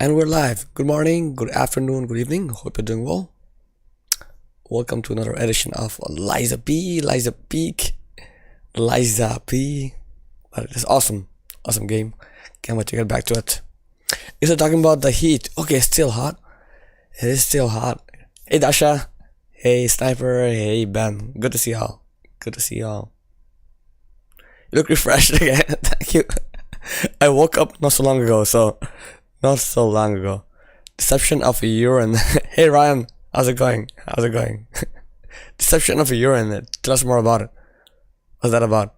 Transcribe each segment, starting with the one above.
And we're live. Good morning, good afternoon, good evening. Hope you're doing well. Welcome to another edition of Liza P. Liza Peak. Liza P. That's awesome. Awesome game. Can't wait to get back to it. Is it talking about the heat? Okay, it's still hot. It is still hot. Hey Dasha. Hey Sniper. Hey Ben. Good to see y'all. Good to see y'all. You look refreshed again. Thank you. I woke up not so long ago, Deception of urine. Hey Ryan, how's it going? Deception of urine. Tell us more about it. What's that about?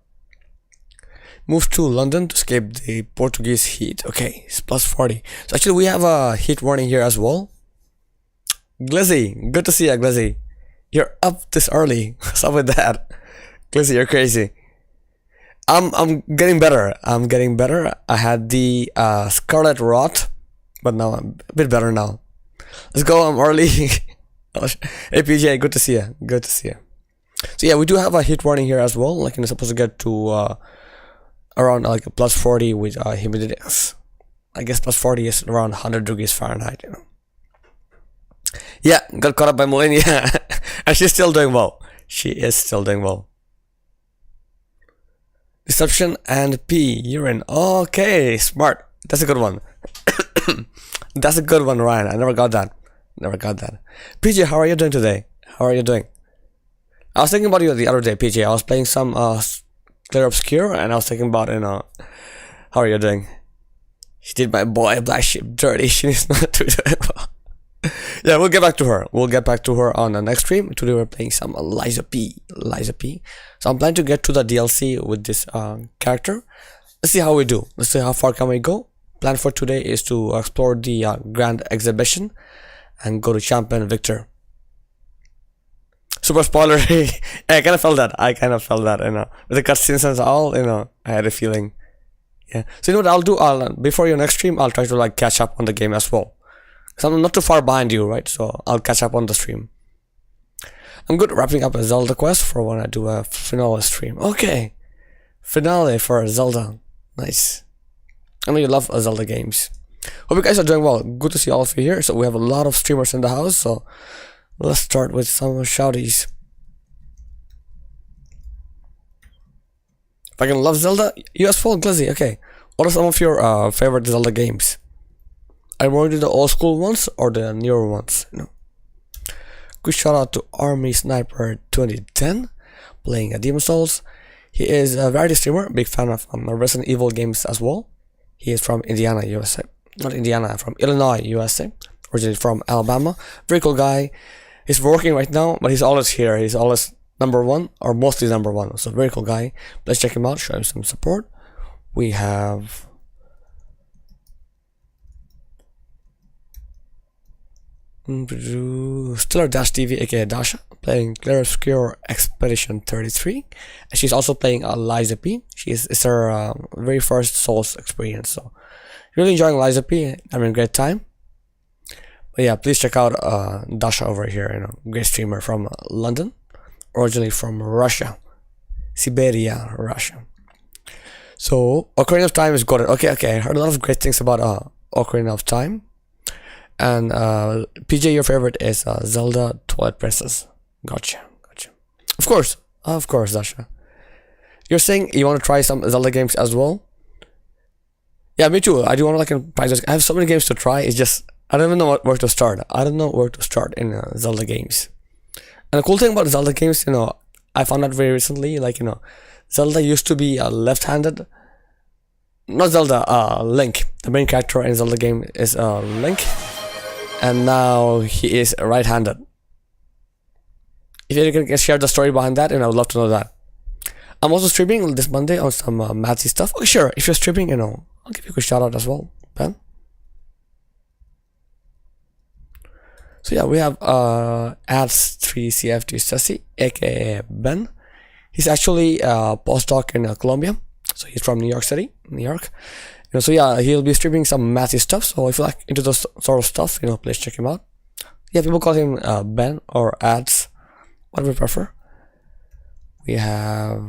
Moved to London to escape the Portuguese heat. Okay, it's plus 40. So actually we have a heat warning here as well. Glizzy, good to see you, Glizzy. You're up this early. What's up with that? Glizzy, you're crazy. I'm getting better. I had the scarlet rot, but now I'm a bit better now. Let's go. I'm early. Hey PJ, good to see you. So yeah, we do have a heat warning here as well. Like, it's supposed to get to around like a plus 40 with humidity. I guess plus 40 is around 100 degrees Fahrenheit. Yeah, got caught up by Melania, and she's still doing well. She is still doing well. Deception and pee, urine. Okay, smart. That's a good one. That's a good one, Ryan. I never got that. PJ, how are you doing today? I was thinking about you the other day, PJ. I was playing some Clear Obscure, and I was thinking about, how are you doing? She did my boy Black Sheep dirty. She needs not to do it well. Yeah, we'll get back to her. On the next stream. Today we're playing some Liza P. So I'm planning to get to the DLC with this character. Let's see how we do. Let's see how far can we go. Plan for today is to explore the Grand Exhibition and go to Chapmion Victor. Super spoiler. I kind of felt that. With the cutscenes and all, I had a feeling. Yeah. So what I'll do, before your next stream, I'll try to catch up on the game as well. Because I'm not too far behind you, right? So I'll catch up on the stream. I'm good wrapping up a Zelda quest for when I do a finale stream. Okay. Finale for Zelda. Nice. I know you love Zelda games. Hope you guys are doing well. Good to see all of you here. So we have a lot of streamers in the house. So let's start with some shouties. If I can love Zelda, US Full Glizzy. Okay. What are some of your favorite Zelda games? Are you more into the old school ones or the newer ones? Good shout out to Army Sniper 2010 playing Demon Souls. He is a variety streamer, big fan of Resident Evil games as well. He is from Indiana, USA. Not Indiana, from Illinois, USA. Originally from Alabama. Very cool guy. He's working right now, but he's always here. He's always #1 or mostly #1. So very cool guy. Let's check him out, show him some support. We have Stellar-TV, aka Dasha, playing Clear Obscure Expedition 33. And she's also playing Liza P. It's her very first Souls experience. So, really enjoying Liza P. Having a great time. But yeah, please check out Dasha over here, great streamer from London, originally from Russia, Siberia, Russia. So, Ocarina of Time is good. Okay, I heard a lot of great things about Ocarina of Time. And PJ, your favorite is Zelda Twilight Princess. Gotcha. Of course, Dasha. You're saying you want to try some Zelda games as well? Yeah, me too. I do want to try those. I have so many games to try. It's just I don't even know where to start. In Zelda games. And the cool thing about Zelda games, I found out very recently. Zelda used to be left-handed. Not Zelda. Link. The main character in Zelda game is Link. And now he is right-handed. If you can share the story behind that, I would love to know that. I'm also streaming this Monday on some mathy stuff. Oh, sure. If you're streaming, I'll give you a shout out as well, Ben. So yeah, we have ads3cft Sassy, aka Ben. He's actually a postdoc in Colombia. So he's from New York City, New York. So yeah, he'll be streaming some mathy stuff. So if you like into those sort of stuff, please check him out. Yeah, people call him Ben or Ads, what we prefer. We have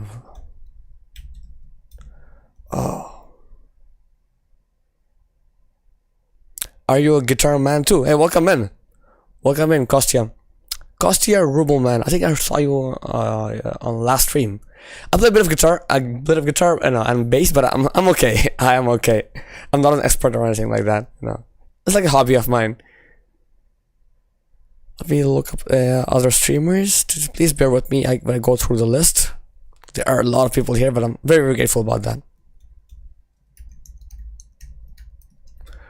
are you a guitar man too? Hey, welcome in, Costium. Kostya Rubelman, I think I saw you on last stream. I play a bit of guitar, and bass, but I'm okay. I am okay. I'm not an expert or anything like that. It's like a hobby of mine. Let me look up other streamers. Please bear with me when I go through the list. There are a lot of people here, but I'm very, very grateful about that.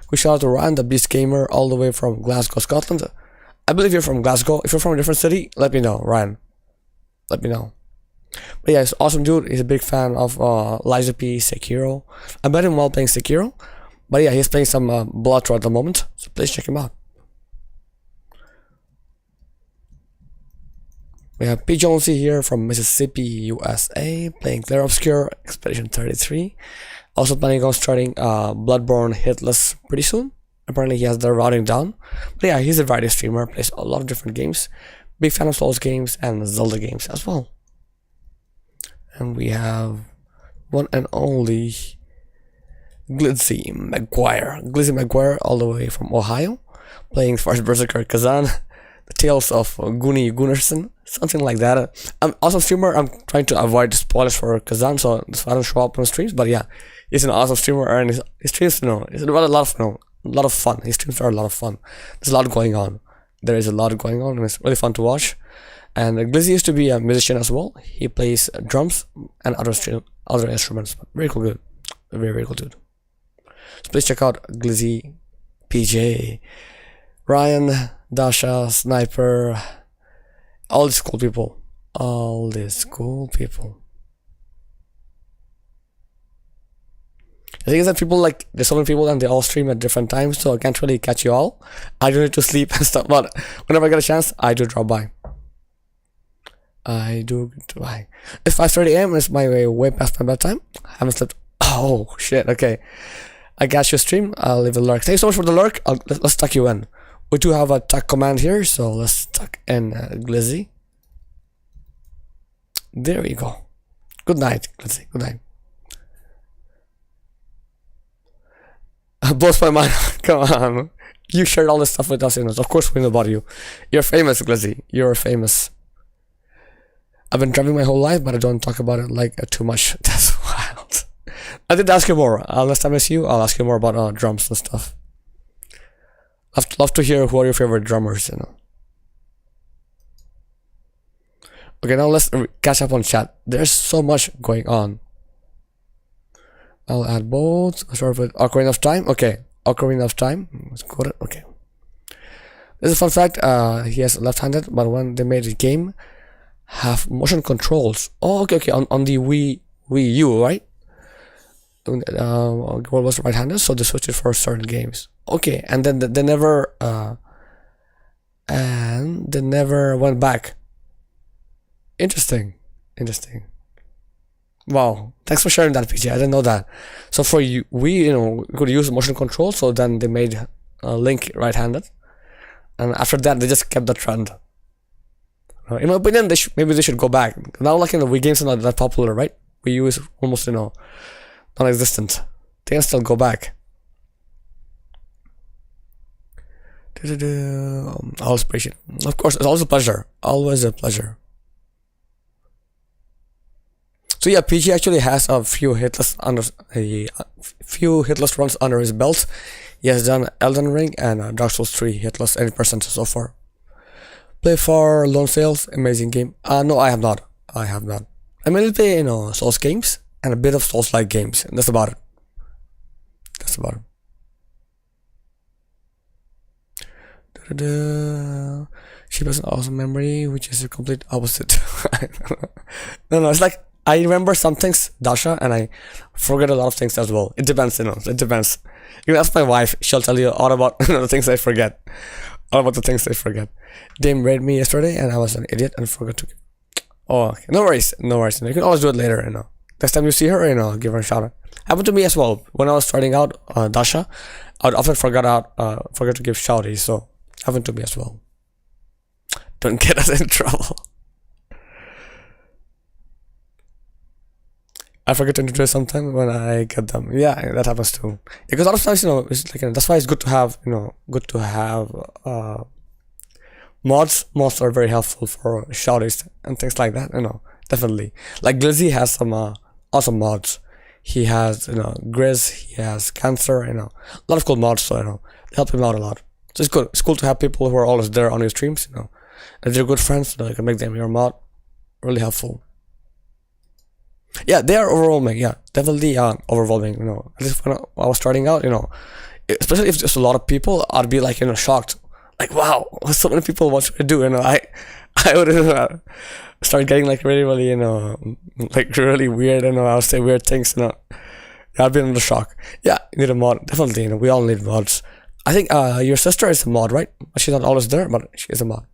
We shout out to Ryan, the Beast Gamer, all the way from Glasgow, Scotland. I believe you're from Glasgow. If you're from a different city, let me know, Ryan. Let me know. But yeah, he's an awesome dude. He's a big fan of Liza P, Sekiro. I met him while playing Sekiro. But yeah, he's playing some Bloodthrow at the moment. So please check him out. We have P. Jonesy here from Mississippi, USA, playing Clair Obscur Expedition 33. Also planning on starting Bloodborne Hitless pretty soon. Apparently he has the routing down. But yeah, he's a variety streamer, plays a lot of different games. Big fan of Souls games and Zelda games as well. And we have one and only Glizzy McGuire, all the way from Ohio, playing First Berserker Kazan, the Tales of Guni Gunnarsson, something like that. I'm awesome streamer. I'm trying to avoid spoilers for Kazan, so I don't show up on streams. But yeah, he's an awesome streamer, and his streams, it's a lot of fun. His streams are a lot of fun. There's a lot going on. There is a lot going on, and it's really fun to watch. And Glizzy used to be a musician as well. He plays drums and other instruments. Very cool dude. Very, very cool dude. So please check out Glizzy, PJ, Ryan, Dasha, Sniper, all these cool people. All these cool people. The thing is that there's so many people and they all stream at different times, so I can't really catch you all. I do need to sleep and stuff, but whenever I get a chance, I do drop by. It's 5:30 a.m. It's my way past my bedtime. I haven't slept. Oh shit. Okay, I got your stream. I'll leave a lurk. Thanks so much for the lurk. Let's tuck you in. We do have a tuck command here, so let's tuck in Glizzy. There we go. Good night, Glizzy. Good night. Blows my mind. Come on. You shared all this stuff with us, Of course we know about you. You're famous, Glizzy. You're famous. I've been driving my whole life, but I don't talk about it too much. That's wild. I did ask you more. Last time I see you, I'll ask you more about drums and stuff. I'd love to hear who are your favorite drummers, Okay, now let's catch up on chat. There's so much going on. I'll add both. Sort of Ocarina of Time. Okay, Ocarina of Time. Let's quote it. Okay. This is a fun fact. He has left-handed, but when they made the game, have motion controls. Oh, okay. On the Wii U, right? World was right-handed, so they switched it for certain games. Okay, and then they never went back. Interesting. Wow, thanks for sharing that, PJ. I didn't know that. So for you, we could use motion control. So then they made Link right-handed, and after that they just kept the trend. In my opinion, maybe they should go back. Now, Wii games are not that popular, right? Wii U is almost non-existent. They can still go back. Always appreciate it. Of course, it's always a pleasure. Always a pleasure. So yeah, PG actually has a few hitless runs under his belt. He has done Elden Ring and Dark Souls 3 hitless 80% so far. Play for Lone Sails, amazing game. No, I have not. I mainly play Souls games and a bit of Souls-like games. And that's about it. She has an awesome memory, which is a complete opposite. No, it's like I remember some things, Dasha, and I forget a lot of things as well. It depends, it depends. You can ask my wife, she'll tell you all about the things I forget. All about the things I forget. Dame raided me yesterday, and I was an idiot and forgot to... Oh, okay. No worries. You can always do it later, Next time you see her, give her a shout out. Happened to me as well. When I was starting out, Dasha, I would often forget to give shouties, so happened to me as well. Don't get us in trouble. I forget to introduce sometimes when I get them. Yeah, that happens too. Because a lot of times, it's like that's why it's good to have, Mods are very helpful for shoutouts and things like that. Definitely. Like Glizzy has some awesome mods. He has Grizz. He has Cancer. A lot of cool mods. So they help him out a lot. So it's good. It's cool to have people who are always there on your streams. If they're good friends, you can make them your mod. Really helpful. Yeah, they are overwhelming. Yeah, definitely overwhelming. At least when I was starting out, especially if there's a lot of people, I'd be like shocked. Like, wow, so many people. What should I do? I would start getting like really like really weird. I would say weird things. Yeah, I'd be in the shock. Yeah, you need a mod. Definitely. We all need mods. I think your sister is a mod, right? She's not always there, but she is a mod.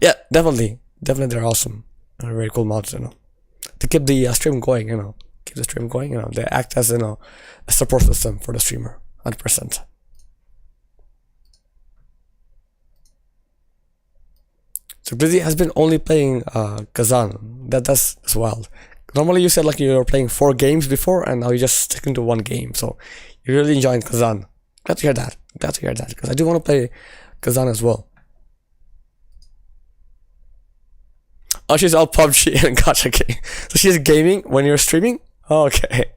Yeah, definitely they're awesome. They're very cool mods. To keep the stream going. Keep the stream going. They act as a support system for the streamer. 100%. So Glizzy has been only playing Kazan. That's wild. Normally you said like you were playing 4 games before, and now you're just sticking to 1 game. So you're really enjoying Kazan. Glad to hear that. Because I do want to play Kazan as well. Oh, she's all PUBG and gacha game. So she's gaming when you're streaming? Oh, okay.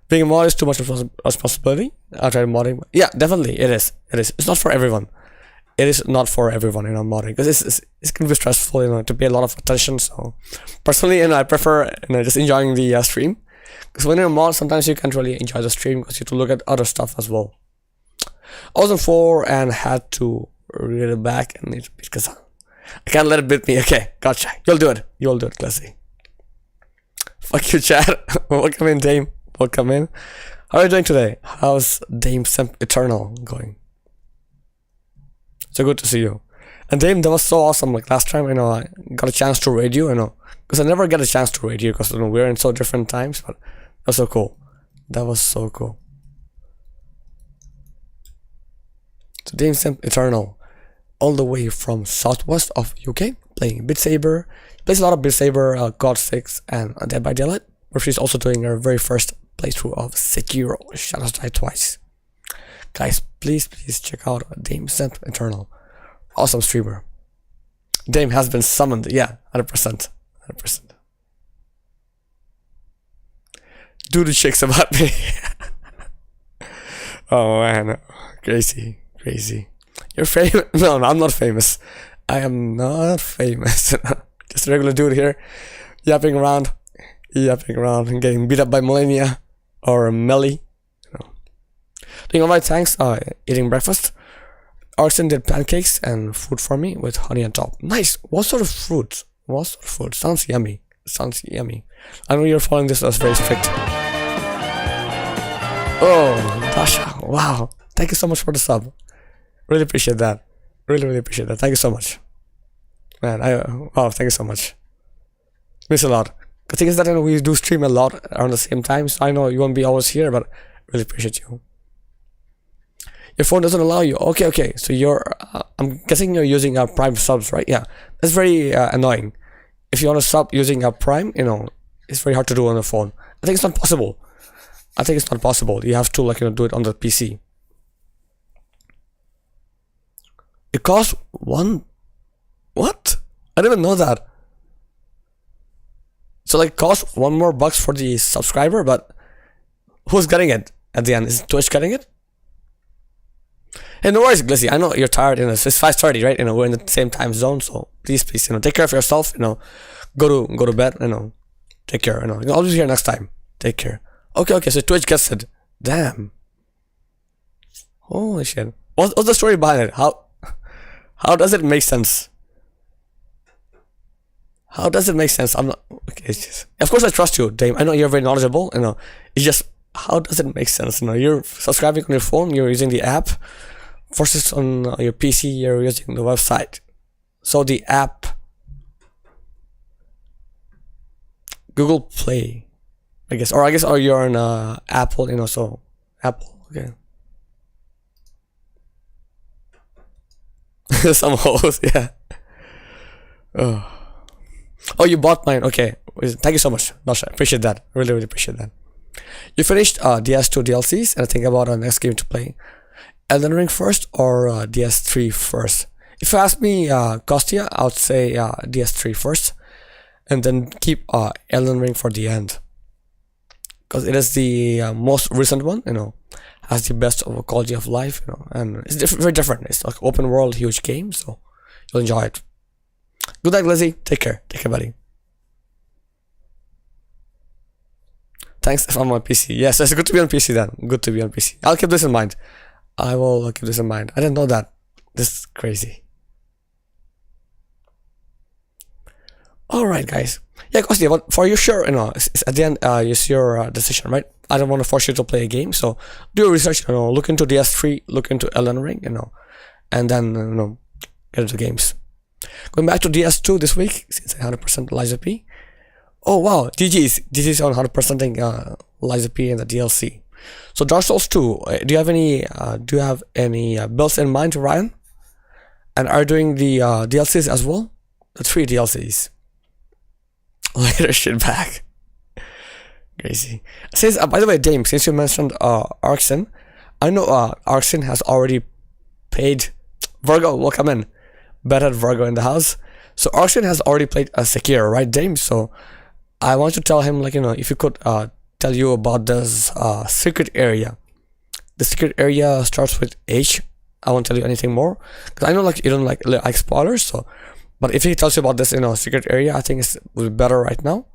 Being a mod is too much responsibility. I'll try modding. Yeah, definitely. It is. It's not for everyone. It is not for everyone, modding. Because it's going to be stressful, to pay a lot of attention. So, personally, I prefer, just enjoying the stream. Because when you're a mod, sometimes you can't really enjoy the stream because you have to look at other stuff as well. I was on 4 and had to read it back and it beat Kazan. I can't let it beat me. Okay, gotcha. You'll do it, Glizzy. Fuck you, chat. Welcome in, Dame. Welcome in. How are you doing today? How's Dame Eternal going? So good to see you. And Dame, that was so awesome. Like last time, I got a chance to raid you, because I never get a chance to raid you because we're in so different times. But that was so cool. So Dame Eternal, all the way from southwest of UK, playing Beat Saber. Plays a lot of Beat Saber, God 6, and Dead by Daylight. Where she's also doing her very first playthrough of Sekiro: Shadows Die Twice. Guys, please check out Dame Eternal. Awesome streamer. Dame has been summoned. Yeah, 100%. Do the chicks about me. Oh man, crazy. You're famous? No, I'm not famous. I am not famous. Just a regular dude here, yapping around and getting beat up by Millennia or Melly. Doing alright, thanks. Eating breakfast. Arson did pancakes and fruit for me with honey on top. Nice. What sort of fruit? Sounds yummy. I know you're following this as very strict. Oh, Dasha. Wow. Thank you so much for the sub. Really appreciate that. Really appreciate that. Thank you so much. Man, wow, thank you so much. Means a lot. The thing is that we do stream a lot around the same time, so I know you won't be always here, but really appreciate you. Your phone doesn't allow you. Okay. So I'm guessing you're using Prime subs, right? Yeah. That's very annoying. If you want to sub using Prime, it's very hard to do on the phone. I think it's not possible. You have to do it on the PC. It costs one. What? I didn't even know that. So it costs $1 more for the subscriber, but who's getting it at the end? Is Twitch getting it? Hey, no worries, Glizzy. I know you're tired. It's 5:30, right? We're in the same time zone, so please, take care of yourself. Go to bed. Take care. I'll be here next time. Take care. Okay. So Twitch gets it. Damn. Holy shit. What's the story behind it? How does it make sense? I'm not okay. Of course, I trust you, Dame. I know you're very knowledgeable. It's just how does it make sense? You're subscribing on your phone. You're using the app. Versus on your PC, you're using the website. So the app, Google Play, I guess, or you're on Apple, so Apple, okay. Some hoes, yeah. Oh, you bought mine, okay. Thank you so much, Nasha. Appreciate that. Really appreciate that. You finished DS2 DLCs, and I think about our next game to play. Elden Ring first or DS3 first? If you ask me, Kostya, I would say DS3 first, and then keep Elden Ring for the end, because it is the most recent one. Has the best of quality of life. And it's very different. It's like open world, huge game, so you'll enjoy it. Good night, Lizzie. Take care, buddy. Thanks. If I'm on PC, yes, it's good to be on PC then. Good to be on PC. I'll keep this in mind. I will keep this in mind. I didn't know that. This is crazy. Alright, guys. Yeah, Kostya, but for you, sure, it's at the end, it's your decision, right? I don't want to force you to play a game, so do your research, look into DS3, look into Elden Ring, and then, get into games. Going back to DS2 this week, since I 100% Liza P. Oh, wow, GG's on 100%ing Liza P in the DLC. So Dark Souls 2, do you have any builds in mind, Ryan? And are you doing the DLCs as well? The 3 DLCs. Later shit back. Crazy. Since by the way, Dame, since you mentioned Arxen, I know Arxen has already paid. Virgo, welcome in. Better Virgo in the house. So Arxen has already played Sekiro, right, Dame? So I want to tell him, if you could tell you about this secret area. The secret area starts with H. I won't tell you anything more, because I know you don't like spoilers. So, but if he tells you about this, secret area, I think it will be better right now.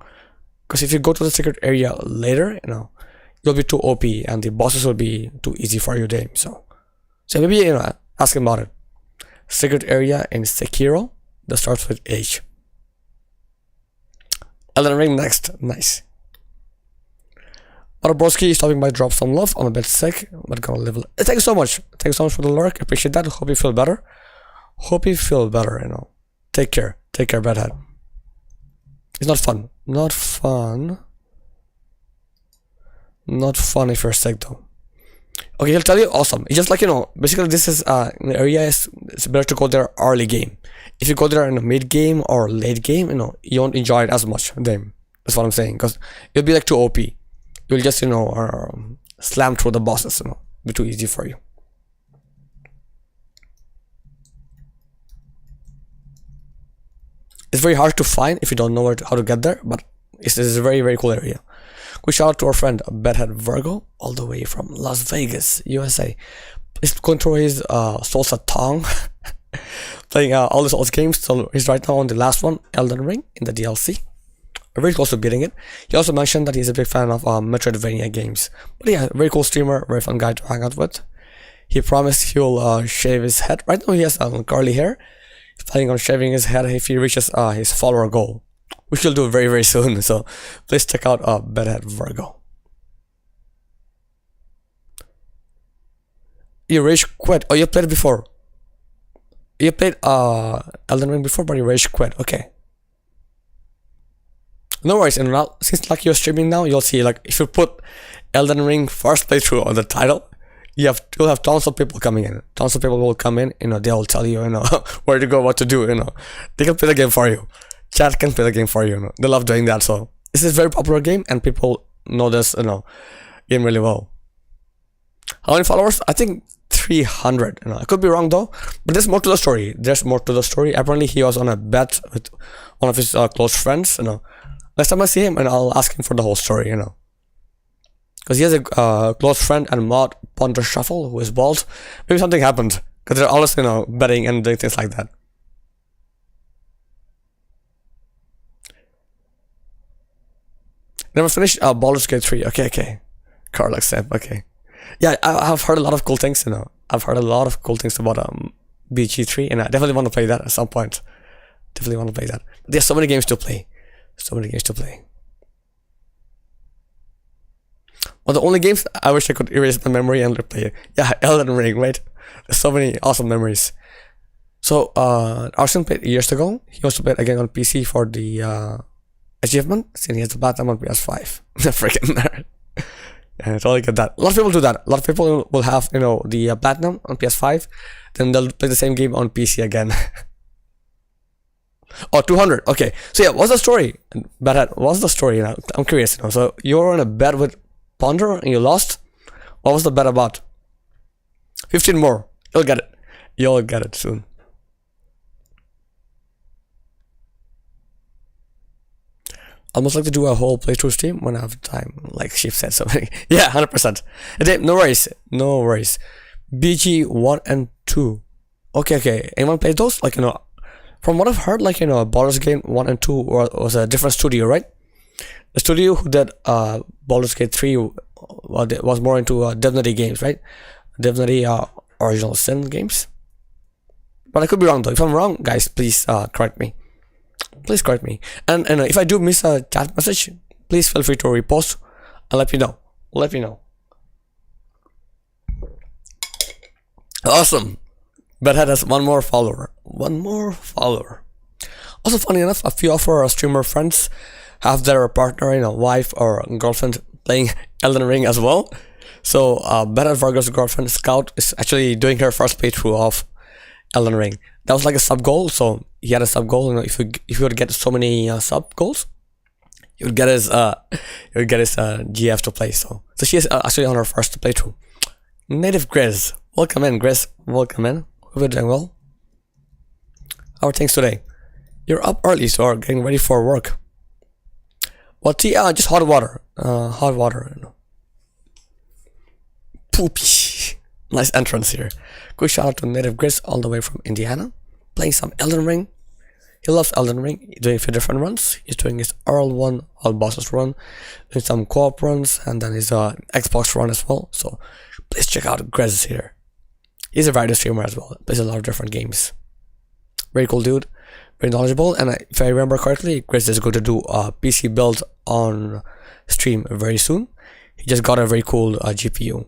Because if you go to the secret area later, you'll be too OP and the bosses will be too easy for you, Dame. So maybe ask him about it. Secret area in Sekiro that starts with H. Elden Ring next. Nice. Broski stopping by, drop some love. I'm a bit sick, but gonna live. Thank you so much. Thank you so much for the lurk. Appreciate that. Hope you feel better. Take care. Take care, Bedhead. It's not fun. Not fun if you're sick though. Okay, he'll tell you. Awesome. It's just basically this is the area it's better to go there early game. If you go there in the mid game or late game, you won't enjoy it as much. Then that's what I'm saying, because it'll be too OP. You'll just slam through the bosses. Be too easy for you. It's very hard to find if you don't know how to get there, but it's a very, very cool area. Quick shout out to our friend Bedhead Virgo, all the way from Las Vegas, USA. He's going through his Salsa Tong, playing all the Souls games. So he's right now on the last one, Elden Ring, in the DLC. Very close to beating it. He also mentioned that he's a big fan of Metroidvania games. But yeah, very cool streamer, very fun guy to hang out with. He promised he'll shave his head. Right now he has curly hair. He's planning on shaving his head if he reaches his follower goal, which he'll do very, very soon. So please check out Bedhead Virgo. You rage quit. Oh, you played it before. You played Elden Ring before, but you rage quit. Okay. No worries, and now since you're streaming now, you'll see if you put Elden Ring first playthrough on the title, you'll have tons of people coming in. Tons of people will come in, they'll tell you, where to go, what to do, They can play the game for you. Chat can play the game for you, They love doing that, so this is a very popular game and people know this, game really well. How many followers? I think 300, I could be wrong though, but there's more to the story. Apparently he was on a bet with one of his close friends, Next time I see him, and I'll ask him for the whole story, because he has a close friend and mod, Ponder Shuffle, who is bald. Maybe something happened, because they're always, betting and doing things like that. Never finished Baldur's Gate 3. Okay. Carl Sam. Okay. Yeah, I've heard a lot of cool things, I've heard a lot of cool things about BG3, and I definitely want to play that at some point. There's so many games to play. Well, the only games I wish I could erase my memory and replay it. Yeah, Elden Ring, right? There's so many awesome memories. So, Arsen played years ago. He also played again on PC for the achievement, since he has the platinum on PS5. Freaking nerd. Yeah, I totally get that. A lot of people do that. A lot of people will have, the platinum on PS5, then they'll play the same game on PC again. Oh, 200. Okay. So yeah, what's the story? What's the story? I'm curious. So you were on a bet with Ponder and you lost. What was the bet about? 15 more. You'll get it. You'll get it soon. Almost like to do a whole playthrough stream when I have time, like Chief said. So yeah, 100%. No worries, no worries. BG 1 and 2. Okay. Anyone played those? Like, from what I've heard, like, Baldur's Gate 1 and 2 was a different studio, right? The studio who did Baldur's Gate 3 was more into Divinity games, right? Divinity Original Sin games. But I could be wrong though. If I'm wrong, guys, please correct me. Please correct me. And if I do miss a chat message, please feel free to repost and let me know. Let me know. Awesome. Bedhead has one more follower. One more follower. Also, funny enough, a few of our streamer friends have their partner, wife or girlfriend playing Elden Ring as well. So, Bedhead Varga's girlfriend, Scout, is actually doing her first playthrough of Elden Ring. That was like a sub goal, so he had a sub goal. If you would get so many sub goals, you would get his GF to play. So she is actually on her first playthrough. Native Grizz, welcome in, Grizz. Welcome in. Hope you're doing well. How are things today? You're up early, so are getting ready for work. Well, tea, just hot water. Hot water. Poopy. Nice entrance here. Quick shout out to Native Grizz all the way from Indiana, playing some Elden Ring. He loves Elden Ring. He's doing a few different runs. He's doing his Earl one, all bosses run, doing some co-op runs, and then his Xbox run as well. So please check out Grizz here. He's a variety streamer as well. Plays a lot of different games. Very cool dude. Very knowledgeable. And if I remember correctly, Grizz is going to do a PC build on stream very soon. He just got a very cool GPU.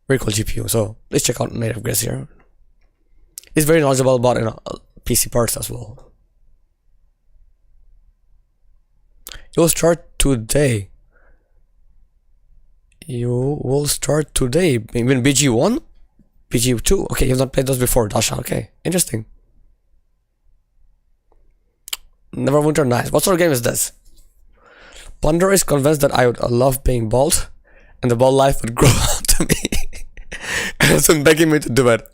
Very cool GPU. So please check out Native Grizz here. He's very knowledgeable about PC parts as well. You'll start today. You will start today. Even BG1? BG2? Okay, you've not played those before, Dasha. Okay, interesting. Neverwinter Nights. What sort of game is this? Plunder is convinced that I would love being bald, and the bald life would grow to me. And it's been begging me to do it.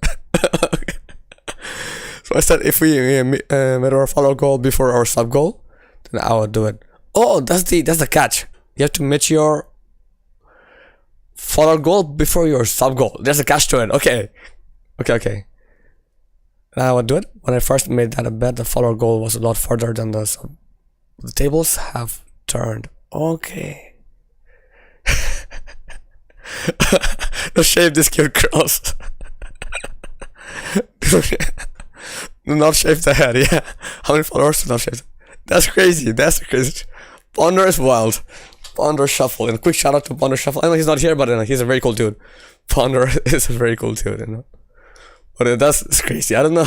So I said if we made our follow goal before our sub goal, then I would do it. Oh, that's the catch. You have to meet your follow goal before your sub goal. There's a catch to it. Okay. And I would do it. When I first made that a bet, the follower goal was a lot further than the sub. The tables have turned. Okay. Don't shave these cute girls. Do not shave the head, yeah. How many followers do not shave? That's crazy. Ponder is wild. Ponder Shuffle. And a quick shout out to Ponder Shuffle. I know he's not here, but he's a very cool dude. Ponder is a very cool dude, But that's crazy. I don't know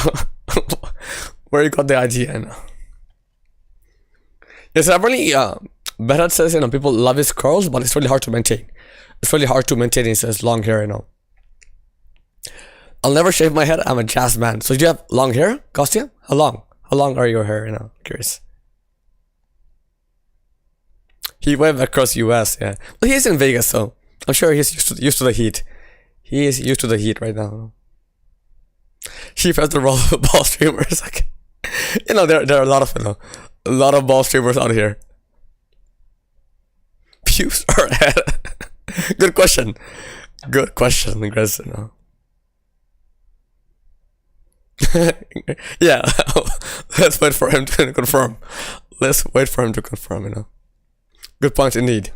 where you got the idea, Yes, apparently, Berat says, people love his curls, but it's really hard to maintain. It's really hard to maintain his long hair, I'll never shave my head. I'm a jazz man. So do you have long hair, Kostya? How long? How long are your hair, Curious. He went across US, yeah. Well, he's in Vegas, so I'm sure he's used to the heat. He is used to the heat right now. She has the role of ball streamers. Like, there are a lot of ball streamers out here. Pubes or head? Good question, Grizz. Yeah, let's wait for him to confirm. Good point indeed.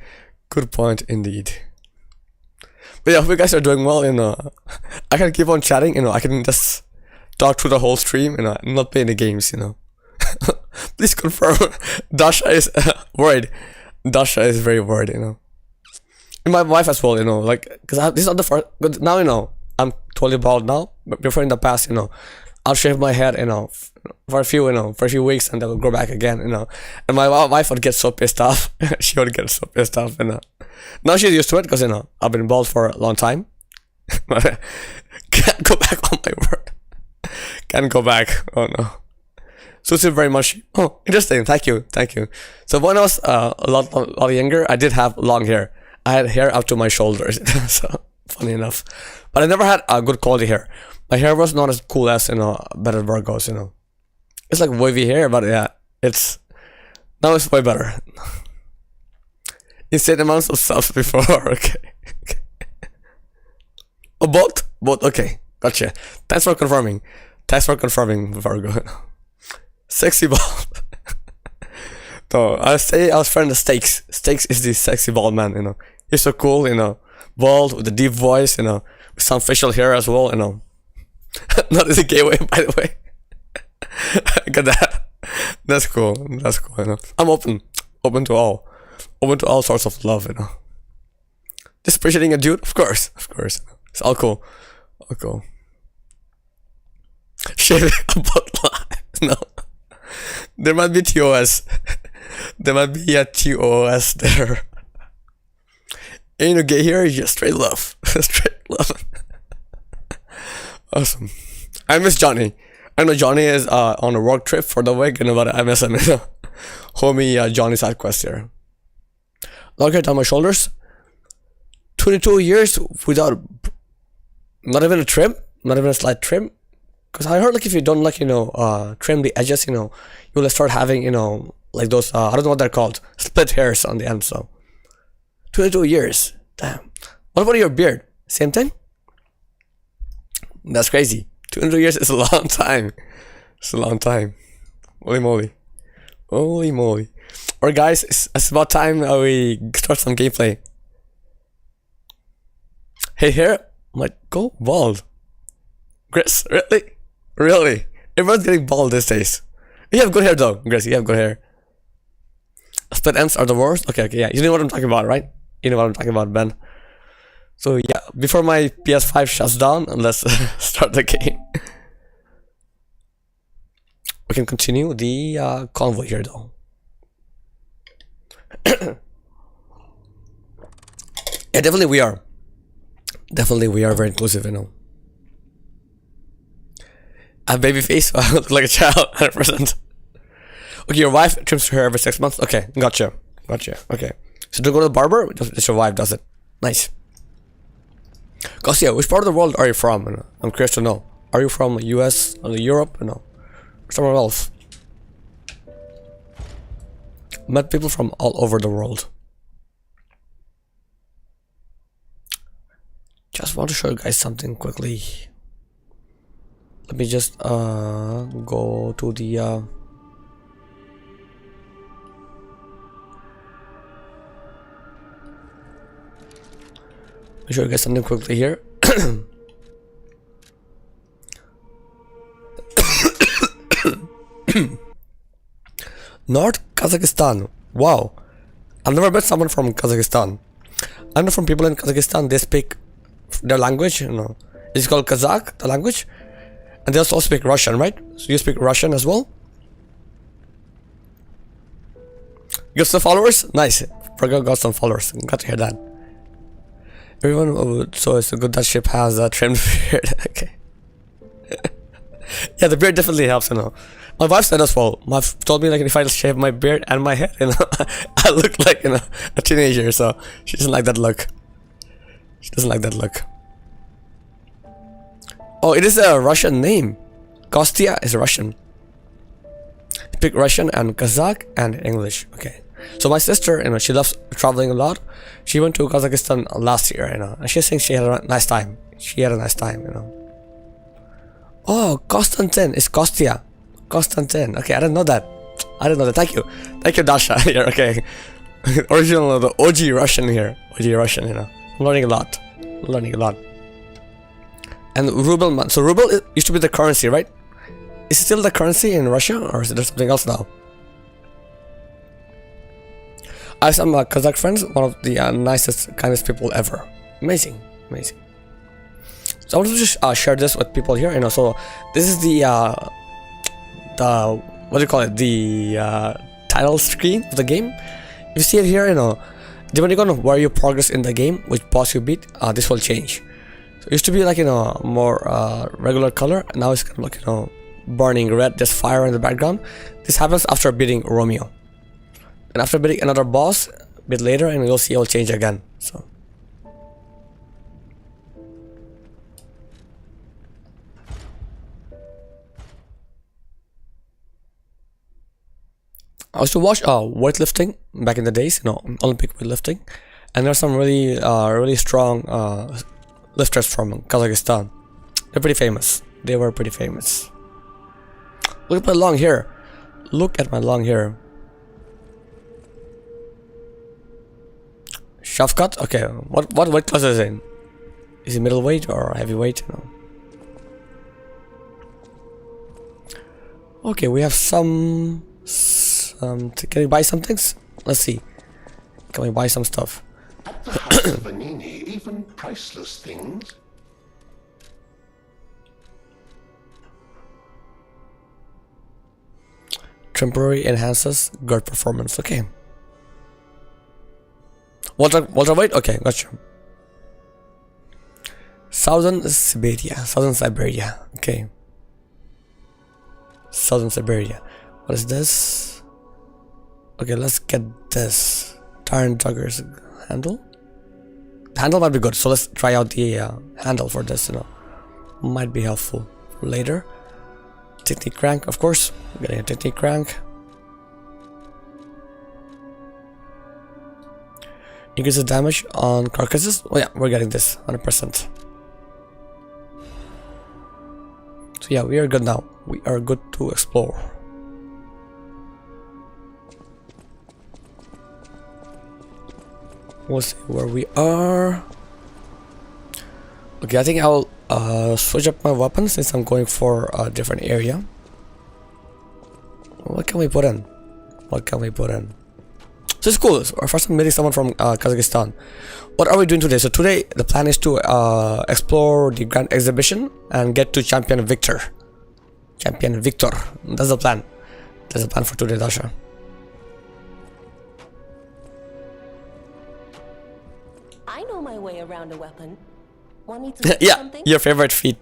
But yeah, hope you guys are doing well. I can keep on chatting. I can just talk through the whole stream. Not play any games. Please confirm. Dasha is worried. Dasha is very worried. And my wife as well. Because this is not the first. But now I'm totally bald now. But before in the past, I'll shave my head. For a few weeks, and then it'll grow back again. And my wife would get so pissed off. She would get so pissed off. Now she's used to it because I've been bald for a long time. Can't go back on my word. Can't go back. Oh no. Suits you very much. Oh, interesting. Thank you. So when I was a lot younger, I did have long hair. I had hair up to my shoulders. So funny enough. But I never had a good quality hair. My hair was not as cool as, better Virgos, It's like wavy hair, but yeah, now it's way better. Insane amounts of subs before, okay. Oh, both? Both, okay. Gotcha. Thanks for confirming. Virgo. Sexy bald. So, I was friend of Stakes. Stakes is the sexy bald man, He's so cool, bald, with a deep voice, with some facial hair as well, Not in a gay way, by the way. Got that. That's cool, I'm open to all. Open to all sorts of love, Just appreciating a dude, of course. It's all cool. Shaving a butt line. No. There might be TOS. There might be a TOS there. Ain't no gay here, just straight love. Straight love. Awesome. I miss Johnny. I know Johnny is on a work trip for the week, but I miss him. Homie Johnny side quest here. Look at on my shoulders. 22 years without not even a trim, not even a slight trim. Because I heard if you don't trim the edges, you'll start having like those I don't know what they're called, split hairs on the end. So 22 years, damn. What about your beard? Same thing? That's crazy. 200 years is a long time. It's a long time. Holy moly. Alright guys, it's about time we start some gameplay. Hey, hair might go bald. Chris, really? Everyone's getting bald these days. You have good hair though, Chris, you have good hair. Split ends are the worst? Okay, yeah, you know what I'm talking about, right? You know what I'm talking about, Ben. So yeah, before my PS5 shuts down, let's start the game. We can continue the convoy here though. Yeah, definitely we are very inclusive, A baby face, I look like a child, 100%. Okay, your wife trims her hair every 6 months. Okay, gotcha. Okay, so do you go to the barber? Just your wife does it. Nice. Garcia, which part of the world are you from? I'm curious to know. Are you from US or Europe? Or somewhere else? Met people from all over the world. Just want to show you guys something quickly. Let me just go to the I'll show you guys something quickly here. North Kazakhstan. Wow, I've never met someone from Kazakhstan. I know from people in Kazakhstan, they speak their language, it's called Kazakh, the language, and they also speak Russian, right? So you speak Russian as well? You got some followers? Nice. Virgo got some followers. Got to hear that. Everyone, so it's good that ship has a trimmed beard. Okay. Yeah, the beard definitely helps, My wife said as well. My wife told me if I shave my beard and my head, I look like a teenager. So she doesn't like that look. Oh, it is a Russian name. Kostya is Russian. Speak Russian and Kazakh and English. Okay. So my sister, she loves traveling a lot. She went to Kazakhstan last year, and she thinks she had a nice time. Oh, Konstantin is Kostya. Konstantin. Okay, I didn't know that. Thank you, Dasha. Here, okay. Original, the OG Russian here. I'm learning a lot. And ruble, man. So ruble used to be the currency, right? Is it still the currency in Russia, or is there something else now? I have some Kazakh friends, one of the nicest, kindest people ever. Amazing. So I wanted to just share this with people here. So this is the what do you call it? The title screen of the game. You see it here. Depending on where you progress in the game, which boss you beat, this will change. So it used to be more regular color, and now it's kind of burning red. There's fire in the background. This happens after beating Romeo, and after beating another boss a bit later, and you'll see it will change again. So I used to watch weightlifting back in the days, Olympic weightlifting, and there's some really strong lifters from Kazakhstan. They're pretty famous. They were pretty famous. Look at my long hair. Look at my long hair. Shafkat? Okay, what weight class is it in? Is it middleweight or heavyweight? Okay, we have some. Can we buy some things? Let's see. Can we buy some stuff? At the house of Vanini, even priceless things. Temporary enhances guard performance. Okay. Walter weight? Okay, gotcha. Southern Siberia. Okay. Southern Siberia. What is this? Okay, let's get this. Tyrant Joggers handle. The handle might be good, so let's try out the handle for this, Might be helpful for later. Technique crank, of course. We're getting a technique crank. Increases damage on carcasses. Oh yeah, we're getting this 100%. So yeah, we are good now. We are good to explore. We'll see where we are. Okay, I think I'll switch up my weapon since I'm going for a different area. What can we put in? So it's cool. Our first time meeting someone from Kazakhstan. What are we doing today? So today the plan is to explore the Grand Exhibition and get to Champion Victor. That's the plan. That's the plan for today, Dasha. I know my way around a weapon. Want me to yeah, something? Your favorite feat,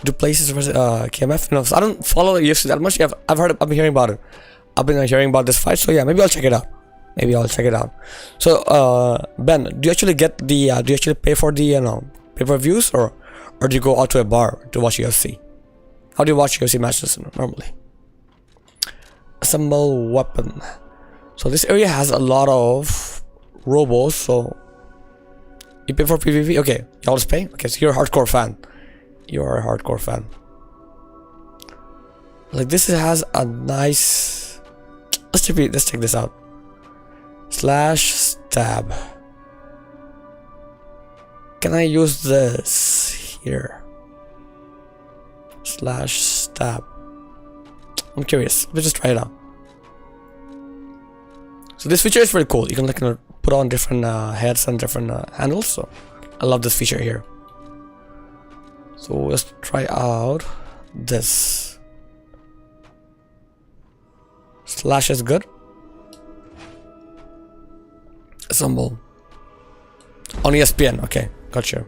Do places versus KMF? So I don't follow UFC that much. I've been hearing about it. I've been hearing about this fight, so yeah, maybe I'll check it out. So Ben, do you actually get the do you actually pay for the pay-per-views or do you go out to a bar to watch UFC? How do you watch UFC matches normally? Assemble weapon. So this area has a lot of robos, so you pay for PvP? Okay, you always pay? Okay, so you're a hardcore fan. Like this has a nice. Let's check this out. /stab. Can I use this here? /stab. I'm curious. Let's just try it out. So this feature is pretty cool. You can put on different heads and different handles. So I love this feature here. So let's try out this. Slash is good. Assemble. On ESPN. Okay, gotcha.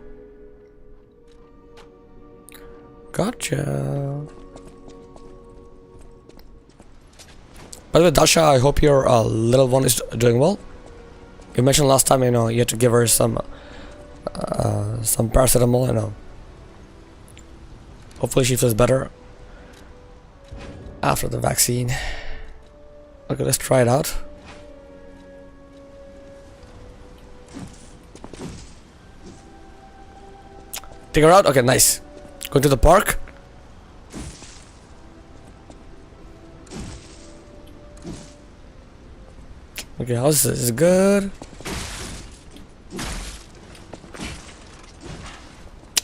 By the way, Dasha, I hope your little one is doing well. You mentioned last time, you had to give her some paracetamol, Hopefully she feels better after the vaccine. Okay, let's try it out. Take her out? Okay, nice. Going to the park. Okay, how's this? Is it good?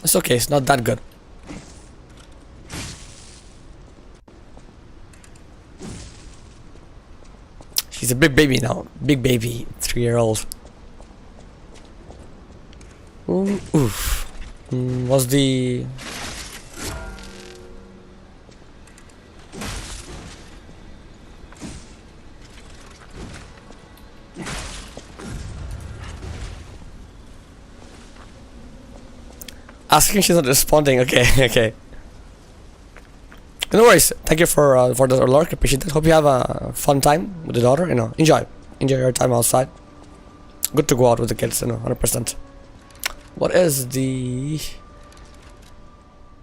It's okay, it's not that good. She's a big baby now. Big baby. 3-year-old. Oof. What's the... Asking, she's not responding. Okay. No worries. Thank you for the alert. Appreciate it. Hope you have a fun time with the daughter. Enjoy your time outside. Good to go out with the kids. 100%. What is the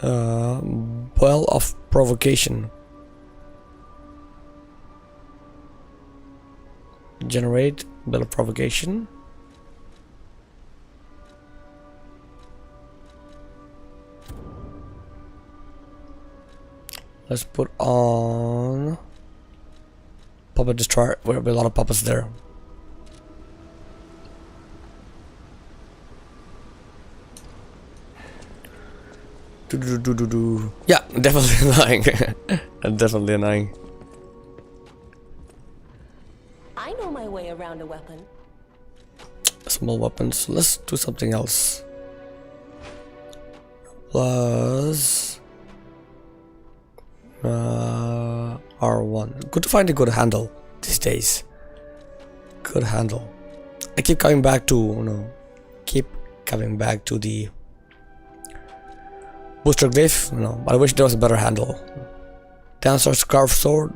well of provocation? Generate build provocation. Let's put on puppet destroyer. There will be a lot of puppets there. Yeah, definitely annoying. Definitely annoying. I know my way around a weapon. Small weapons. Let's do something else. Plus R1. Good to find a good handle these days. Good handle. I keep coming back to the booster glaive, but I wish there was a better handle. Dancer scarf sword.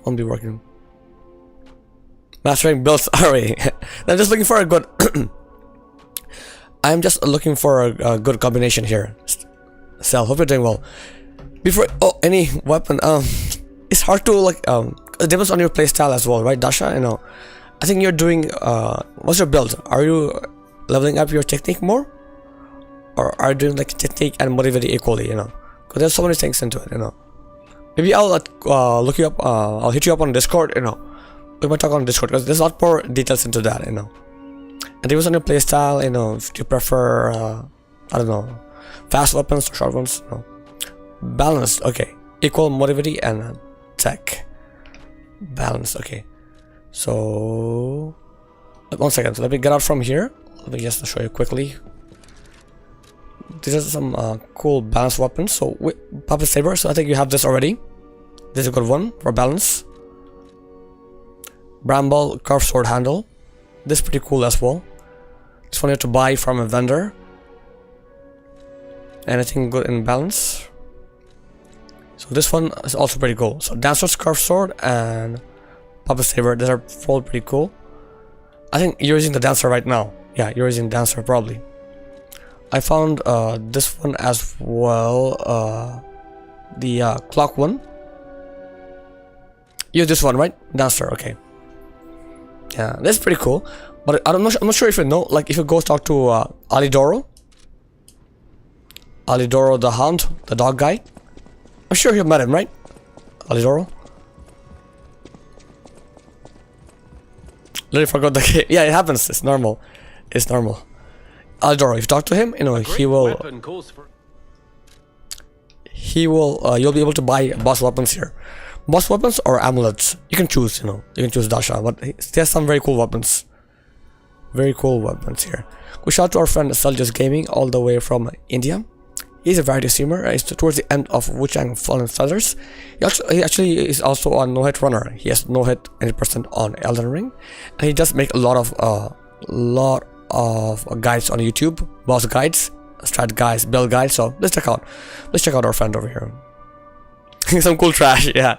Won't be working. Mastering builds RA. I'm just looking for a good. I'm just looking for a good combination here. Sel, hope you're doing well. Before any weapon, it's hard to it depends on your playstyle as well, right, Dasha? I think you're doing what's your build? Are you leveling up your technique more, or are you doing like technique and mobility equally? Because there's so many things into it. Maybe I'll look you up. I'll hit you up on Discord. We might talk on Discord because there's a lot more details into that. And depends on your playstyle. If you prefer, I don't know, fast weapons or short ones. Balanced. Okay. Equal mobility and tech. Balanced. Okay. So 1 second. So let me get out from here. Let me just show you quickly. These are some cool balanced weapons. So puppet saber. So I think you have this already. This is a good one for balance. Bramble carved sword handle. This is pretty cool as well. This one you have to buy from a vendor. Anything good in balance. So this one is also pretty cool. So dancer carved sword and puppet saber. These are all pretty cool. I think you're using the dancer right now. Yeah, you're using dancer probably. I found this one as well. The clock one. Use this one, right? Dancer. Okay. Yeah, that's pretty cool. But I'm not sure if you know. Like, if you go talk to Alidoro the Hound, the dog guy. I'm sure you met him, right? Alidoro. Literally forgot the game. Yeah, it happens. It's normal. It's normal. Alidoro, if you talk to him, he will. You'll be able to buy boss weapons here. Boss weapons or amulets. You can choose, You can choose Dasha, but there's some very cool weapons. Very cool weapons here. We shout out to our friend Saljus Gaming all the way from India. He's a variety streamer. He's towards the end of Wuchang Fallen Feathers. He actually is also a no-hit runner. He has no-hit 100% on Elden Ring. And he does make a lot of guides on YouTube. Boss guides, strat guides, build guides. So let's check out our friend over here. Some cool trash, yeah.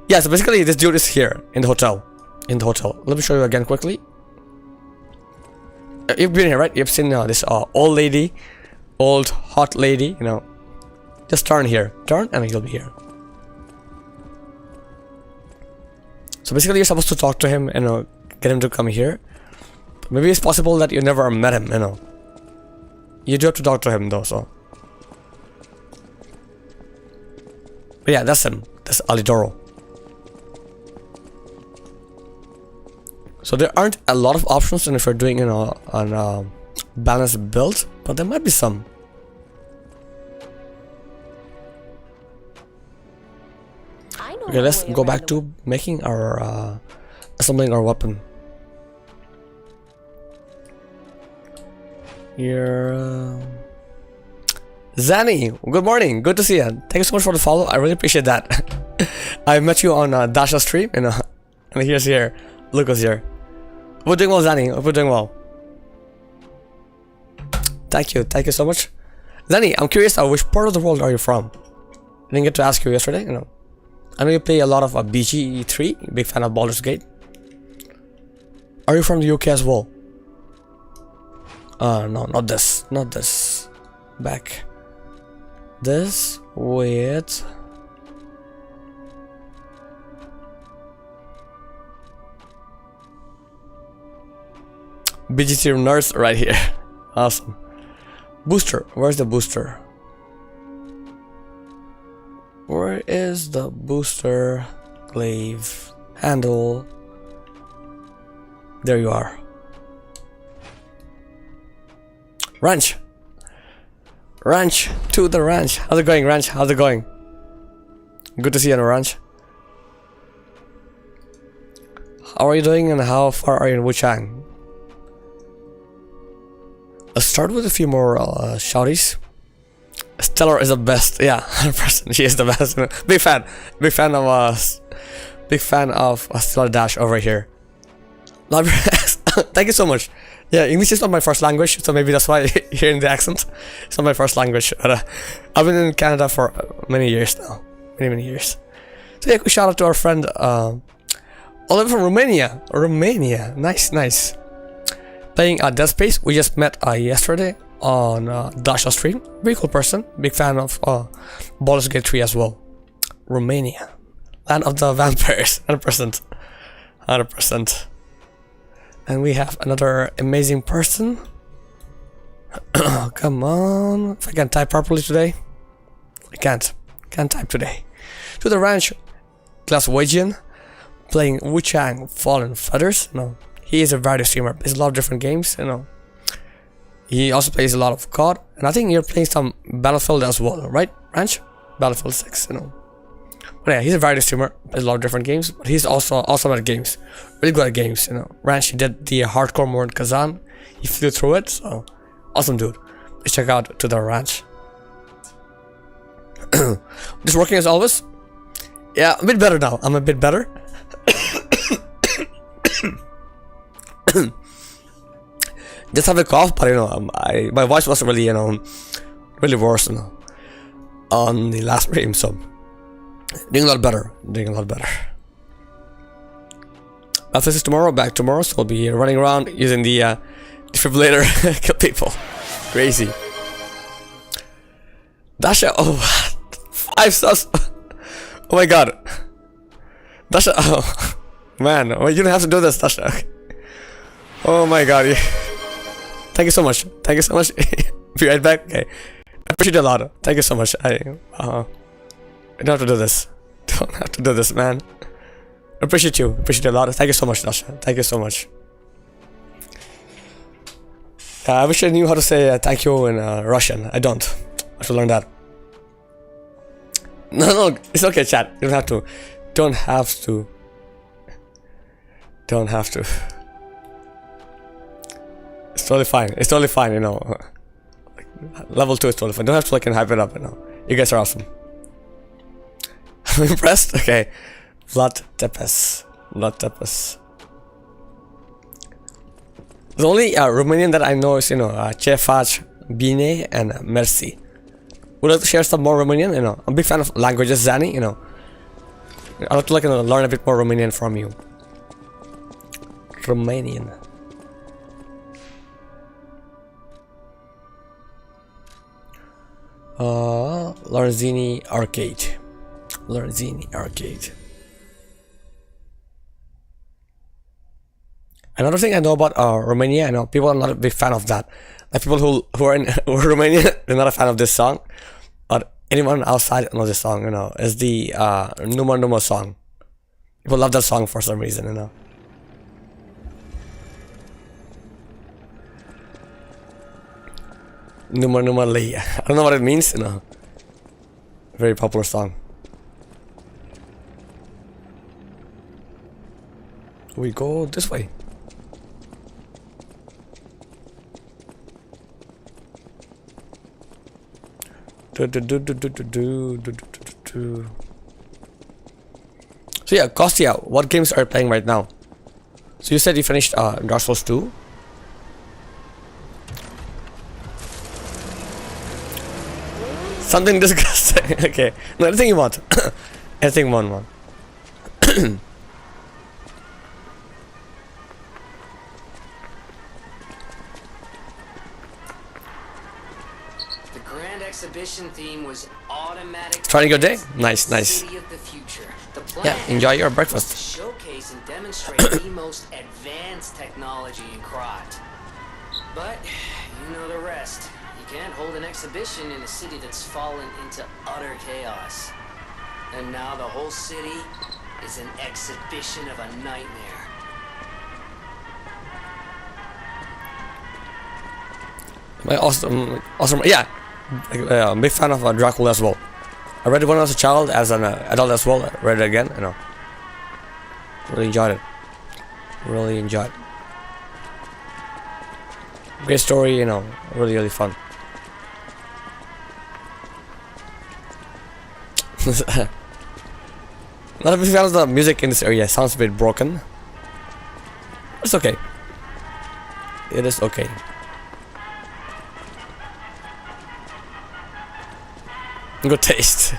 Yeah, so basically this dude is here in the hotel. Let me show you again quickly. You've been here, right? You've seen this old hot lady, Just turn here. Turn and he'll be here. So basically you're supposed to talk to him, get him to come here. But maybe it's possible that you never met him, You do have to talk to him though, so. But yeah, that's him. That's Alidoro. So there aren't a lot of options, and if you're doing an balanced build, but there might be some. Okay, let's go back to making our assembling our weapon. Here, Zanny, good morning. Good to see you. Thank you so much for the follow. I really appreciate that. I met you on Dasha's stream, and here's here. Lucas here. We're doing well, Zanny. We're doing well. Thank you so much. Zanny, I'm curious, which part of the world are you from? I didn't get to ask you yesterday, I know you play a lot of BG3, big fan of Baldur's Gate. Are you from the UK as well? No, not this. Not this. Back. This with BGT nurse right here. Awesome. Booster. Where's the booster? Where is the booster? Glaive. Handle. There you are. Ranch. Ranch. To the ranch. How's it going, ranch? How's it going? Good to see you on the ranch. How are you doing and how far are you in Wuchang? Let's start with a few more shouties. Stellar is the best. Yeah, 100%. She is the best. Big fan. Big fan of big fan of Stellar Dash over here. Library. Thank you so much. Yeah, English is not my first language, so maybe that's why you're hearing the accent. It's not my first language. But, I've been in Canada for many years now. Many years. So yeah, quick shout out to our friend all the way from Romania. Romania. Nice. Playing Dead Space. We just met yesterday on Dasha stream. Very cool person. Big fan of Baldur's Gate 3 as well. Romania. Land of the Vampires. 100%. 100%. And we have another amazing person. Come on. If I can type properly today. I can't. Can't type today. To the ranch. Glaswegian. Playing Wuchang Fallen Feathers. No. He is a variety streamer. Plays a lot of different games. You know. He also plays a lot of COD. And I think you're playing some Battlefield as well. Right? Ranch? Battlefield 6. You know. But yeah, he's a variety streamer, plays a lot of different games, but he's also awesome at games. Really good at games, you know. Ranch, he did the hardcore mode Kazan. He flew through it, so awesome dude. Let's check out to the ranch. Just working as always. Yeah, a bit better now. I'm a bit better. Just have a cough, but you know, my voice was really, you know, really worse, you know, on the last stream, so. Doing a lot better. After this tomorrow, back tomorrow, so I'll be running around using the defibrillator. Kill people. Crazy. Dasha, oh, 5 subs. Oh my god. Dasha, oh, man. Oh, you don't have to do this, Dasha. Oh my god. Thank you so much. Be right back. Okay. I appreciate it a lot. Thank you so much. I don't have to do this. Don't have to do this, man. I appreciate you. Appreciate it a lot. Thank you so much, Dasha. Thank you so much. I wish I knew how to say thank you in Russian. I don't. I should learn that. No, it's okay, chat. You don't have to. Don't have to. It's totally fine. You know. Level 2 is totally fine. Don't have to like hype it up. You know. You guys are awesome. I'm impressed. Okay. Vlad Tepes. The only Romanian that I know is, you know, Cefac, Bine, and Mersi. Would you like to share some more Romanian? You know, I'm a big fan of languages, Zani. You know, I'd like to like, you know, learn a bit more Romanian from you. Romanian. Larzini Arcade. Another thing I know about Romania, I know people are not a big fan of that. Like people who are in Romania, they're not a fan of this song. But anyone outside knows this song, you know, is the Numa Numa song. People love that song for some reason, you know. Numa Numa Lee. I don't know what it means, you know. Very popular song. We go this way. So yeah, Kostya, what games are you playing right now? So you said you finished Dark Souls 2? Something disgusting. Okay. No, anything you want. Anything you want. Exhibition theme was automatic. Trying your day? Nice. Yeah, enjoy your breakfast. Showcase and demonstrate the most advanced technology in CROT. But you know the rest. You can't hold an exhibition in a city that's fallen into utter chaos. And now the whole city is an exhibition of a nightmare. My awesome, yeah. I'm a big fan of Dracula as well. I read it when I was a child, as an adult as well. I read it again, you know. Really enjoyed it. Really enjoyed it. Great story, you know. Really, really fun. Not a big fan of the music in this area. Sounds a bit broken. It's okay. It is okay. Good taste.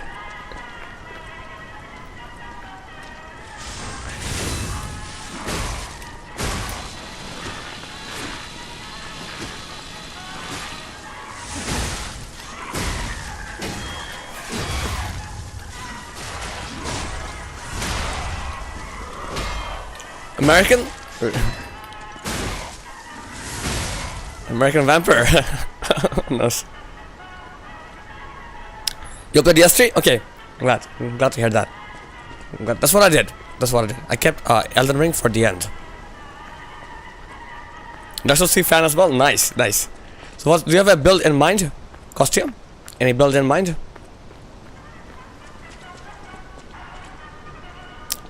American? American Vampire. Nice. You play DS3? Okay. I'm glad to hear that. That's what I did. I kept Elden Ring for the end. National C fan as well? Nice. So what, do you have a build in mind? Costume? Any build in mind?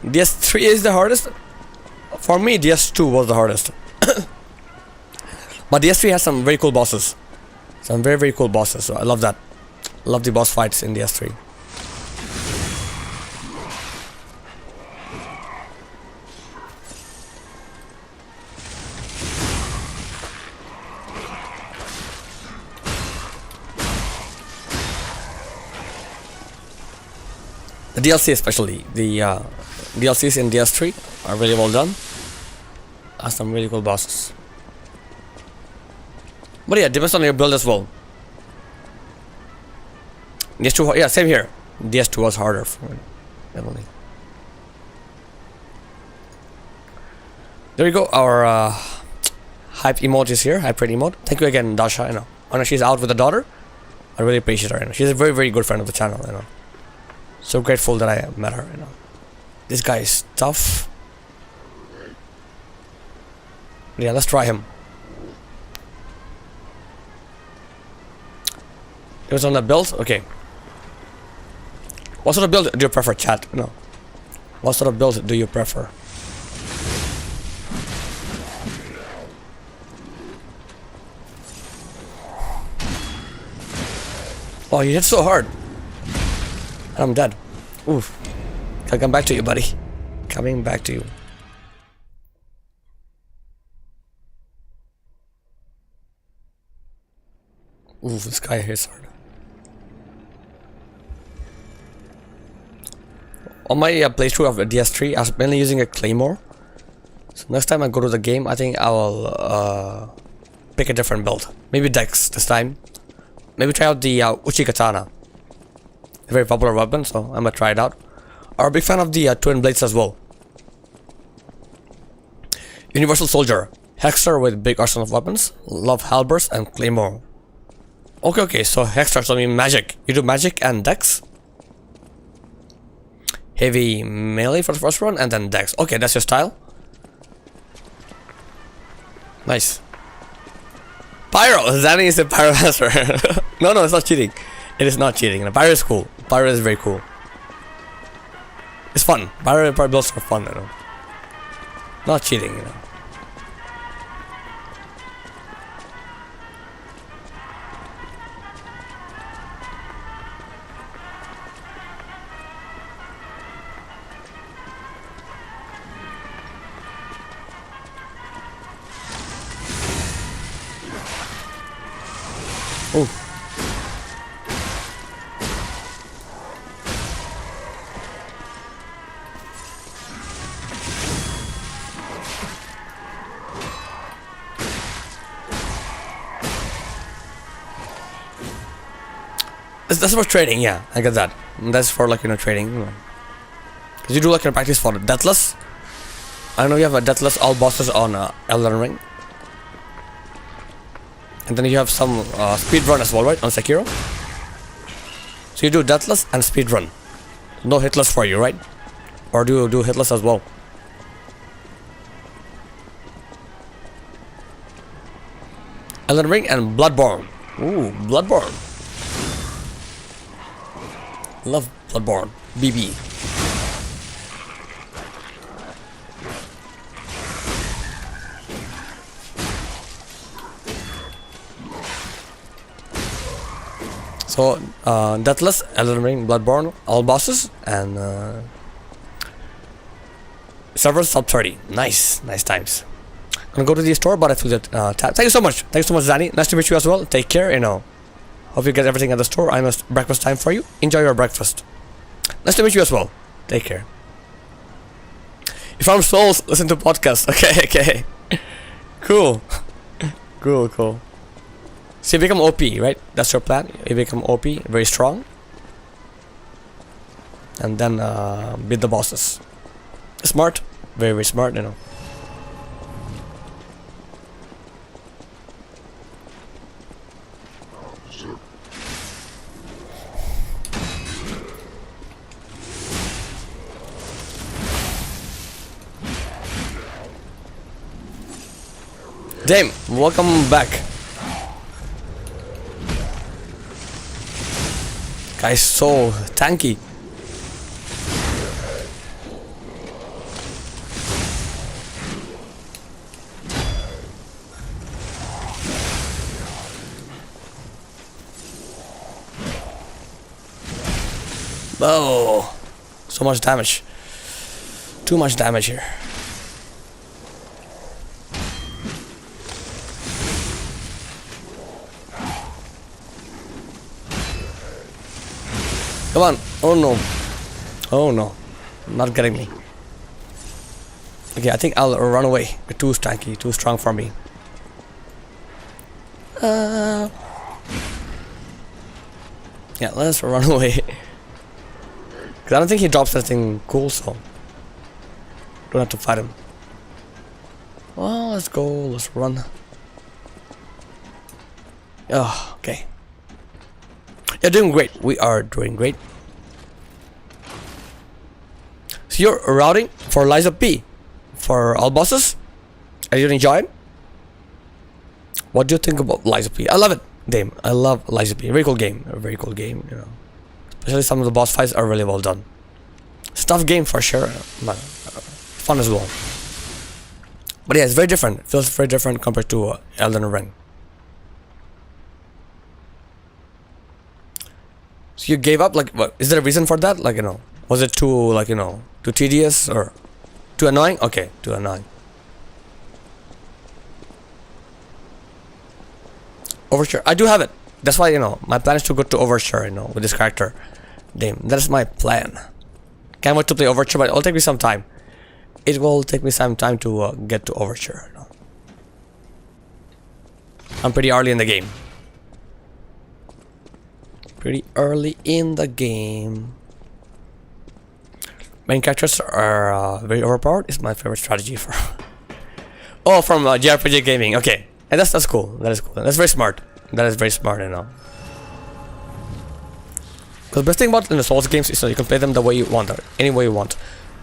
DS3 is the hardest? For me, DS2 was the hardest. But DS3 has some very cool bosses. Some very cool bosses, so I love that. Love the boss fights in DS3. The DLC especially, the DLCs in DS3 are really well done. Has some really cool bosses. But yeah, depends on your build as well. DS2, yeah, same here. DS2 was harder for me, definitely. There you go, our hype emote is here, hype train emote. Thank you again, Dasha, you know. I know she's out with the daughter. I really appreciate her, you know. She's a very good friend of the channel, you know. So grateful that I met her, you know. This guy is tough. Yeah, let's try him. It was on the build? Okay. What sort of build do you prefer, chat? No. What sort of build do you prefer? Oh, you hit so hard. I'm dead. Oof. I'll come back to you, buddy. Coming back to you. Oof, this guy hits hard. On my playthrough of DS3, I was mainly using a claymore. So next time I go to the game, I think I will pick a different build. Maybe Dex this time. Maybe try out the Uchi Katana. A very popular weapon, so I'm gonna try it out. I'm a big fan of the twin blades as well. Universal Soldier. Hexter with big arsenal of weapons. Love halberds and claymore. Okay, so Hexter, so I mean magic. You do magic and Dex? Heavy melee for the first one, and then Dex. Okay, that's your style. Nice. Pyro! Danny is a pyromancer. No, it's not cheating. It is not cheating. Pyro is cool. Pyro is very cool. It's fun. Pyro builds are fun, you know. Not cheating, you know. Oh. That's for trading, yeah, I get that. That's for like, you know, trading. Cause you do like, you know, practice for Deathless. I know you have a Deathless all bosses on Elden Ring. And then you have some speed run as well, right? On Sekiro. So you do deathless and speed run. No hitless for you, right? Or do you do hitless as well? Elden Ring and Bloodborne. Ooh, Bloodborne. Love Bloodborne. BB. So, Deathless, Elden Ring, Bloodborne, all bosses, and servers sub 30. Nice, nice times. I'm gonna go to the store, but I feel that tab. Thank you so much. Thanks so much, Zanny. Nice to meet you as well. Take care, you know. Hope you get everything at the store. I'm breakfast time for you. Enjoy your breakfast. Nice to meet you as well. Take care. If I'm Souls, listen to podcast. Okay, okay. Cool. Cool, cool. So you become OP, right? That's your plan. You become OP, very strong. And then beat the bosses. Smart. Very, very smart, you know. Dame, welcome back. Guy's so tanky. Oh, so much damage. Too much damage here. Come on. Oh no. Oh no. Not getting me. Okay, I think I'll run away. It's too stanky, too strong for me. Yeah, let's run away. Cause I don't think he drops anything cool, so don't have to fight him. Well, let's go. Let's run. Oh, okay. You're doing great. We are doing great. So you're routing for Liza P. For all bosses? Are you enjoying? What do you think about Liza P? I love it, Dame. I love Liza P. Very cool game. A very cool game, you know. Especially some of the boss fights are really well done. It's a tough game for sure, but fun as well. But yeah, it's very different. It feels very different compared to Elden Ring. So you gave up, like, what? Is there a reason for that? Like, you know, was it too, like, you know, too tedious or too annoying? Okay, too annoying. Overture. I do have it. That's why, you know, my plan is to go to Overture, you know, with this character. Damn, that is my plan. Can't wait to play Overture, but it'll take me some time. It will take me some time to get to Overture. You know. I'm pretty early in the game. Pretty early in the game. Main characters are very overpowered. It's my favorite strategy for. Oh, from JRPG gaming. Okay, and that's cool. That is cool. That's very smart. That is very smart, you know. Because the best thing about the Souls games is you can play them the way you want, or any way you want.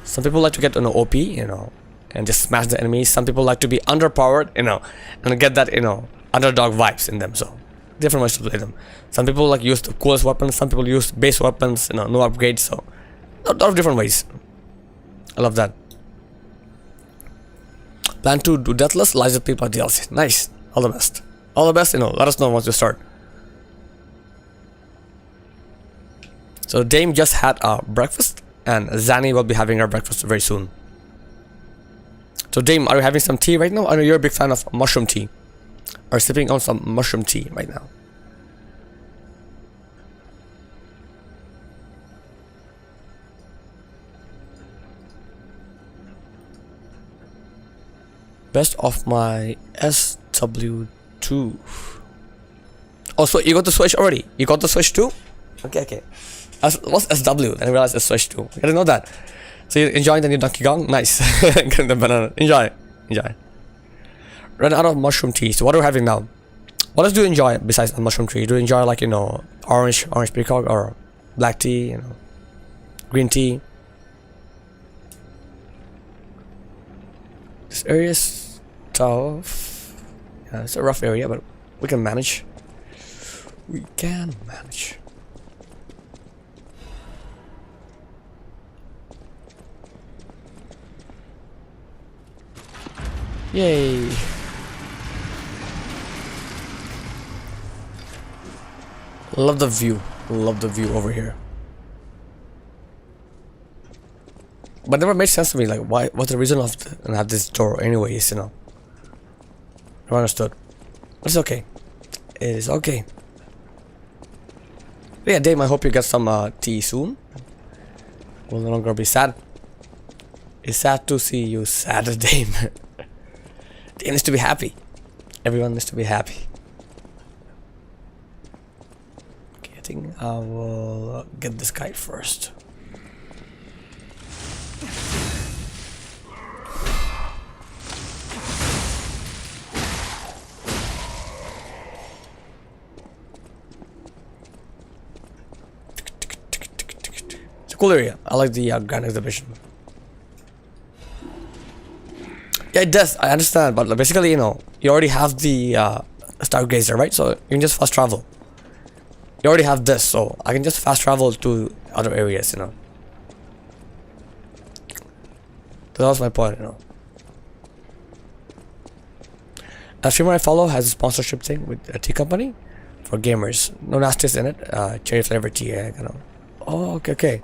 Some people like to get OP, you know, and just smash the enemies. Some people like to be underpowered, you know, and get that, you know, underdog vibes in them. So different ways to play them. Some people like use the coolest weapons. Some people use base weapons, you know, no upgrades. So a lot of different ways. I love that. Plan to do Deathless, Liza P DLC. Nice. All the best. All the best. You know, let us know once you start. So Dame just had a breakfast, and Zanny will be having her breakfast very soon. So Dame, are you having some tea right now? I know you're a big fan of mushroom tea. Are sipping on some mushroom tea right now. Best of my SW2. Oh, so you got the Switch already? You got the Switch too? Okay, okay. What's SW? I realized it's Switch too. I didn't know that. So you're enjoying the new Donkey Kong? Nice. Get the banana. Enjoy. Enjoy. Run out of mushroom tea. So what are we having now? What else do you enjoy besides the mushroom tree? Do you enjoy like, you know, orange peacock or black tea, you know, green tea? This area is tough. Yeah, it's a rough area, but we can manage. We can manage. Yay. Love the view. Love the view over here. But it never made sense to me, like, why, what's the reason of and have this door anyways, you know. Never understood. It's okay. It is okay. But yeah, Dame, I hope you get some tea soon. Will no longer be sad. It's sad to see you sad, Dame. Dame needs to be happy. Everyone needs to be happy. Okay, I think I will get this guy first. Cool area. I like the Grand Exhibition. Yeah, it does. I understand, but basically, you know, you already have the Stargazer, right? So you can just fast travel. You already have this, so I can just fast travel to other areas, you know. So that was my point, you know. A streamer I follow has a sponsorship thing with a tea company for gamers. No nasties in it. Cherry flavor tea, you know. Oh, okay.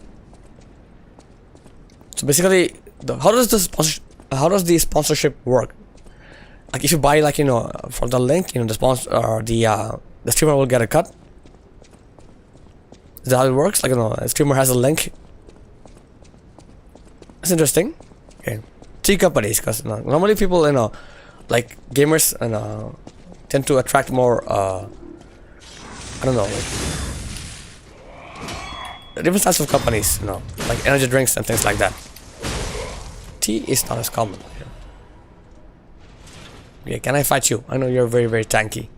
So basically, how does the sponsorship work? Like if you buy, like, you know, from the link, you know, the sponsor or the streamer will get a cut. Is that how it works? Like, you know, a streamer has a link. That's interesting. Okay, tea companies, because, you know, normally people, you know, like gamers, and tend to attract more. I don't know. Like, different types of companies, you know, like energy drinks and things like that. Tea is not as common. Yeah, can I fight you? I know you're very, very tanky.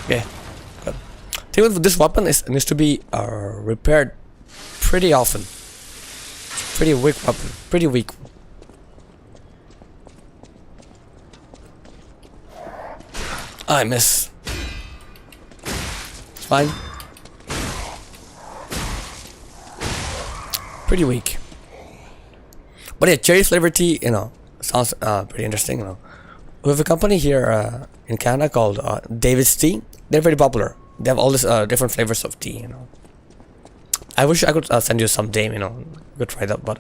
Yeah, good. The thing with this weapon is it needs to be repaired pretty often. Pretty weak weapon. Pretty weak. I miss. It's fine. Pretty weak. But yeah, cherry flavor tea, you know, sounds pretty interesting, you know. We have a company here in Canada called David's Tea. They're very popular. They have all these different flavors of tea, you know. I wish I could send you some Dame, you know. You could try that, but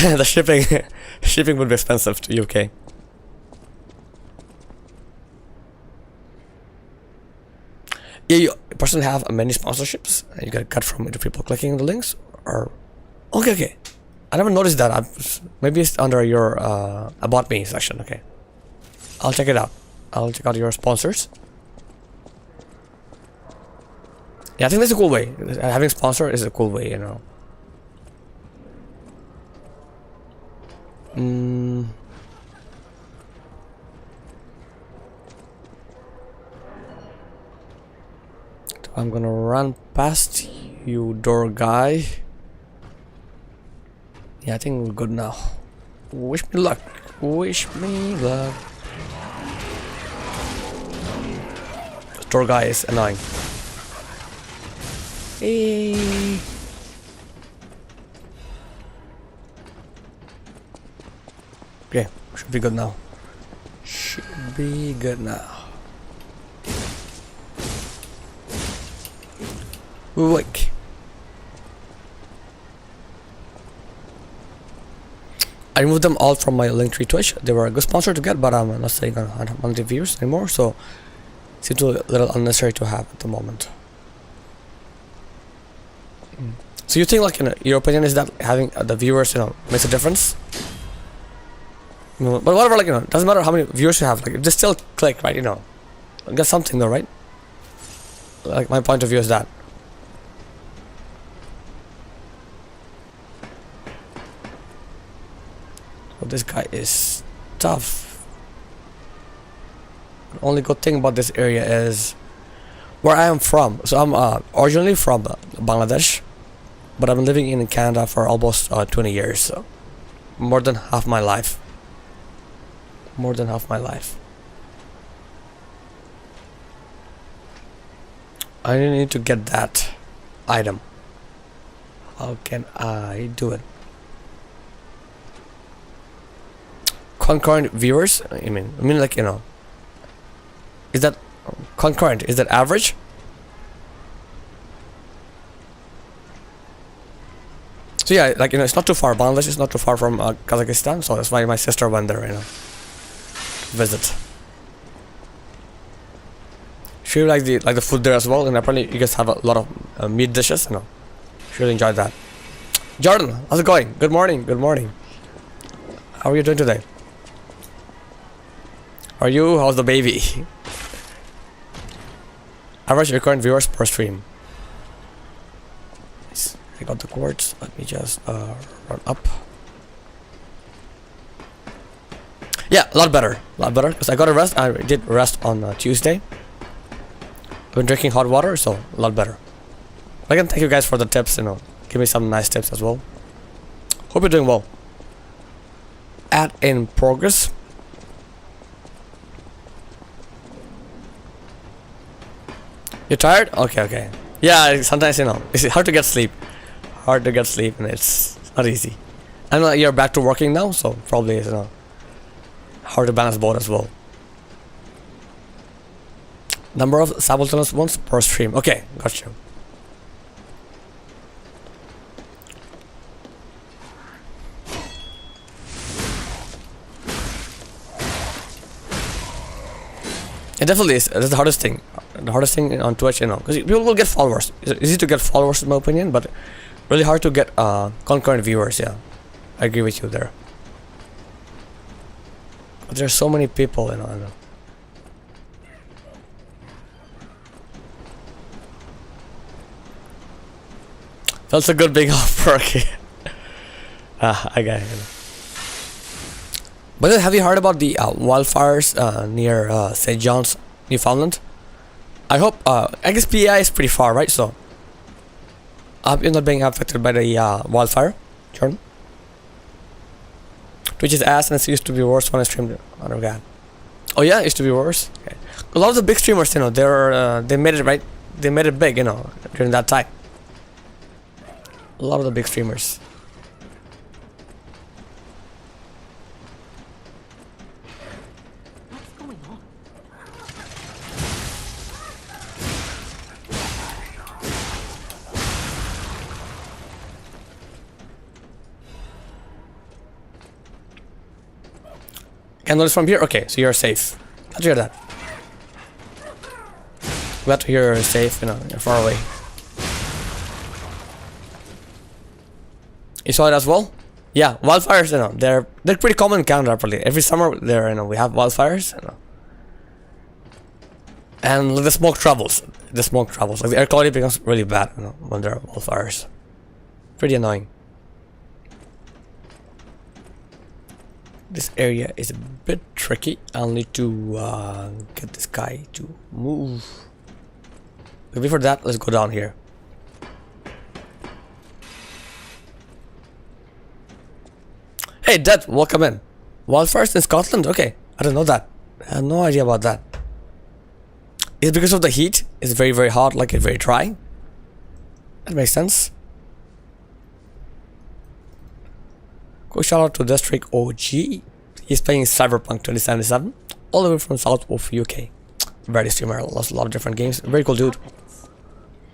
the shipping would be expensive to UK. Yeah, you personally have many sponsorships. You get a cut from it, people clicking on the links, or okay. I never noticed that. Maybe it's under your about me section. Okay, I'll check it out. I'll check out your sponsors. Yeah, I think that's a cool way. Having a sponsor is a cool way, you know. I'm gonna run past you, door guy. Yeah, I think we're good now. Wish me luck. Wish me luck. This door guy is annoying. Hey. Okay, should be good now. Should be good now. Look. I removed them all from my Linktree Twitch. They were a good sponsor to get, but I'm not saying I don't want the views anymore, so it seems a little unnecessary to have at the moment. So you think, like, in your opinion, is that having the viewers, you know, makes a difference? No, but whatever, like, doesn't matter how many viewers you have, like, just still click, right, get something though, right? Like, my point of view is that. So this guy is tough. The only good thing about this area is where I am from. So I'm originally from Bangladesh, but I've been living in Canada for almost 20 years, so more than half my life. More than half my life. I need to get that item. How can I do it? Concurrent viewers? I mean like, is that concurrent? Is that average? So yeah, like, it's not too far. Bangladesh is not too far from Kazakhstan, so that's why my sister went there, visit. She really like the food there as well, and apparently you guys have a lot of meat dishes. She really enjoyed that. Jordan, how's it going? Good morning. Good morning. How are you doing today? Are you? How's the baby? Average recurrent viewers per stream. Nice. I got the quartz. Let me just run up. Yeah, a lot better. Because I got a rest. I did rest on Tuesday. I've been drinking hot water, so a lot better. Again, thank you guys for the tips. Give me some nice tips as well. Hope you're doing well. Add in progress. You're tired? Okay. Yeah, sometimes it's hard to get sleep. And it's not easy. I know you're back to working now, so probably hard to balance both as well. Number of simultaneous ones per stream. Okay, gotcha. It definitely is. That's the hardest thing. The hardest thing on Twitch, because people will get followers. It's easy to get followers, in my opinion, but really hard to get concurrent viewers. Yeah, I agree with you there. But there's so many people, I know. That's a good big off perk. I got it. But have you heard about the wildfires near St. John's, Newfoundland? I hope, I guess PEI is pretty far, right? So, you're not being affected by the wildfire, Jordan? Twitch is ass and it used to be worse when I streamed. Oh my god. Oh yeah, it used to be worse? Okay. A lot of the big streamers, they made it, right? They made it big, during that time. A lot of the big streamers. What's going on? Can notice from here? Okay, so you're safe. Glad to hear that. Glad to hear you're safe, you're far away. You saw it as well? Yeah, wildfires, they're pretty common in Canada, probably. Every summer there, we have wildfires, And the smoke travels. Like the air quality becomes really bad, when there are wildfires. Pretty annoying. This area is a bit tricky. I'll need to get this guy to move. But before that, let's go down here. Hey, Dad, welcome in. Wildfires in Scotland? Okay, I didn't know that. I had no idea about that. Is it because of the heat? It's very, very hot, like it's very dry? That makes sense. Quick shout out to District OG. He's playing Cyberpunk 2077, all the way from south of UK. Very streamer, loves a lot of different games. Very cool dude.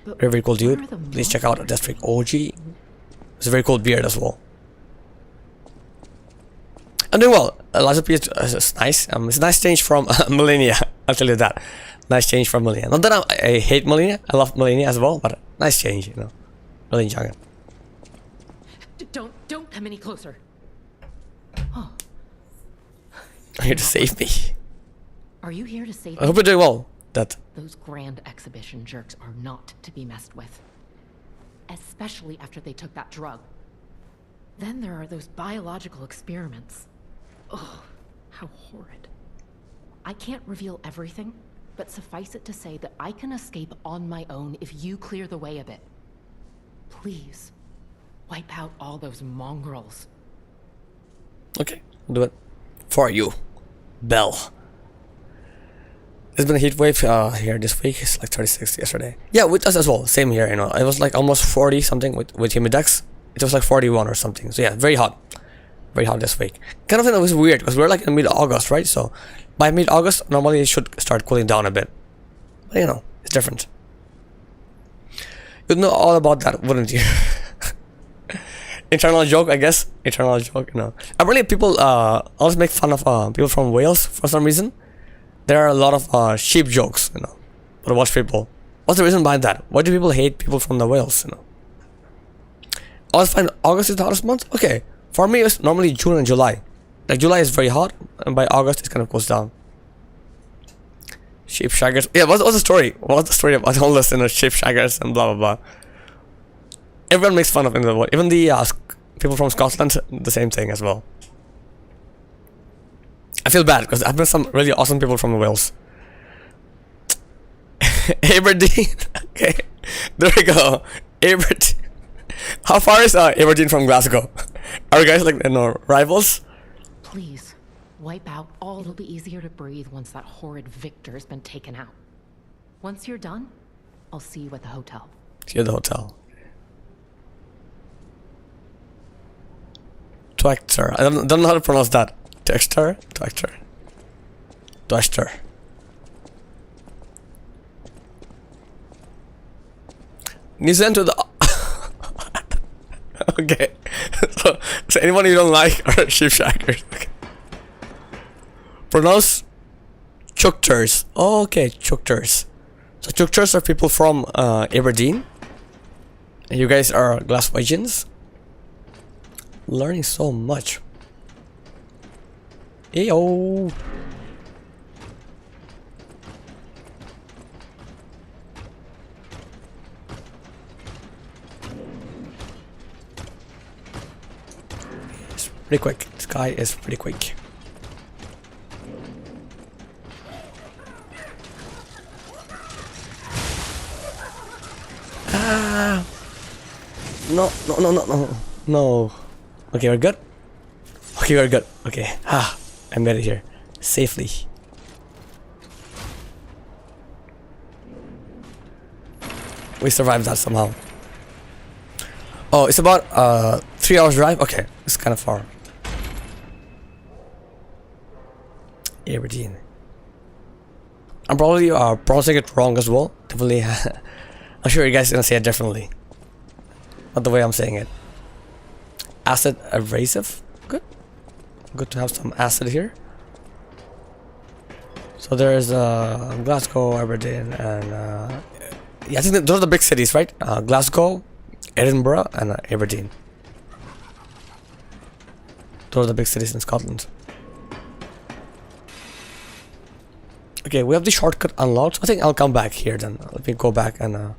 Very, very cool dude. Please check out District OG. It's a very cool beard as well. I'm doing well. Liza P is nice. It's a nice change from Millennia. I'll tell you that. Nice change from Millennia. Not that I hate Millennia. I love Millennia as well, but nice change, Really enjoying it. Don't come any closer. I'm here to save me. Are you here to save I me? hope you're doing well. That. Those grand exhibition jerks are not to be messed with. Especially after they took that drug. Then there are those biological experiments. Ugh, how horrid. I can't reveal everything, but suffice it to say that I can escape on my own if you clear the way a bit. Please, wipe out all those mongrels. Okay, I'll do it for you, Belle. There's been a heat wave here this week. It's like 36 yesterday. Yeah, with us as well. Same here, you know. It was like almost 40 something with humidex. It was like 41 or something. So yeah, very hot. Very hot this week. Kind of thing that was weird because we're like in mid-August, right? So by mid-August, normally it should start cooling down a bit. But you know, it's different. You'd know all about that, wouldn't you? Internal joke, I guess. Internal joke, you know. Apparently people always make fun of people from Wales for some reason. There are a lot of sheep jokes, you know, but watch people. What's the reason behind that? Why do people hate people from the Wales, you know? I always find August is the hottest month? Okay. For me, it's normally June and July. Like, July is very hot, and by August, it kind of goes down. Sheep shaggers. Yeah, what's the story? What's the story about all this, you know, sheep shaggers and blah, blah, blah. Everyone makes fun of it in the world. Even the people from Scotland, the same thing as well. I feel bad because I've met some really awesome people from Wales. Aberdeen. Okay, there we go. Aberdeen. How far is Aberdeen from Glasgow? Are you guys like, you know, rivals? Please, wipe out all. It'll be easier to breathe once that horrid Victor's been taken out. Once you're done, I'll see you at the hotel. See you at the hotel. Twector. I don't know how to pronounce that. Twector? Twector. Twector. New Zealand to the... Okay. So anyone you don't like are sheep shaggers. Okay. Pronounce Chukters. Oh, okay, Chukters. So Chukters are people from Aberdeen. And you guys are Glaswegians. Learning so much. Ayo. It's pretty quick. This guy is pretty quick. Ah. No. No. Okay, we're good. Okay, we're good. Okay. I made it here. Safely. We survived that somehow. Oh, it's about 3 hours drive? Okay, it's kind of far. Aberdeen. I'm probably pronouncing it wrong as well. Definitely. I'm sure you guys are gonna say it differently. Not the way I'm saying it. Acid abrasive. Good. Good to have some acid here. So there's Glasgow, Aberdeen, and yeah, I think those are the big cities, right? Glasgow, Edinburgh, and Aberdeen. Those are the big cities in Scotland. Okay, we have the shortcut unlocked. I think I'll come back here then. Let me go back and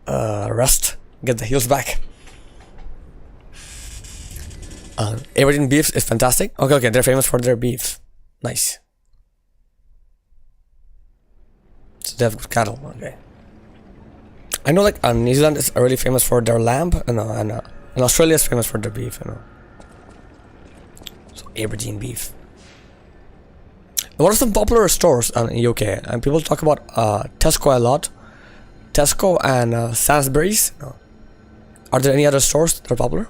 rest, get the heals back. Aberdeen beef is fantastic. Okay, they're famous for their beef. Nice. So they have good cattle. Okay. I know, like New Zealand is really famous for their lamb, and Australia is famous for their beef. You know. So Aberdeen beef. What are some popular stores in UK? And people talk about Tesco a lot. Tesco and Sainsbury's. No. Are there any other stores that are popular?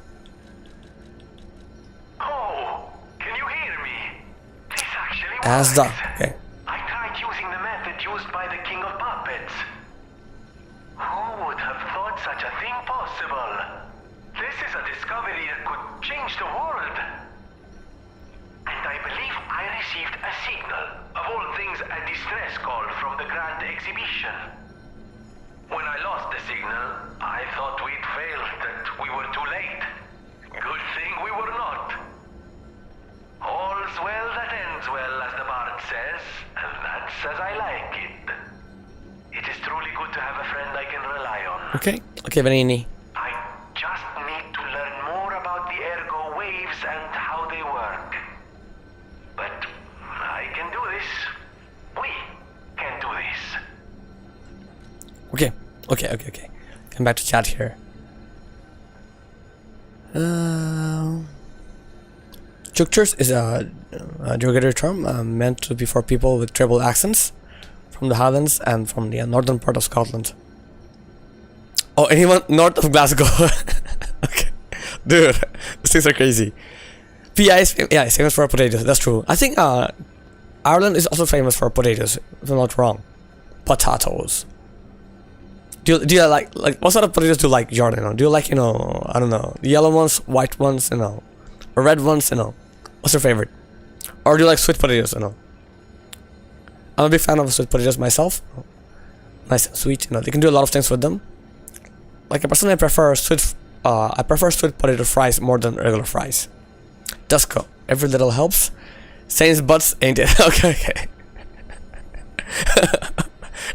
Oh, can you hear me? This actually Asda. works. Okay. I tried using the method used by the King of Puppets. Who would have thought such a thing possible? This is a discovery that could change the world. And I believe I received a signal, of all things a distress call from the Grand Exhibition. When I lost the signal, I thought we'd failed, that we were too late. Good thing we were not. All as I like it. It is truly good to have a friend I can rely on. Okay, okay, Vanini. I just need to learn more about the ergo waves and how they work. But I can do this. We can do this. Okay, okay. Come back to chat here. Chukchers is a derogatory term meant to be for people with tribal accents from the Highlands and from the northern part of Scotland. Oh, anyone north of Glasgow? Okay, dude, these things are crazy. PI is famous for potatoes. That's true. I think Ireland is also famous for potatoes, if I'm not wrong. Potatoes. Do you like what sort of potatoes do you like, Jordan? You know? Do you like, I don't know, yellow ones, white ones, or red ones, What's your favorite? Or do you like sweet potatoes, I'm a big fan of sweet potatoes myself. Nice and sweet, they can do a lot of things with them. Like personally, I prefer sweet potato fries more than regular fries. Dusko, every little helps. Saints butts ain't it? Okay.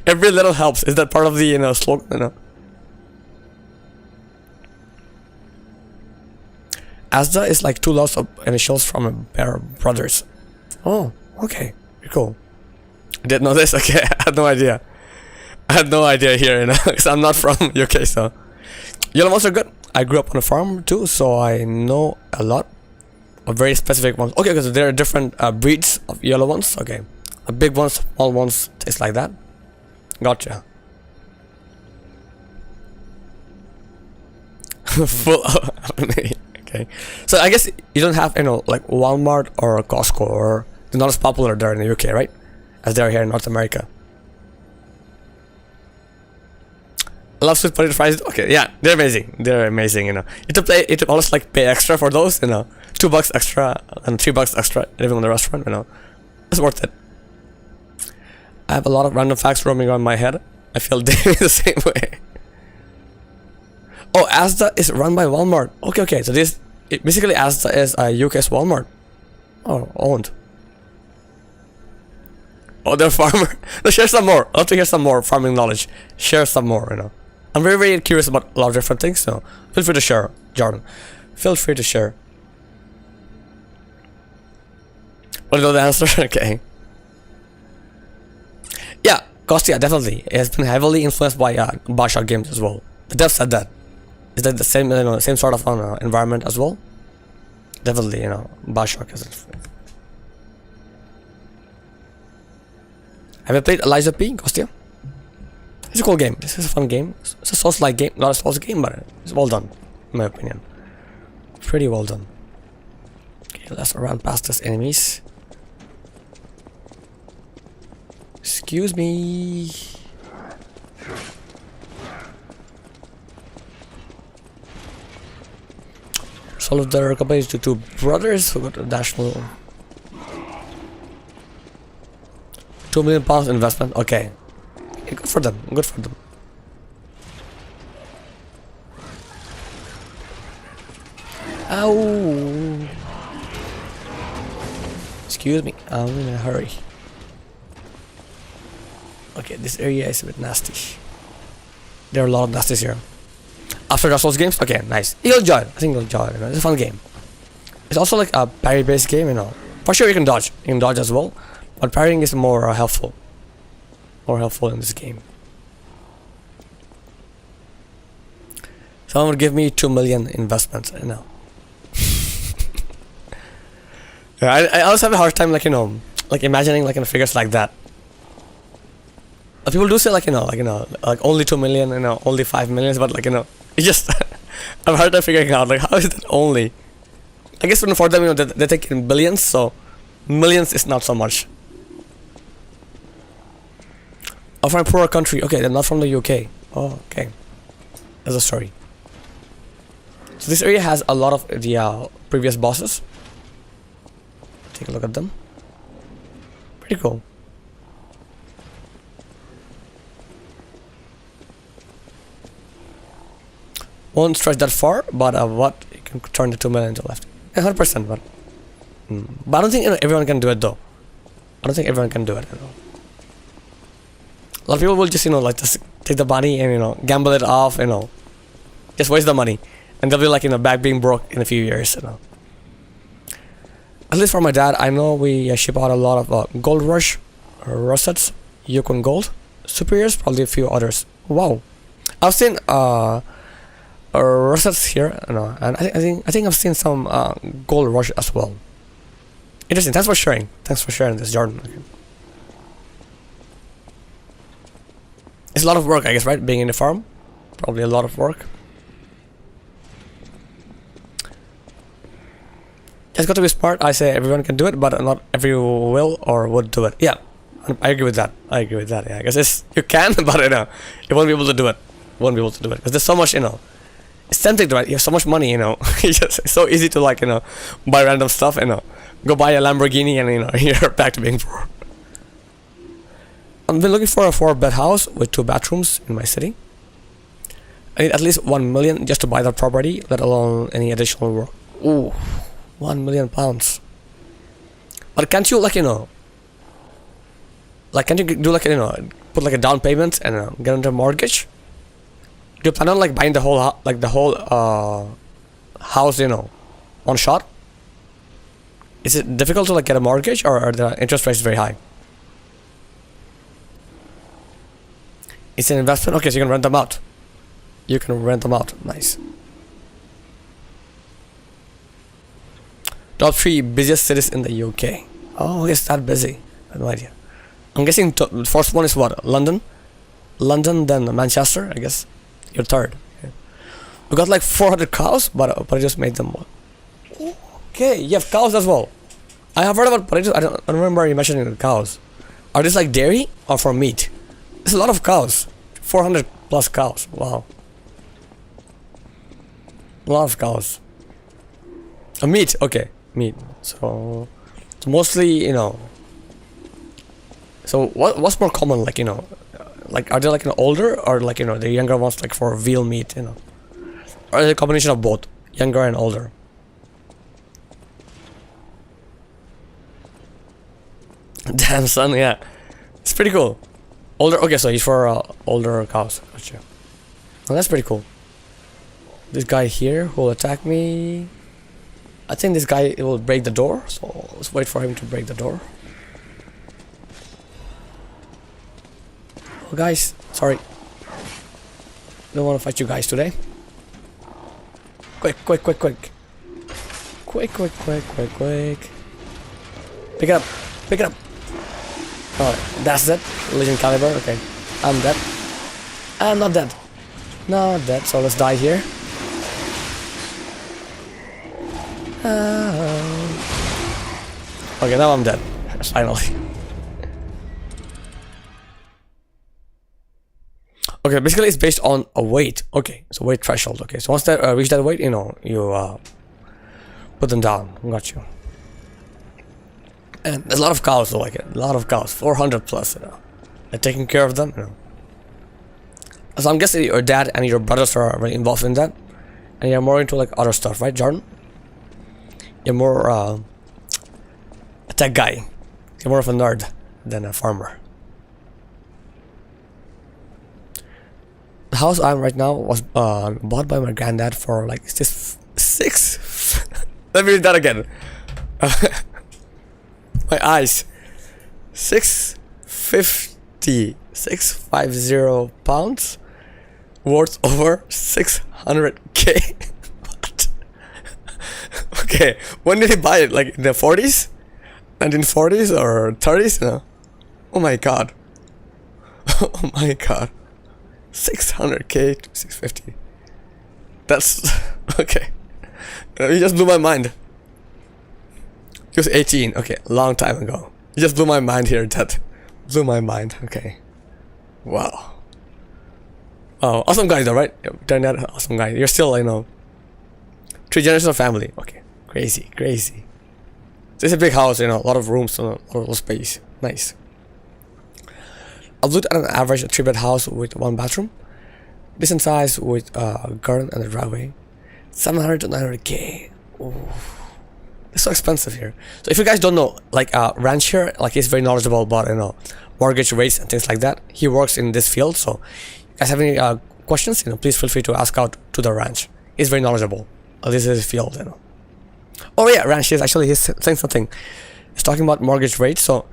Every little helps. Is that part of the slogan? Asda is like two lots of initials from a pair of brothers. Oh, okay, pretty cool. I didn't know this. Okay, I had no idea. Here, because I'm not from UK. So yellow ones are good. I grew up on a farm too, so I know a lot of very specific ones. Okay, because there are different breeds of yellow ones. Okay, the big ones, small ones, taste like that. Gotcha. Full. Okay, so I guess you don't have like Walmart or Costco, or they're not as popular there in the UK, right? As they are here in North America. I love sweet potato fries. Okay, yeah, they're amazing. You have to almost like pay extra for those. $2 extra and $3 extra living in the restaurant. It's worth it. I have a lot of random facts roaming around my head. I feel the same way. Oh, Asda is run by Walmart. Okay. So basically Asda is a UK's Walmart. Oh, owned. Oh, they're farmer. No, share some more. I'd love to hear some more farming knowledge. Share some more. I'm very, very curious about a lot of different things. So feel free to share, Jordan. Feel free to share. Want to know the answer? Okay. Yeah, Kostya, definitely. It has been heavily influenced by Bioshock games as well. The dev said that. Is that the same, same sort of environment as well? Definitely, Bioshock is. Have you played Eliza P, Kostya? It's a cool game. This is a fun game. It's a Souls-like game, not a Souls game, but it's well done, in my opinion. Pretty well done. Okay, let's run past these enemies. Excuse me. Solve their companies to two brothers who got a national £2 million investment. Okay, good for them. Ow! Excuse me, I'm in a hurry. Okay, this area is a bit nasty. There are a lot of nasties here. After Dark Souls games? Okay, nice. You'll enjoy it. I think you'll enjoy it. It's a fun game. It's also like a parry-based game, For sure you can dodge. You can dodge as well. But parrying is more helpful. More helpful in this game. Someone would give me 2 million investments, Yeah, I always have a hard time, like imagining figures like that. People do say like only 2 million, only 5 million, but it's just I've hard time figuring out how is that only. I guess for them, they think in billions, so millions is not so much. Oh, from a poorer country. Okay, they're not from the UK. Oh, okay. That's a story. So this area has a lot of the previous bosses. Take a look at them. Pretty cool. Won't stretch that far, but what you can turn the 2 million to left. 100%, but I don't think everyone can do it though. I don't think everyone can do it. A lot of people will just, you know, like just take the money and, you know, gamble it off, you know, just waste the money, and they'll be like, you know, back being broke in a few years, you know. At least for my dad, I know we ship out a lot of Gold Rush Rosettes, Yukon Gold, Superiors, probably a few others. Wow, I've seen Rosettes here, you know, and I think I've seen some Gold Rush as well. Interesting. Thanks for sharing. Thanks for sharing this, Jordan. Okay. It's a lot of work, I guess, right? Being in the farm, probably a lot of work. It's got to be smart. I say everyone can do it, but not everyone will or would do it. Yeah, I agree with that. I agree with that. Yeah, I guess you can, but you know, you won't be able to do it. Won't be able to do it because there's so much, you know. It's tempting, right? You have so much money, you know. It's so easy to, like, you know, buy random stuff, you know, go buy a Lamborghini, and, you know, you're back to being poor. I've been looking for a 4-bed house with 2 bathrooms in my city. I need at least 1 million just to buy that property, let alone any additional work. Ooh, £1 million. But can't you, like, you know, like, can't you do, like, you know, put like a down payment and get into a mortgage? Do you plan on, like, buying the whole house, you know, one shot? Is it difficult to, like, get a mortgage, or are the interest rates very high? It's an investment. Okay, so you can rent them out. You can rent them out. Nice. Top 3 busiest cities in the UK. Oh, it's that busy. I have no idea. I'm guessing the first one is what? London? London, then Manchester, I guess. You're third. Okay. We got like 400 cows, but I just made them. Okay, you have cows as well. I have heard about, but I don't remember you mentioning the cows. Are these like dairy or for meat? There's a lot of cows. 400 plus cows. Wow. A lot of cows. Meat. Okay, meat. So it's mostly, you know. So what's more common? Like, you know, like, are they like an older, or like, you know, the younger ones, like for veal meat, you know, or is it a combination of both, younger and older? Damn, son, yeah, it's pretty cool. Older. Okay, so he's for older cows. Gotcha. Well, that's pretty cool. This guy here who will attack me. I think this guy will break the door, so let's wait for him to break the door. Oh, guys, sorry. Don't want to fight you guys today. Quick. Quick. Pick it up. Oh, that's it. Legion caliber. Okay, I'm dead. I'm not dead. Not dead. So let's die here. Okay, now I'm dead. Finally. Okay, basically it's based on a weight. Okay, so weight threshold. Okay, so once they reach that weight, you know, you put them down. Got you. And there's a lot of cows, like a lot of cows, 400 plus. You know, they're taking care of them. You know. So I'm guessing your dad and your brothers are very involved in that, and you're more into like other stuff, right, Jordan? You're more a tech guy. You're more of a nerd than a farmer. The house I'm right now was bought by my granddad for like six. Let me read that again. My eyes. 650 pounds, worth over 600k. What? Okay, when did he buy it? Like in the 40s, 1940s or 30s? No. Oh my god. Oh my god. 600k to 650. That's okay. You just blew my mind. He was 18. Okay, long time ago. You just blew my mind here. That blew my mind. Okay. Wow. Oh, awesome guy though, right? Turn that awesome guy. You're still, you know, 3 generations of family. Okay, crazy. So it's a big house, you know, a lot of rooms, a lot of space. Nice. I've looked at an average 3-bed house with 1 bathroom, decent size with a garden and a driveway. 700 to 900k. Ooh. It's so expensive here. So if you guys don't know, like Ranch here, like he's very knowledgeable about mortgage rates and things like that. He works in this field, so you guys have any questions, please feel free to ask out to the Ranch. He's very knowledgeable. This is his field. Oh yeah, Ranch is actually, he's saying something. He's talking about mortgage rates. So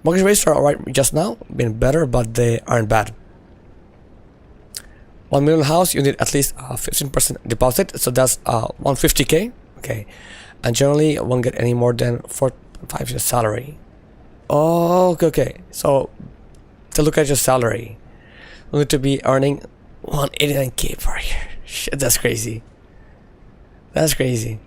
mortgage rates are alright just now, been better, but they aren't bad. 1 million house, you need at least 15% deposit, so that's 150k. Okay, and generally won't get any more than 4-5 years salary. Oh, okay. So to look at your salary, you need to be earning 189k per year. Shit, that's crazy. That's crazy.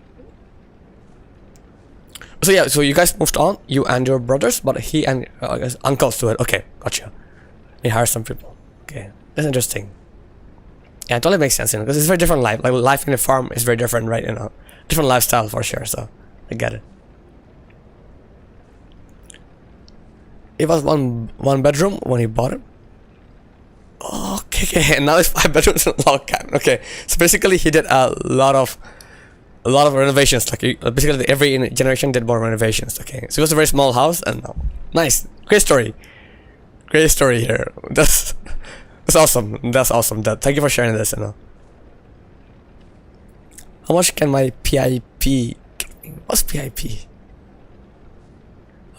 So yeah, so you guys moved on, you and your brothers, but he and his uncles do it. Okay, gotcha. He hires some people. Okay, that's interesting. Yeah, it totally makes sense, because it's very different life. Like life in a farm is very different, right? Different lifestyle for sure. So I get it. It was one bedroom when he bought it. Okay, and now it's 5 bedrooms and a log cabin. Okay, so basically he did a lot of renovations. Like basically every generation did more renovations. Okay, so it was a very small house, and nice, great story here. That's awesome. That's awesome. Thank you for sharing this. How much can my PIP? What's PIP?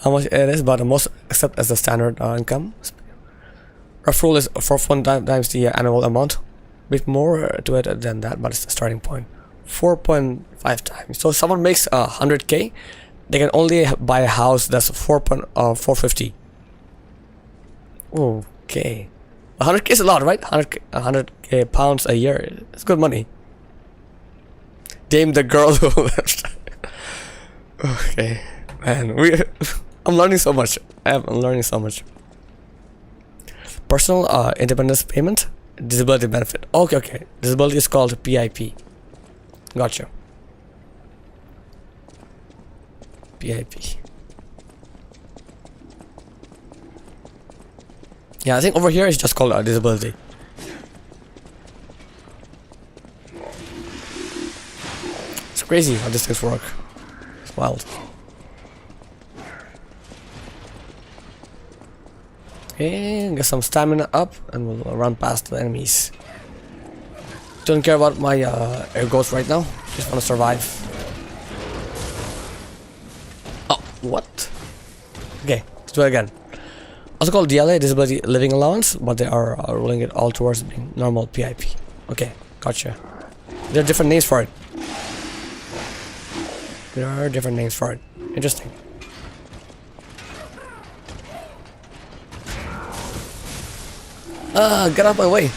How much it is, but the most accept as the standard income. Rough rule is 4.1 times the annual amount. Bit more to it than that, but it's the starting point. 4.5 times. So if someone makes 100k, they can only buy a house that's 450. Okay, 100k is a lot, right? 100k pounds a year. It's good money. Dame the girl who left. Okay, man, I'm learning so much. I'm learning so much. Personal independence payment, disability benefit. Okay. Disability is called PIP. Gotcha. PIP. Yeah, I think over here it's just called disability. It's crazy how these things work. It's wild. Okay, get some stamina up and we'll run past the enemies. Don't care about my air ghost right now. Just want to survive. Oh, what? Okay, let's do it again. Also called DLA, Disability Living Allowance, but they are ruling it all towards being normal PIP. Okay, gotcha. There are different names for it. Interesting. Get out of my way.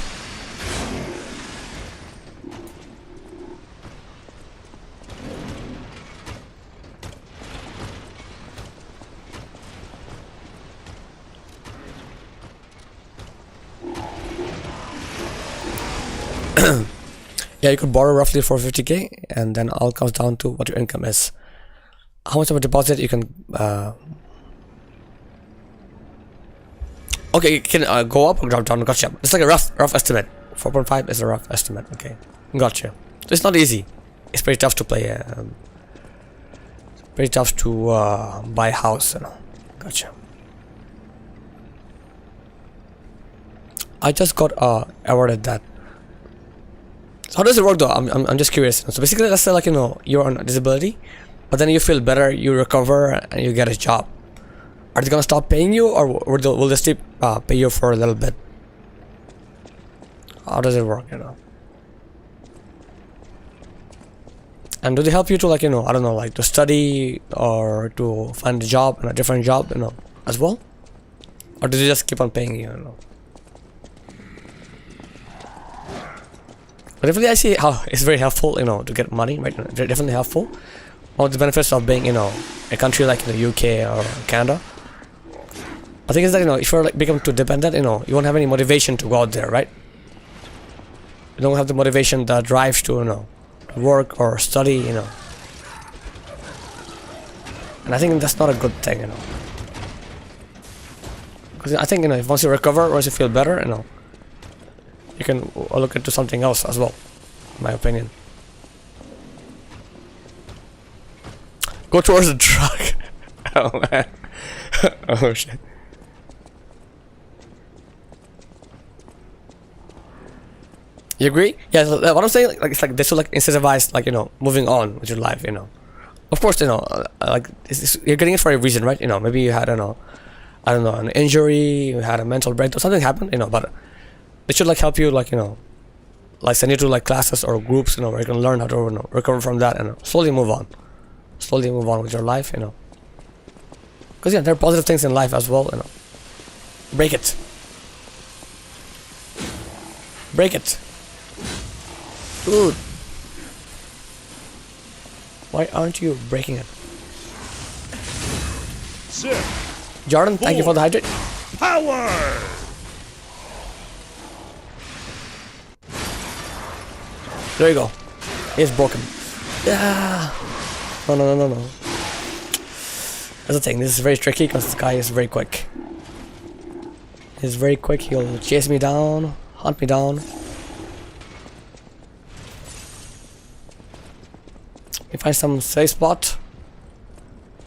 Yeah, you could borrow roughly 450k, and then all comes down to what your income is. How much of a deposit you can okay, you can go up or drop down. Gotcha. It's like a rough estimate. 4.5 is a rough estimate. Okay, gotcha. So it's not easy. It's pretty tough to play. Pretty tough to buy a house. Gotcha. I just got awarded that. So how does it work though? I'm just curious. So basically, let's say like you're on a disability, but then you feel better, you recover, and you get a job. Are they gonna stop paying you, or will they still pay you for a little bit? How does it work? And do they help you to like I don't know, like to study or to find a job and a different job as well, or do they just keep on paying you? But definitely I see how it's very helpful to get money, right? Very definitely helpful. One of the benefits of being a country like the UK or Canada, I think is that if you're like become too dependent, you won't have any motivation to go out there, right? You don't have the motivation that drives to work or study, and I think that's not a good thing, because I think once you recover, once you feel better, you can look into something else as well, in my opinion. Go towards the truck. Oh man. Oh shit. You agree? Yeah. So, what I'm saying, like, it's like this will like incentivize, like, you know, moving on with your life. You know, of course, you know, like you're getting it for a reason, right? You know, maybe you had, I don't know, an injury, you had a mental breakdown, something happened, you know, but it should like help you, like, you know, like send you to like classes or groups, you know, where you can learn how to, you know, recover from that and slowly move on with your life, you know. Because yeah, there are positive things in life as well, you know. Break it. Dude, why aren't you breaking it? Jordan, thank you for the hydrate. Power! There you go. It's broken. Yeah. No. That's the thing. This is very tricky because this guy is very quick. He's very quick. He'll chase me down, hunt me down. Let me find some safe spot.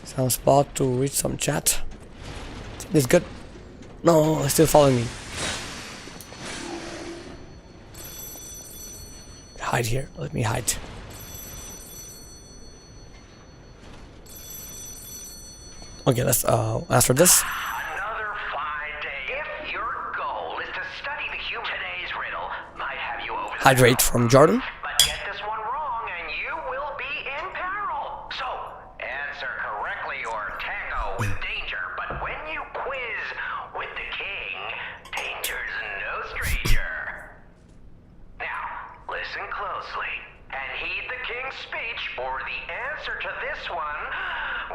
Some spot to reach some chat. This is good. No, he's still following me. Hide here. Let me hide. Okay, let's answer this. Another fine day. If your goal is to study the human, today's riddle might have you over the Hydrate top. from Jordan. But get this one wrong and you will be in peril. So, answer correctly or tango with danger. But when you quiz with the king, danger's no stranger. Now, listen closely and heed the king's speech, or the answer to this one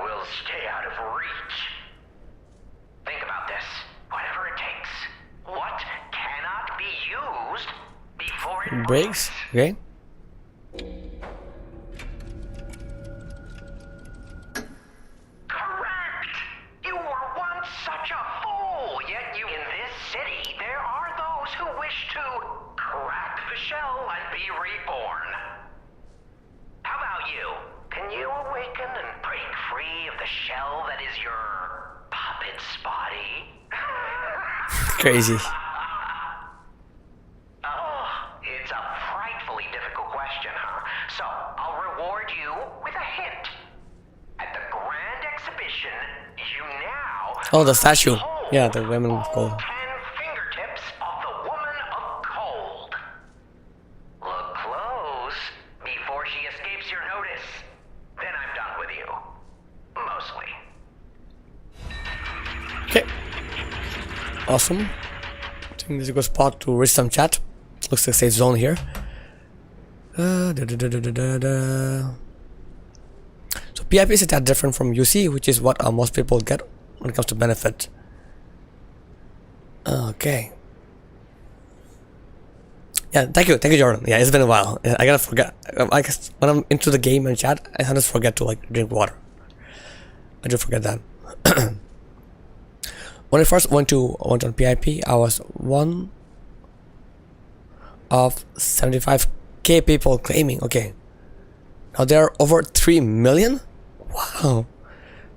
will stay out of reach. Think about this. Whatever it takes. What cannot be used before it Breaks. Okay. Correct! You were once such a fool, yet you... In this city, there are those who wish to crack the shell and be reborn. How about you? Can you awaken and break free of the shell that is your puppet's body? Crazy. Oh, it's a frightfully difficult question, huh? So, I'll reward you with a hint. At the grand exhibition, you now... Oh, the statue. hold Yeah, the women of gold. all 10 fingertips of the woman of cold. Look close before she escapes your notice. Then I'm done with you. Mostly. Okay. Awesome. I think this is a good spot to reach some chat. Looks like a safe zone here. So PIP is a tad different from UC, which is what most people get when it comes to benefit. Okay. Yeah, thank you, Jordan. Yeah, it's been a while. I gotta forget. I guess when I'm into the game and chat, I sometimes forget to like drink water. I do forget that. When I first went on PIP, I was one of 75k people claiming. Okay, now there are over 3 million. Wow.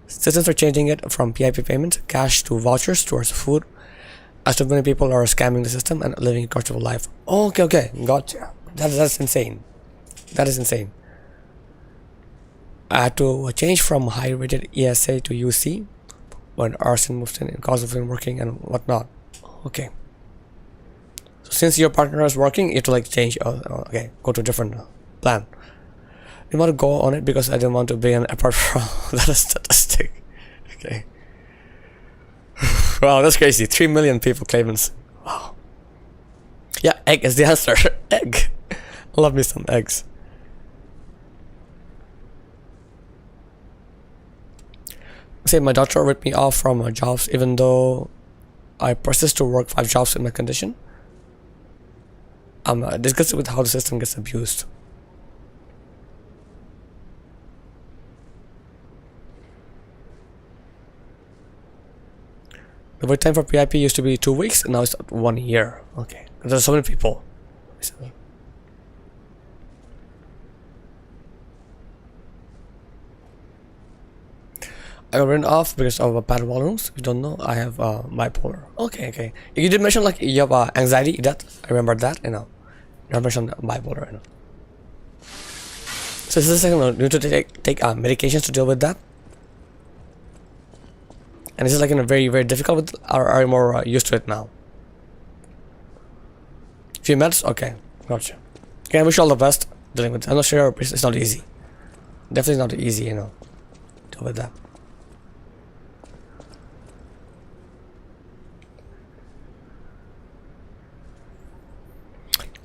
Systems are changing it from PIP payment, cash to vouchers towards food, as too many people are scamming the system and living a comfortable life. Okay, gotcha. That's insane. That is insane. I had to change from high-rated ESA to UC when arson moved in cause of him working and whatnot. Okay. So since your partner is working, you have to like change. Okay, go to a different plan. I didn't want to go on it because I didn't want to be an apart from that statistic. Okay. Wow, that's crazy. 3 million people claiming. Wow. Yeah, egg is the answer. Egg. Love me some eggs. Say my doctor ripped me off from my jobs even though I persist to work 5 jobs in my condition. I'm disgusted with how the system gets abused. The wait time for PIP used to be 2 weeks, and now it's 1 year. Okay, there's so many people. I got written off because of bad volumes. If you don't know, I have bipolar. Okay, okay. You did mention like you have anxiety. That I remember that. You know, you mentioned bipolar. You know. So this is you need to take medications to deal with that. And this is like very difficult. With, are you more used to it now? Few minutes. Okay, gotcha. Okay, I wish you all the best dealing with it. I'm not sure it's not easy. Definitely not easy. You know, deal with that.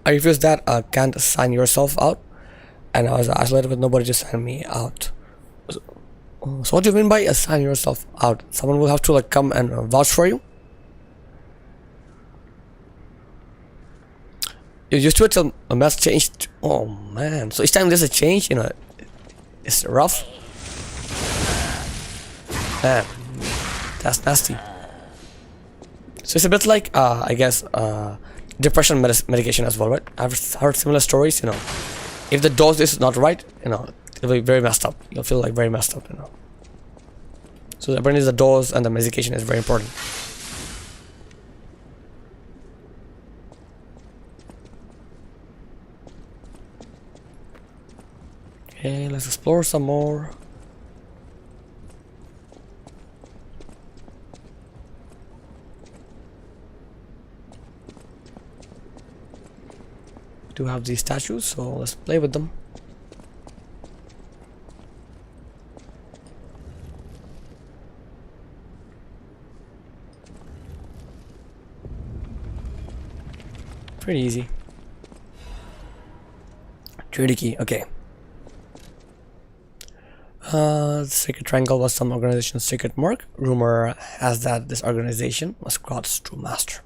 I refuse that. Can't sign yourself out, and I was isolated with nobody to sign me out. So what do you mean by sign yourself out? Someone will have to like come and vouch for you. You used to it till a mess changed. Oh man! So each time there's a change, you know, it's rough. Man, that's nasty. So it's a bit like I guess depression medication as well, right? I've heard similar stories. You know, if the dose is not right, you know, it'll be very messed up. You'll feel like very messed up. You know. So apparently the dose and the medication is very important. Okay, let's explore some more. We do have these statues, so let's play with them. Pretty easy. Treaty key, okay. Secret Triangle was some organization's secret mark. Rumor has that this organization was God's true master.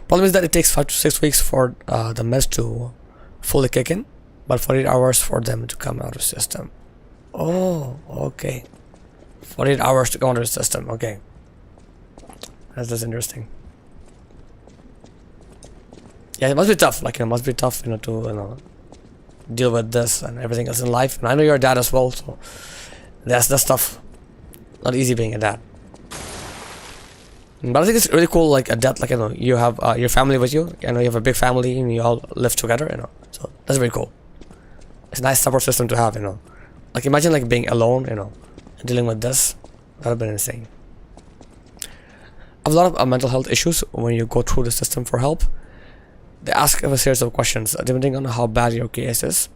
Problem is that it takes 5 to 6 weeks for the mess to fully kick in, but 48 hours for them to come out of the system. Oh, okay. 48 hours to come out of the system, okay. That's interesting. Yeah, it must be tough, like it must be tough, you know, to deal with this and everything else in life. And I know you're a dad as well, so that's tough. Not easy being a dad. But I think it's really cool, like a dad, like you have your family with you. I know you have a big family and you all live together, so that's very cool. It's a nice support system to have, like imagine like being alone, and dealing with this. That would have been insane. I have a lot of mental health issues. When you go through the system for help, they ask a series of questions depending on how bad your case is.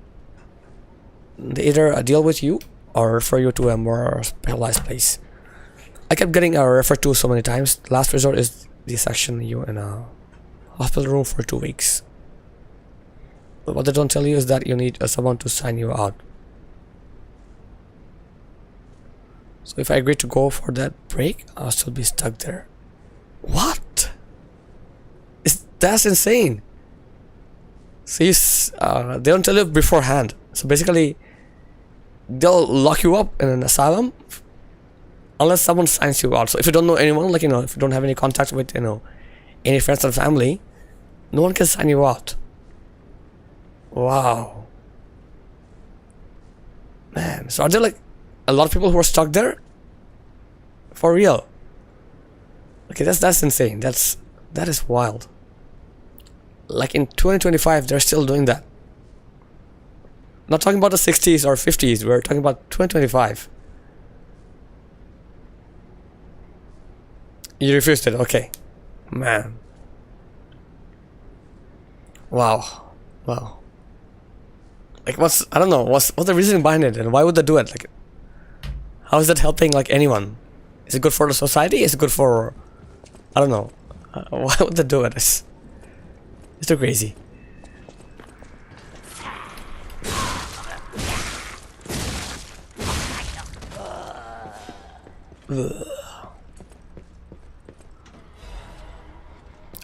They either deal with you or refer you to a more specialized place. I kept getting referred to so many times. Last resort is the section you in a hospital room for 2 weeks. But what they don't tell you is that you need someone to sign you out. So if I agree to go for that break, I'll still be stuck there. What? That's insane. So they don't tell you beforehand. So basically, they'll lock you up in an asylum unless someone signs you out. So if you don't know anyone, like if you don't have any contact with any friends or family, no one can sign you out. Wow, man. So are there like a lot of people who are stuck there? For real? Okay, that's insane. That is wild. Like in 2025, they're still doing that. Not talking about the 60s or 50s. We're talking about 2025. You refused it. Okay, man. Wow. Like I don't know. What's the reason behind it, and why would they do it? Like, how is that helping like anyone? Is it good for the society? Is it good for, I don't know. Why would they do it? It's too crazy. Ugh.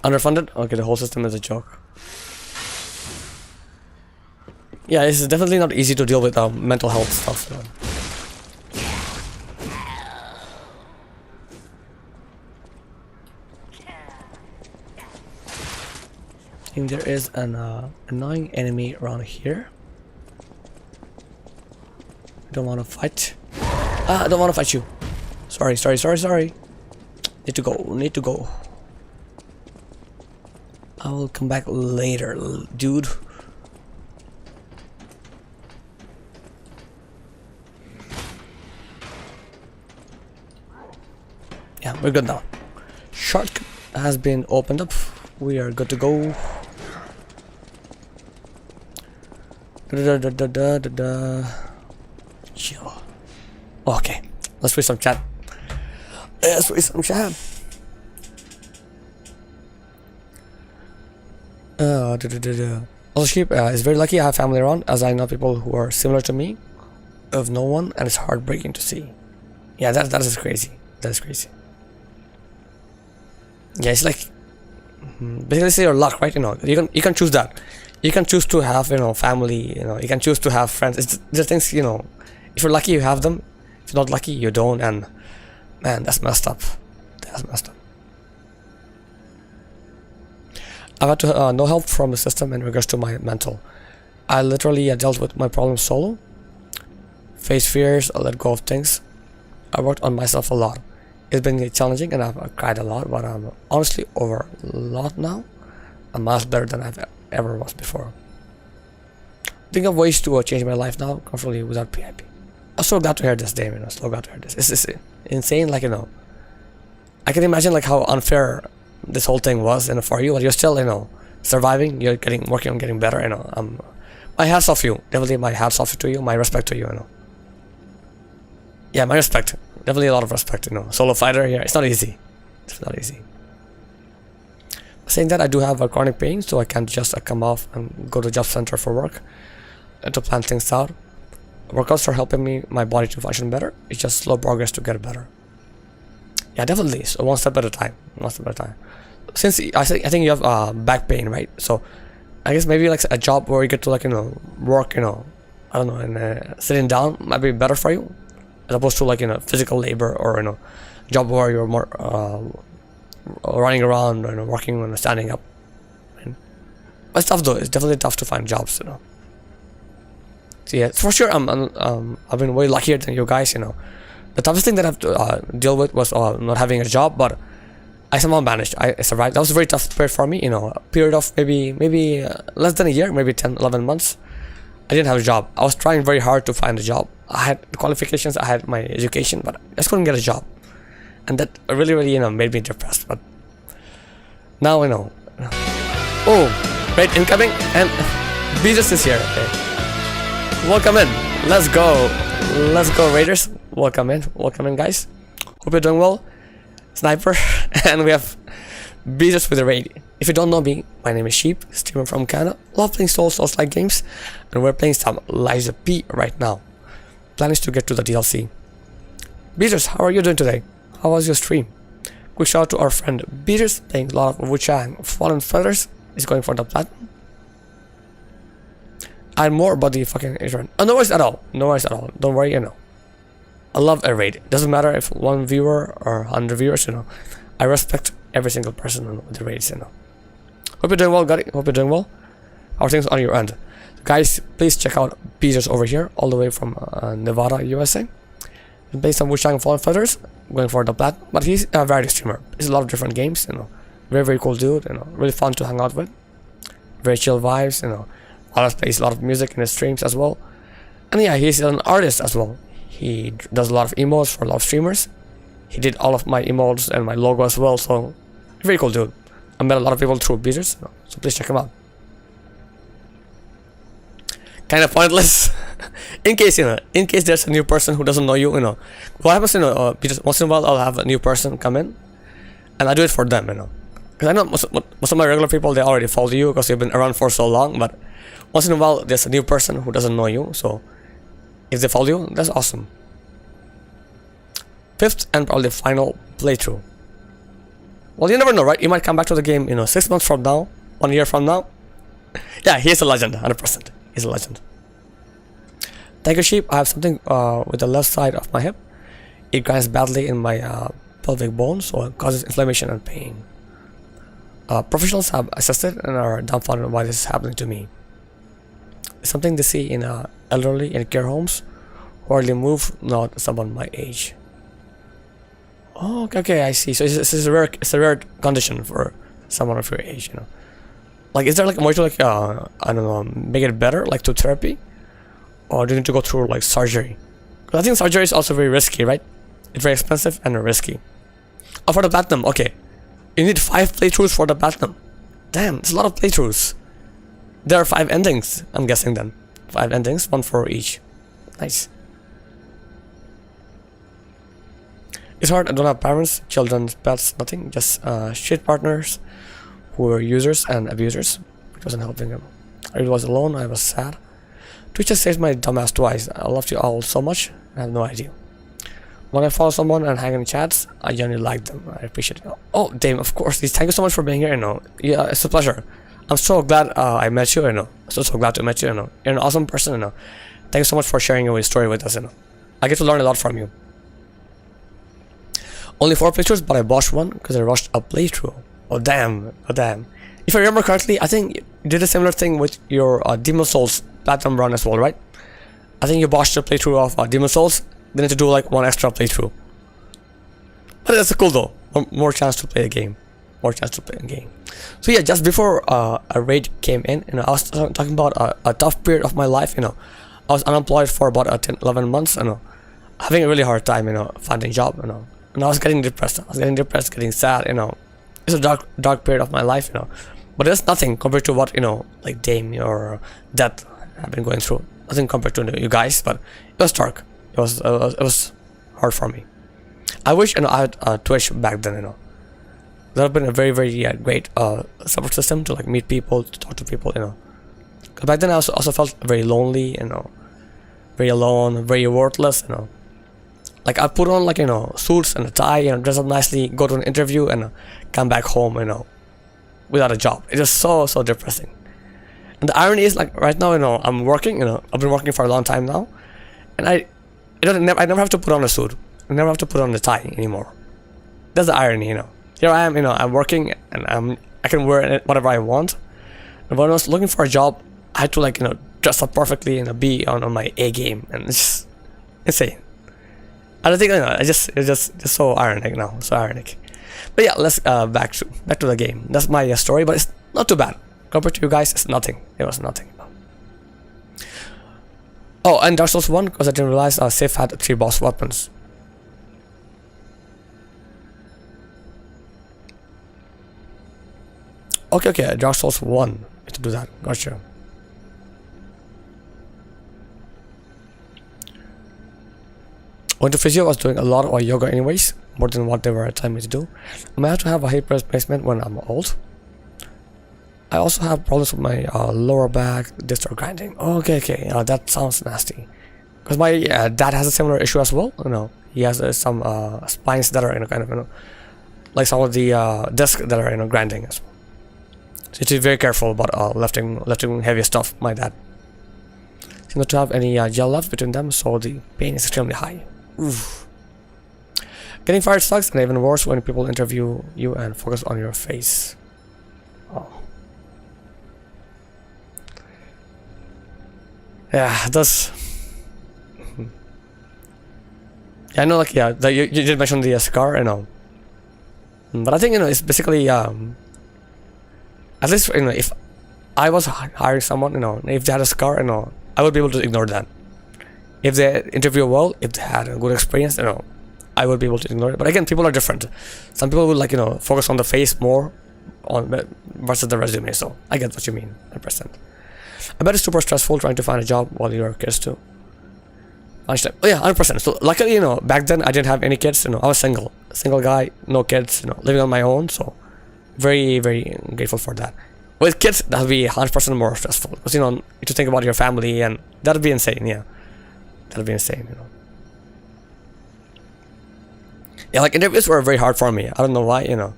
Underfunded? Okay, the whole system is a joke. Yeah, it's definitely not easy to deal with mental health stuff. I think there is an annoying enemy around here. I don't want to fight. I don't want to fight you. Sorry, sorry, sorry, sorry. Need to go, need to go. I will come back later, dude. Yeah, we're good now. Shortcut has been opened up. We are good to go. Chill. Okay, let's read some chat. Let's read some chat. Also, Sheep is very lucky I have family around, as I know people who are similar to me, of no one, and it's heartbreaking to see. Yeah, that is crazy. That is crazy. Yeah, it's like basically it's your luck, right? You know, you can choose that. You can choose to have, you know, family. You know, you can choose to have friends. It's the things, you know. If you're lucky, you have them. If you're not lucky, you don't. And man, that's messed up. That's messed up. I've had to no help from the system in regards to my mental. I literally dealt with my problems solo. Faced fears, I let go of things. I worked on myself a lot. It's been challenging and I've cried a lot, but I'm honestly over a lot now. I'm much better than I've ever was before. Think of ways to change my life now, comfortably without PIP. I'm so glad to hear this, Damien. I'm so glad to hear this. It's insane, like, you know. I can imagine like how unfair this whole thing was, you know, for you, but you're still, you know, surviving. You're working on getting better, you know. My hats off you. Definitely my hats off to you. My respect to you, you know. Yeah, my respect. Definitely a lot of respect, you know. Solo fighter here. It's not easy. It's not easy. Saying that, I do have a chronic pain, so I can't just come off and go to job center for work and to plan things out. Workouts are helping me, my body to function better. It's just slow progress to get better. Yeah, definitely. So one step at a time. One step at a time. Since I think you have back pain, right? So I guess maybe like a job where you get to, like, you know, work, you know, I don't know, and sitting down might be better for you, as opposed to, like, you know, physical labor, or, you know, job where you're more running around, you know, working and standing up. And it's tough though. It's definitely tough to find jobs, you know. So yeah, for sure, I've been way luckier than you guys, you know. The toughest thing that I have to deal with was not having a job, but I somehow managed. I survived. That was a very tough period for me, you know. A period of maybe less than a year, maybe 10, 11 months. I didn't have a job. I was trying very hard to find a job. I had the qualifications, I had my education, but I just couldn't get a job. And that really, really, you know, made me depressed. But now, you know. Oh, great incoming, and Beatus is here. Okay. Welcome in. Let's go. Let's go, Raiders. Welcome in, guys. Hope you're doing well. Sniper, and we have Beatus with a raid. If you don't know me, my name is Sheep, streamer from Canada. Love playing Souls-like games, and we're playing some Liza P right now. Plan is to get to the DLC. Beatus, how are you doing today? How was your stream? Quick shout out to our friend Beatus, playing a lot of Wuchang Fallen Feathers. Is going for the platinum. And more about the fucking intern. Oh, no worries at all. No worries at all. Don't worry, you know. I love a raid. It doesn't matter if one viewer or 100 viewers, you know. I respect every single person with the raids, you know. Hope you're doing well, Gary. Hope you're doing well. How are things on your end? Guys, please check out Beatus over here, all the way from Nevada, USA. Based on Wuchang Fallen Feathers, going for the plat. But he's a variety streamer. He's a lot of different games, you know. Very, very cool dude, you know. Really fun to hang out with. Very chill vibes, you know. Always plays a lot of music in his streams as well. And yeah, he's an artist as well. He does a lot of emotes for a lot of streamers. He did all of my emotes and my logo as well, so very cool dude. I met a lot of people through Beaters, so please check him out. Kind of pointless. in case there's a new person who doesn't know you, you know. What happens, you know, once in a while I'll have a new person come in, and I do it for them, you know. Because I know most of my regular people, they already follow you because you've been around for so long, but once in a while there's a new person who doesn't know you, so if they follow you, that's awesome. 5th and probably final playthrough. Well, you never know, right? You might come back to the game, you know, 6 months from now, 1 year from now. Yeah, he's a legend, 100%. He's a legend. Thank you, Sheep. I have something with the left side of my hip. It grinds badly in my pelvic bone, so it causes inflammation and pain. Professionals have assessed it and are dumbfounded why this is happening to me. It's something they see in elderly in care homes hardly move, not someone my age. Oh, okay, I see. So it's a rare condition for someone of your age, you know. Like, is there like a way to like I don't know, make it better, like to therapy, or do you need to go through like surgery? Because I think surgery is also very risky, right? It's very expensive and risky. Oh, for the platinum, okay. You need 5 playthroughs for the platinum. Damn, it's a lot of playthroughs. There are 5 endings, I'm guessing then. 5 endings, 1 for each. Nice. It's hard, I don't have parents, children, pets, nothing. Just shit partners who were users and abusers. It wasn't helping them. I was alone, I was sad. Twitch just saved my dumbass twice. I loved you all so much, I have no idea. When I follow someone and hang in chats, I genuinely like them. I appreciate it. Oh, Dame, of course. Thank you so much for being here, you know. Yeah, it's a pleasure. I'm so glad I met you, you know. So glad to meet you, you know. You're an awesome person, you know. Thank you so much for sharing your story with us, you know. I get to learn a lot from you. Only 4 playthroughs, but I botched one because I rushed a playthrough. Oh, damn. Oh, damn. If I remember correctly, I think you did a similar thing with your Demon Souls Platinum run as well, right? I think you botched a playthrough of Demon Souls. They need to do like 1 extra playthrough. But that's cool though. More chance to play a game. More chance to play a game. So yeah, just before a raid came in, you know, I was talking about a tough period of my life, you know. I was unemployed for about 11 months, you know. Having a really hard time, you know, finding a job, you know. And I was getting depressed. Getting sad, you know. It's a dark period of my life, you know. But it's nothing compared to what, you know, like Dame or Death have been going through. Nothing compared to you guys, but it was dark. It was hard for me. I wish, you know, I had Twitch back then, you know. That would have been a very, very great support system to like meet people, to talk to people, you know. Cause back then I also felt very lonely, you know, very alone, very worthless, you know. Like I put on like, you know, suits and a tie, you know, dress up nicely, go to an interview, and come back home, you know, without a job. It is so depressing. And the irony is, like right now, you know, I'm working, you know, I've been working for a long time now, and I never have to put on a suit. I never have to put on a tie anymore. That's the irony, you know. Here I am, you know, I'm working and I can wear whatever I want. And when I was looking for a job, I had to like, you know, dress up perfectly and be on my A game, and it's just insane. I don't think, you know, it's just so ironic now, so ironic. But yeah, let's back to the game. That's my story, but it's not too bad compared to you guys. It's nothing. It was nothing. Oh, and Dark Souls 1, because I didn't realize Sif had 3 boss weapons. Okay, Dark Souls 1. To do that, gotcha. Went to physio, I was doing a lot of yoga anyways, more than what they were telling me to do. I might have to have a hip replacement when I'm old. I also have problems with my lower back, disc grinding. Okay, that sounds nasty. Because my dad has a similar issue as well. You know, he has some spines that are, you know, kind of, you know, like some of the discs that are, you know, grinding as well. So you have to be very careful about lifting heavy stuff. My dad seems not to have any gel left between them, so the pain is extremely high. Oof. Getting fired sucks, and even worse when people interview you and focus on your face. Oh. Yeah, that's. Yeah, I know, like, yeah, you did mention the scar, you know. But I think, you know, it's basically, at least, you know, if I was hiring someone, you know, if they had a scar, you know, I would be able to ignore that. If they interview well, if they had a good experience, you know, I would be able to ignore it. But again, people are different. Some people would, like, you know, focus on the face more versus the resume. So I get what you mean, 100%. I bet it's super stressful trying to find a job while you're kids too. Oh yeah, 100%. So luckily, you know, back then I didn't have any kids. You know, I was single guy, no kids. You know, living on my own. So very, very grateful for that. With kids, that'll be 100% more stressful because, you know, you have to think about your family, and that'll be insane. Yeah, that'll be insane. You know. Yeah, like interviews were very hard for me. I don't know why. You know,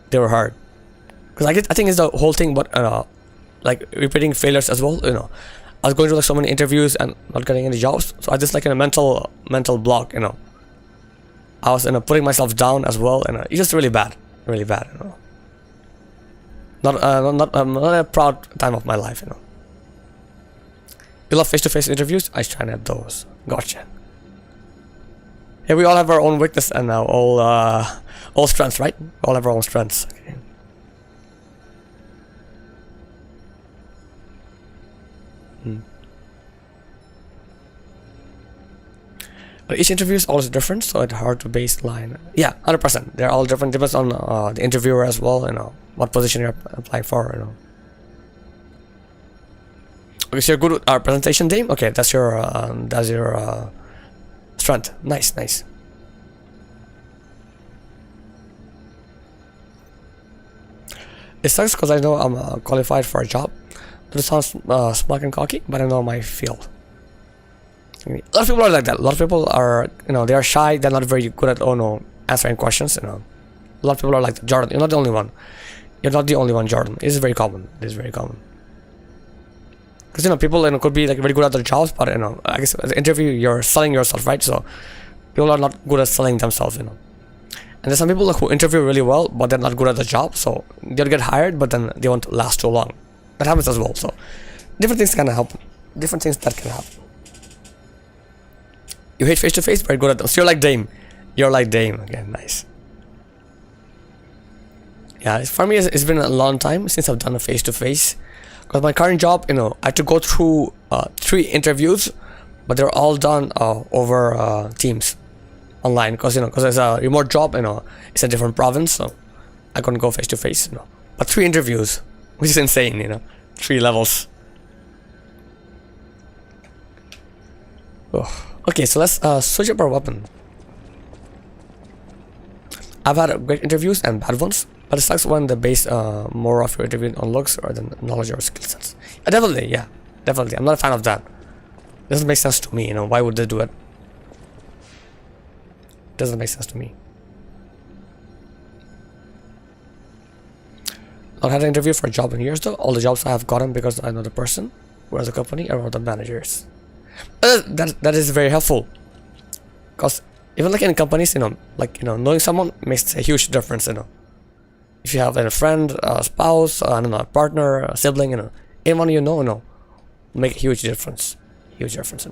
they were hard because I think it's the whole thing, but like repeating failures as well. You know, I was going to like so many interviews and not getting any jobs, so I just like in a mental block. You know, I was, you know, putting myself down as well, and it's just really bad. You know, not a proud time of my life. You know, you love face-to-face interviews. I try at those. Gotcha. Yeah, we all have our own weakness and all strengths, right? We all have our own strengths. Okay. But each interview is always different, so it's hard to baseline. Yeah, 100%. They're all different. Depends on the interviewer as well. You know what position you're applying for. You know. Okay, so you're good with our presentation, Dame. Okay, that's your strength. Nice, nice. It sucks because I know I'm qualified for a job. It sounds smug and cocky, but I know my field. A lot of people are like that. A lot of people are, you know, they are shy. They're not very good at, answering questions. You know, a lot of people are like that. Jordan, you're not the only one. You're not the only one, Jordan. It is very common. It is very common. Because people could be like very good at their jobs, but I guess at the interview you're selling yourself, right? So people are not good at selling themselves. And there's some people who interview really well, but they're not good at the job, so they'll get hired, but then they won't last too long. That happens as well. So different things can happen. Different things that can happen. You hate face-to-face, very good at them. So you're like Dame. You're like Dame. Again, nice. Yeah, for me, it's been a long time since I've done a face-to-face. Because my current job, I had to go through 3 interviews, but they're all done over Teams, online. Because it's a remote job, it's a different province, so I couldn't go face-to-face. But 3 interviews, which is insane. 3 levels. Oh. Okay, so let's switch up our weapon. I've had great interviews and bad ones, but it sucks when they base more of your interview on looks rather than knowledge or skill sets. Definitely, yeah, definitely. I'm not a fan of that. It doesn't make sense to me. Why would they do it? Doesn't make sense to me. I've had an interview for a job in years though. All the jobs I have gotten because I know the person, who has the company, or the managers. That is very helpful, because even like in companies, knowing someone makes a huge difference. If you have a friend, a spouse, I don't know, a partner, a sibling, anyone make a huge difference. Huge difference.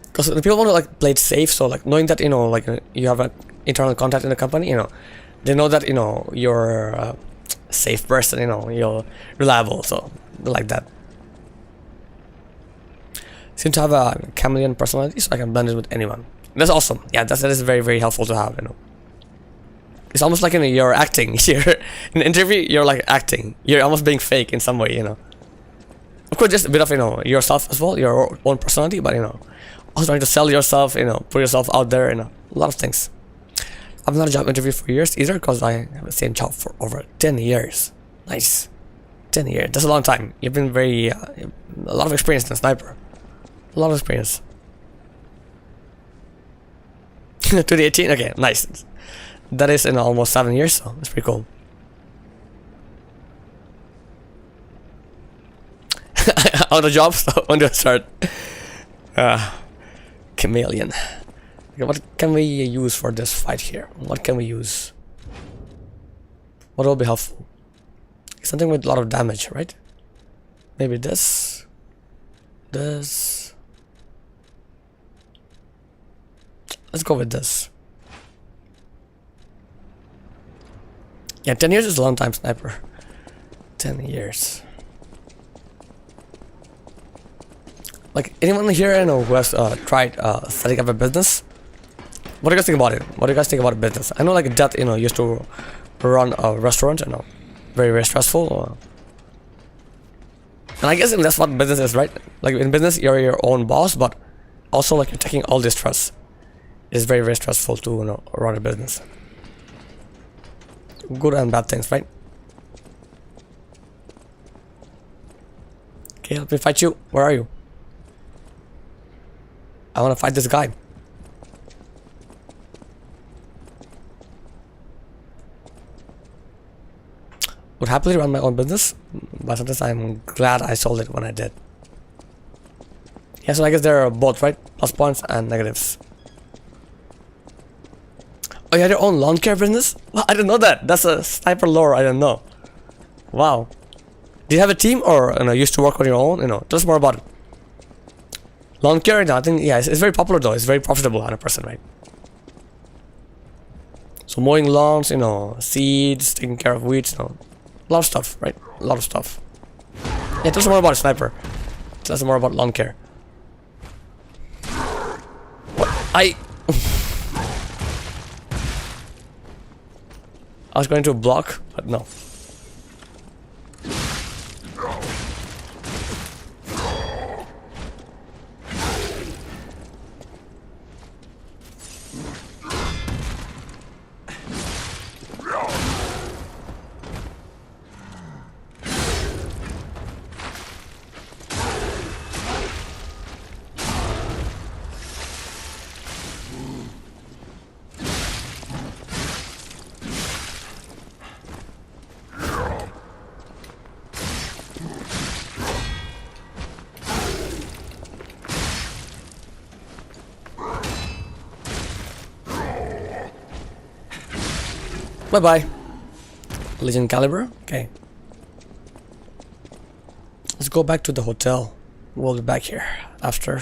Because people want to like play it safe, so like knowing that you have an internal contact in the company, they know that you're a safe person, you're reliable, so they like that. Seem to have a chameleon personality, so I can blend it with anyone. That's awesome. Yeah, that is very, very helpful to have. It's almost like you're acting. You're in an interview. You're like acting. You're almost being fake in some way. Of course, just a bit of yourself as well, your own personality, but also trying to sell yourself. Put yourself out there. A lot of things. I've not a job interview for years either, because I have the same job for over 10 years. Nice, 10 years. That's a long time. You've been very a lot of experience in a sniper. A lot of experience. 2018. Okay, nice. That is almost 7 years, so that's pretty cool. On the job, so when do I start? Chameleon. Okay, what can we use for this fight here? What can we use? What will be helpful? Something with a lot of damage, right? Maybe this. This. Let's go with this. Yeah, 10 years is a long time, sniper. 10 years. Like, anyone here who has tried setting up a business? What do you guys think about it? What do you guys think about a business? I know like Death, used to run a restaurant, very, very stressful. And I guess that's what business is, right? Like in business, you're your own boss, but also like you're taking all this stress. It's very, very stressful to run a business. Good and bad things, right? Okay, let me fight you. Where are you? I want to fight this guy. Would happily run my own business, but sometimes I'm glad I sold it when I did. Yeah, so I guess there are both, right? Plus points and negatives. Oh, you had your own lawn care business? Well, I didn't know that. That's a sniper lore I didn't know. Wow. Do you have a team, or used to work on your own? Tell us more about it. Lawn care, no, I think, yeah, it's very popular though. It's very profitable, 100%, right? So mowing lawns, you know, seeds, taking care of weeds, you know, a lot of stuff, right? A lot of stuff. Yeah, tell us more about a sniper. Tell us more about lawn care. What? I was going to block, but no. Bye-bye. Legion caliber? Okay. Let's go back to the hotel. We'll be back here after.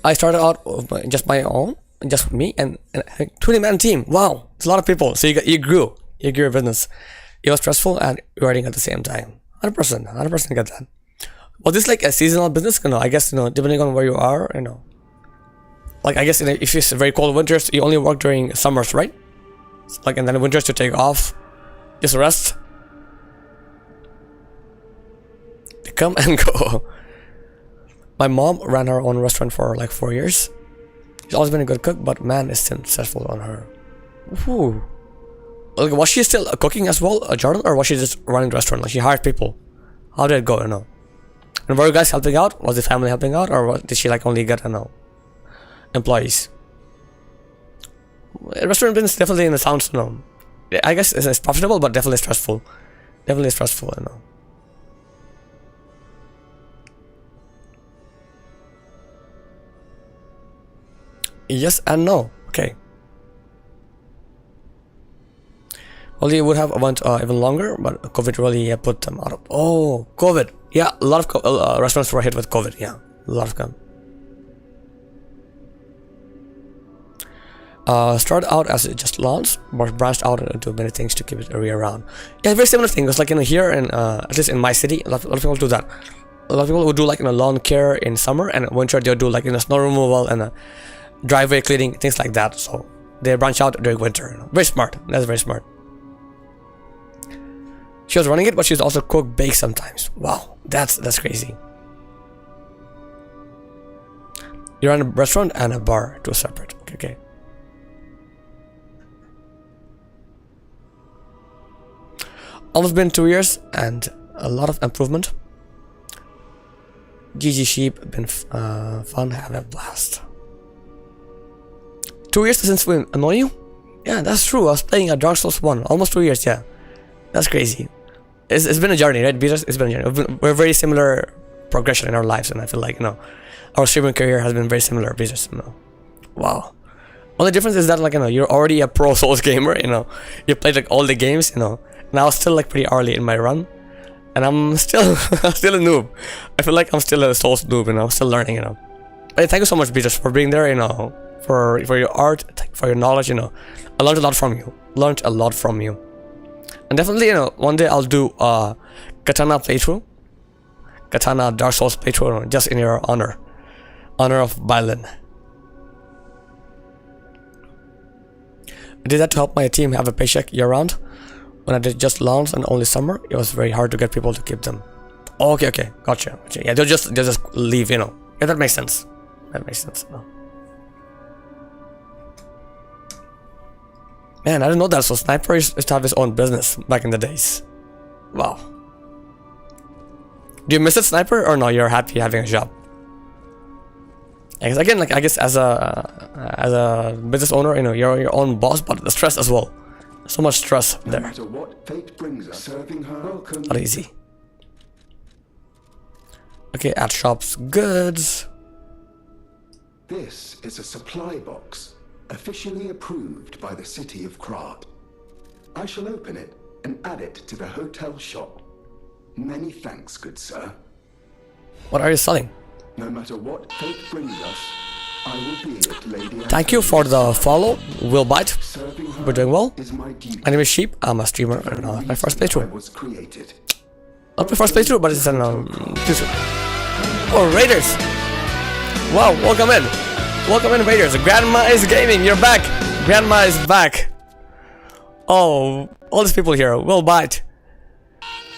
I started out with just my own, just me and a 20-man team. Wow, it's a lot of people. So you grew your business. It was stressful and rewarding at the same time. 100% get that. Was this like a seasonal business? You know, I guess, you know, depending on where you are, you know. Like, I guess, you know, if it's very cold winters, you only work during summers, right? Like, and then winters you take off, just rest. They come and go. My mom ran her own restaurant for like 4 years. She's always been a good cook, but man, it's still stressful on her. Ooh. Like, was she still cooking as well, Jordan, or was she just running the restaurant? Like, she hired people. How did it go? You know. And were you guys helping out? Was the family helping out, or did she like only get, you know, employees? Restaurant business definitely, in the sounds, you know, I guess it's profitable, but definitely stressful. Definitely stressful, you know. Yes and no. Okay. Well, they would have went even longer, but COVID really put them out of. Oh, COVID. Yeah, a lot of restaurants were hit with COVID. Yeah, a lot of them. Started out as just lawns, but branched out into many things to keep it area around. Yeah, very similar thing. It's like, you know, here in at least in my city, a lot of people do that. A lot of people would do like, you know, lawn care in summer, and winter they'll do like, you know, snow removal and driveway cleaning, things like that. So they branch out during winter. You know. Very smart. That's very smart. She was running it, but she was also cook bake sometimes. Wow, that's crazy. You run a restaurant and a bar, two separate. Okay. Almost been 2 years and a lot of improvement. GG sheep, been fun, having a blast. 2 years since we annoy you? Yeah, that's true. I was playing a Dark Souls 1, almost 2 years. Yeah, that's crazy. It's been a journey, right? Because it's been a journey. We're very similar progression in our lives, and I feel like, you know, our streaming career has been very similar. Because, you know, wow. Only difference is that, like, you know, you're already a pro Souls gamer. You know, you played like all the games. You know, and I was still like pretty early in my run, and I'm still still a noob. I feel like I'm still a Souls noob. You know, I'm still learning. You know, but thank you so much, Beatrice, for being there. You know, for your art, for your knowledge. You know, I learned a lot from you. And definitely, you know, one day I'll do Katana playthrough, Katana Dark Souls playthrough, just in your honor of Violin. I did that to help my team have a paycheck year round. When I did just lawns and only summer, it was very hard to get people to keep them. Oh, okay, gotcha. Yeah, they'll just leave, you know. Yeah, that makes sense. No. Man, I didn't know that. So Sniper used to have his own business back in the days. Wow. Do you miss it, Sniper, or no? You're happy having a job? Again, like, I guess as a business owner, you know, you're your own boss, but the stress as well. So much stress there. No matter what fate brings us, serving her welcome. Not easy. Okay, at shops, goods. This is a supply box, officially approved by the city of Krat. I shall open it and add it to the hotel shop. Many thanks, good sir. What are you selling? No matter what fate brings us, I will be at Lady Thank you for the follow, Will Bite. Serving her We're doing well. is my duty. My name is Sheep. I'm a streamer and my first I playthrough. was created. Not my first playthrough, but it's an playthrough. Oh, Raiders! Wow, welcome in. Welcome in, Raiders. Grandma is gaming. You're back. Grandma is back. Oh, all these people here. Will Bite.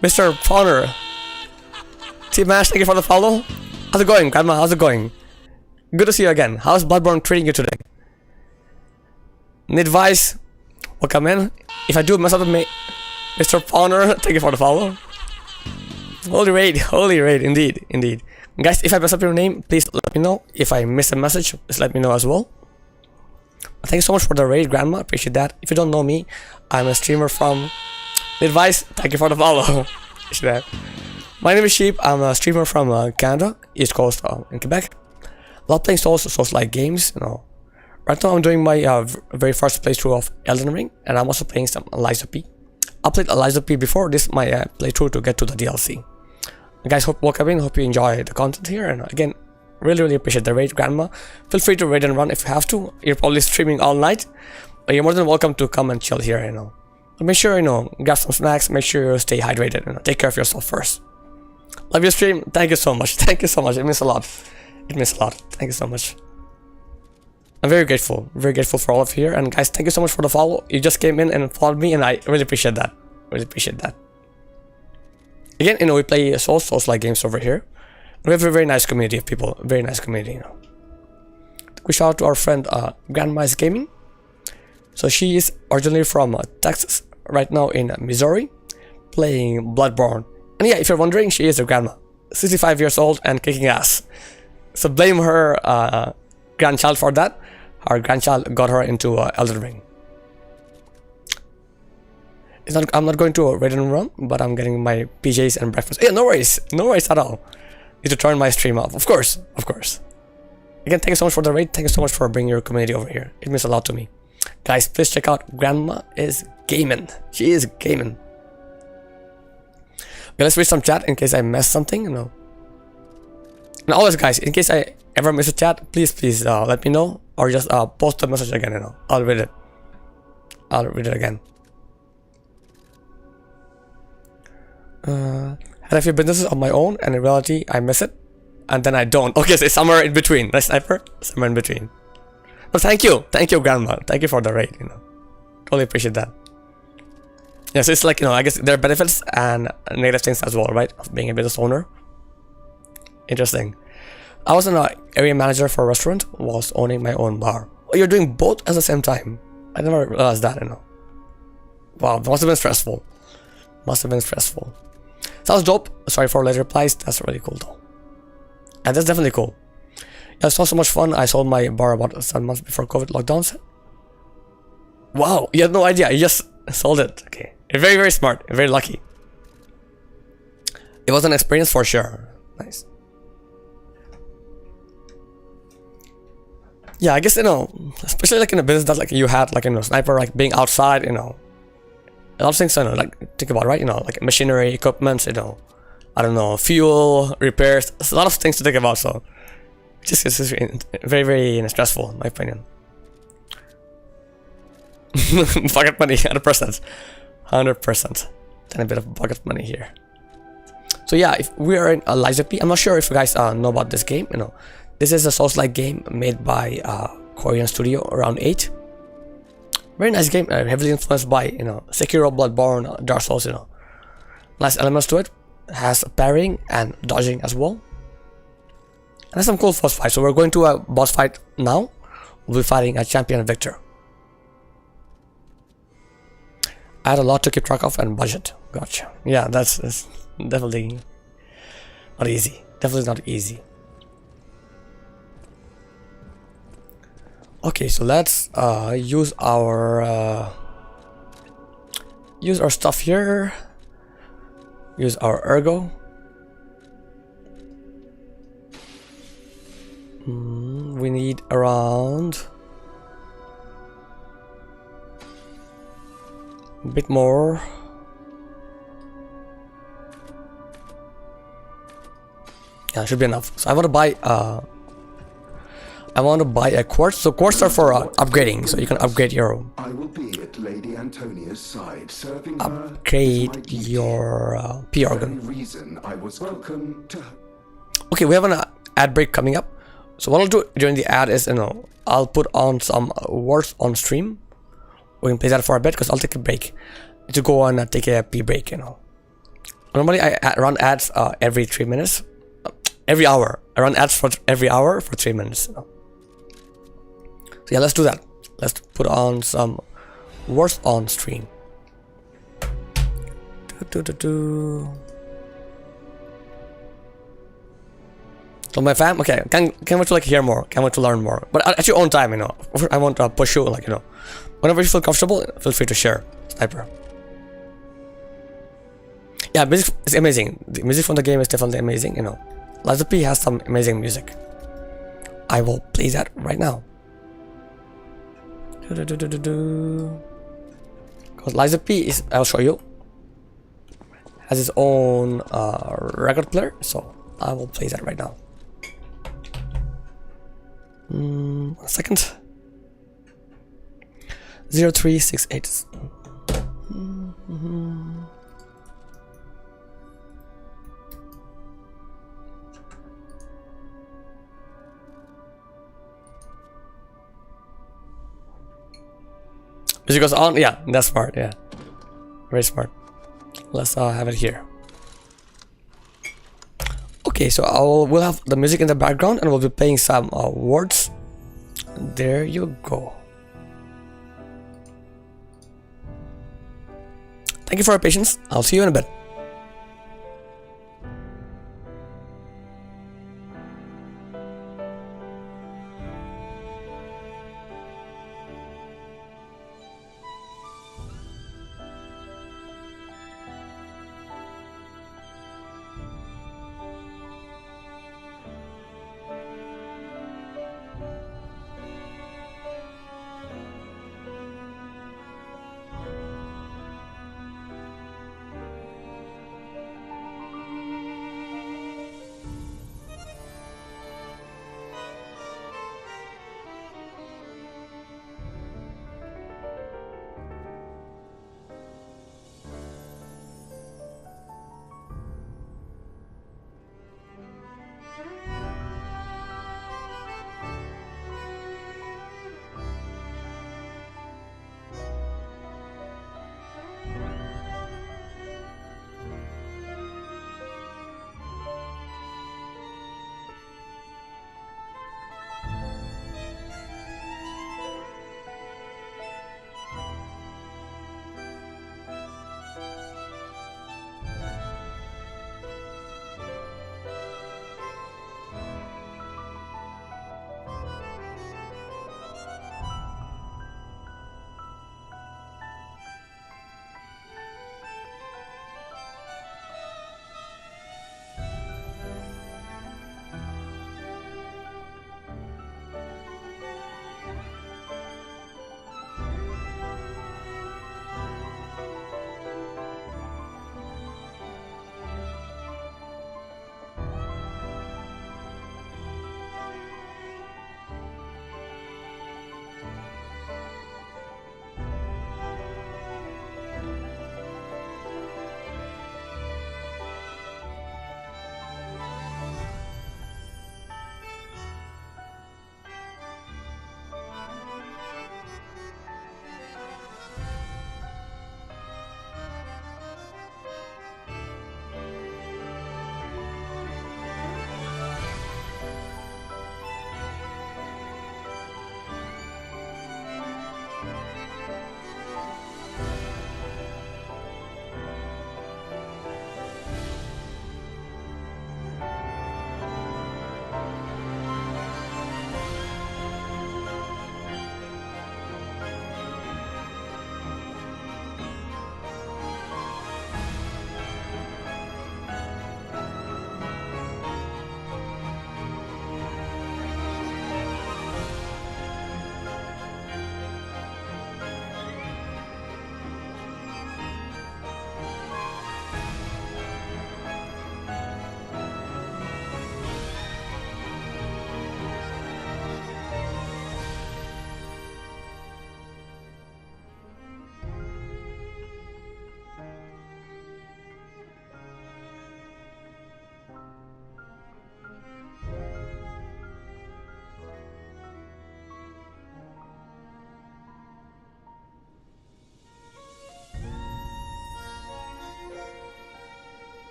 Mr. Fowler. T-Mash, thank you for the follow. How's it going, Grandma? How's it going? Good to see you again. How's Bloodborne treating you today? Need advice? Welcome in. If I do mess up with me, Mr. Fowler, thank you for the follow. Holy raid, indeed, indeed. Guys, if I mess up your name, please let me know. If I miss a message, just let me know as well. Thank you so much for the raid, Grandma. Appreciate that. If you don't know me, I'm a streamer from Advice. Thank you for the follow. Appreciate that. My name is Sheep. I'm a streamer from Canada, East Coast in Quebec. Love playing Souls-like games. You know, right now I'm doing my very first playthrough of Elden Ring, and I'm also playing some Eliza P. I played Eliza P before. This is my playthrough to get to the DLC. Guys, welcome in. Hope you enjoy the content here. And again, really appreciate the raid, Grandma. Feel free to raid and run if you have to. You're probably streaming all night, but you're more than welcome to come and chill here. You know, but make sure grab some snacks. Make sure you stay hydrated. Take care of yourself first. Love your stream. Thank you so much. Thank you so much. It means a lot. It means a lot. Thank you so much. I'm very grateful for all of you here. And guys, thank you so much for the follow. You just came in and followed me, and I really appreciate that. Really appreciate that. Again, we play Souls-like games over here. We have a very nice community of people. Very nice community, We shout out to our friend Grandma is Gaming. So she is originally from Texas, right now in Missouri, playing Bloodborne. And yeah, if you're wondering, she is a grandma, 65 years old and kicking ass. So blame her grandchild for that. Her grandchild got her into Elden Ring. I'm not going to raid and run, but I'm getting my PJs and breakfast. Yeah, no worries at all. Need to turn my stream off, of course. Again, thank you so much for the raid. Thank you so much for bringing your community over here. It means a lot to me. Guys, please check out Grandma is Gaming. She is gaming. Okay, let's read some chat in case I missed something. And always, guys, in case I ever miss a chat, please let me know, or just post the message again. I'll read it. I'll read it again. Had a few businesses of my own, and in reality, I miss it, and then I don't. Okay, so it's somewhere in between. Right, Sniper? Somewhere in between. But thank you, Grandma. Thank you for the raid. Totally appreciate that. Yes, it's like I guess there are benefits and negative things as well, right? Of being a business owner. Interesting. I was an area manager for a restaurant, whilst owning my own bar. Oh, you're doing both at the same time. I never realized that. Wow, that must have been stressful. Sounds dope. Sorry for late replies. That's really cool though. And that's definitely cool. Yeah, it's not so much fun. I sold my bar about 7 months before COVID lockdowns. Wow, you had no idea. You just sold it. Okay. You're very smart. You're very lucky. It was an experience for sure. Nice. Yeah, I guess, especially like in a business that like you had, like, Sniper, like being outside, a lot of things, like think about, right? Like machinery, equipment, I don't know, fuel, repairs. There's a lot of things to think about, so it's just very stressful, in my opinion. Pocket money, 100%. 100%. And a bit of pocket money here. So yeah, if we are in Eliza P, I'm not sure if you guys know about this game. This is a Souls-like game made by Korean studio around 8. Very nice game, heavily influenced by Sekiro, Bloodborne, Dark Souls. Nice elements to it. Has parrying and dodging as well. And has some cool boss fights. So we're going to a boss fight now. We'll be fighting a champion Victor. I had a lot to keep track of and budget. Gotcha. Yeah, that's definitely not easy. Definitely not easy. Okay, so let's use our stuff here. Use our ergo. We need around a bit more. Yeah, should be enough. So I want to buy a quartz. So quartz are for upgrading, so you can upgrade your I will be at Lady Antonia's side, serving her as my upgrade liege. your P Very organ. reason I was welcome to. Okay, we have an ad break coming up. So what I'll do during the ad is, I'll put on some words on stream. We can play that for a bit because I'll take a break to go on and take a pee break. Normally I run ads every 3 minutes, every hour. I run ads for every hour for 3 minutes. So yeah, let's do that. Let's put on some words on stream. So my fam, okay, can't wait to hear more, can't wait to learn more. But at your own time, I won't push you, whenever you feel comfortable, feel free to share. Sniper. Yeah, music is amazing. The music from the game is definitely amazing, Liza P has some amazing music. I will play that right now. Because Liza P is, I'll show you, has his own record player, so I will play that right now. 1 second. 0368. Music goes on. Yeah, that's smart. Yeah, very smart. Let's have it here. Okay, so we'll have the music in the background and we'll be playing some words. There you go. Thank you for your patience. I'll see you in a bit.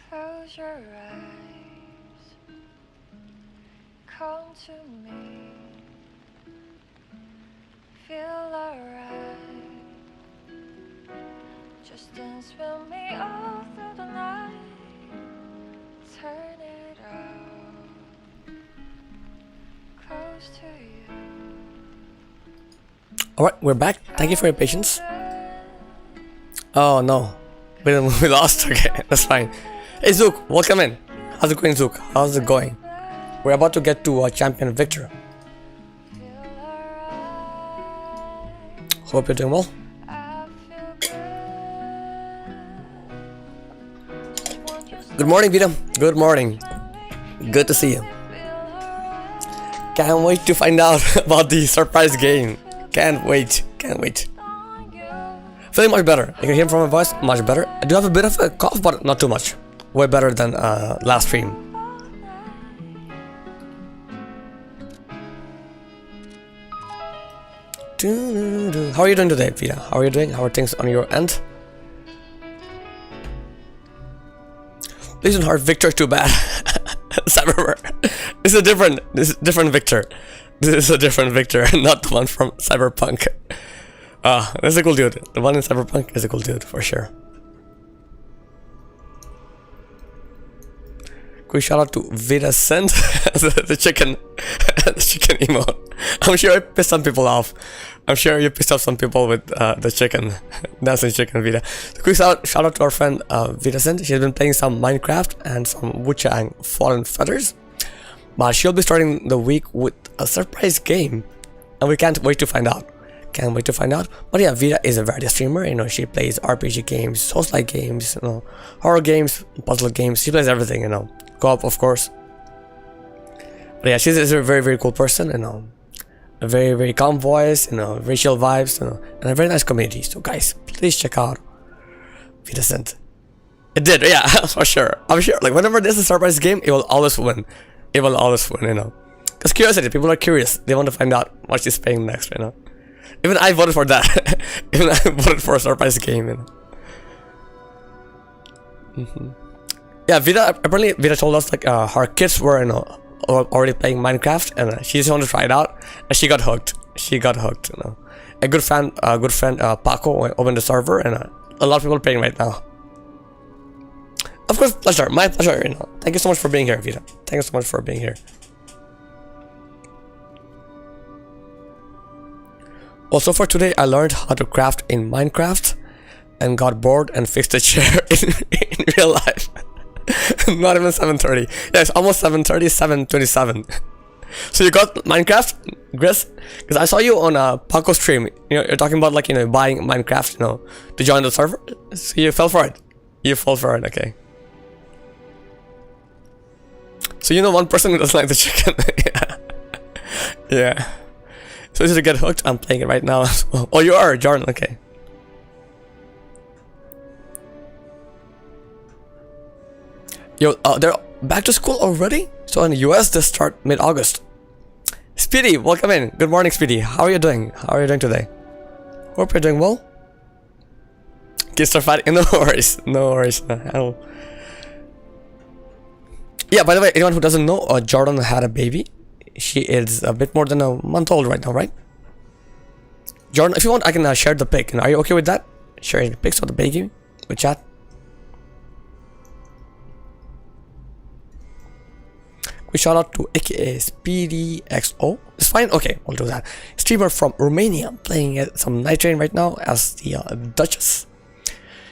Close your eyes. Come to me. Feel alright. Just dance with me all through the night. Turn it out. Close to you. Alright, we're back. Thank you for your patience. Oh no. We lost. Okay, that's fine. Hey Zook, welcome in. How's it going, Zook? How's it going? We're about to get to Champion Victor. Hope you're doing well. Good morning, Vita. Good morning. Good to see you. Can't wait to find out about the surprise game. Can't wait. Can't wait. Feeling much better. You can hear from my voice, much better. I do have a bit of a cough, but not too much. Way better than last stream. How are you doing today, Vita? How are you doing? How are things on your end? Please don't hurt Victor too bad. Cyber. This is different Victor. This is a different Victor, not the one from Cyberpunk. That's a cool dude. The one in Cyberpunk is a cool dude for sure. Quick shout out to Vita Sent, the chicken emote. I'm sure I pissed some people off. I'm sure you pissed off some people with the chicken, dancing chicken Vita. Quick shout out to our friend Vita Sent. She's been playing some Minecraft and some Wuchang Fallen Feathers. But she'll be starting the week with a surprise game. And we can't wait to find out. Can't wait to find out. But yeah, Vita is a variety streamer. You know, she plays RPG games, Souls-like games, you know, horror games, puzzle games. She plays everything, you know. Co-op, of course. But yeah, she's a very, very cool person, you know. A very, very calm voice, you know, very chill vibes, you know, and a very nice community. So guys, please check out Vita Sent. It did, yeah, for sure. I'm sure, like, whenever there's a surprise game, it will always win. It will always win, you know. Because curiosity, people are curious. They want to find out what she's playing next, you know. Even I voted for that. Even I voted for a surprise game, you know. Yeah, apparently Vita told us like her kids were, you know, already playing Minecraft, and she just wanted to try it out, and she got hooked. She got hooked, you know. A good friend Paco opened the server, and a lot of people are playing right now. Of course, pleasure, my pleasure, you know. Thank you so much for being here, Vita. Thank you so much for being here. Also for today, I learned how to craft in Minecraft, and got bored and fixed a chair in real life. Not even 7:30. Yeah, it's almost 7:30, 7:27. So you got Minecraft, Gris? Because I saw you on a Paco stream. You know, you're talking about like, you know, buying Minecraft, you know, to join the server. So you fell for it. You fell for it, okay. So you know one person who doesn't like the chicken. Yeah. Yeah. So just to get hooked, I'm playing it right now as well. Oh, you are, Jordan, okay. Yo, they're back to school already? So in the US, they start mid-August. Speedy, welcome in. Good morning, Speedy. How are you doing? How are you doing today? Hope you're doing well. Kids are fighting. No worries. No worries. Yeah, by the way, anyone who doesn't know, Jordan had a baby. She is a bit more than a month old right now, right? Jordan, if you want, I can share the pic. Are you okay with that? Sharing the pics of the baby with chat? Quick shout out to aka SpeedyXO. It's fine? Okay, we'll do that. Streamer from Romania playing some Night Train right now as the Duchess.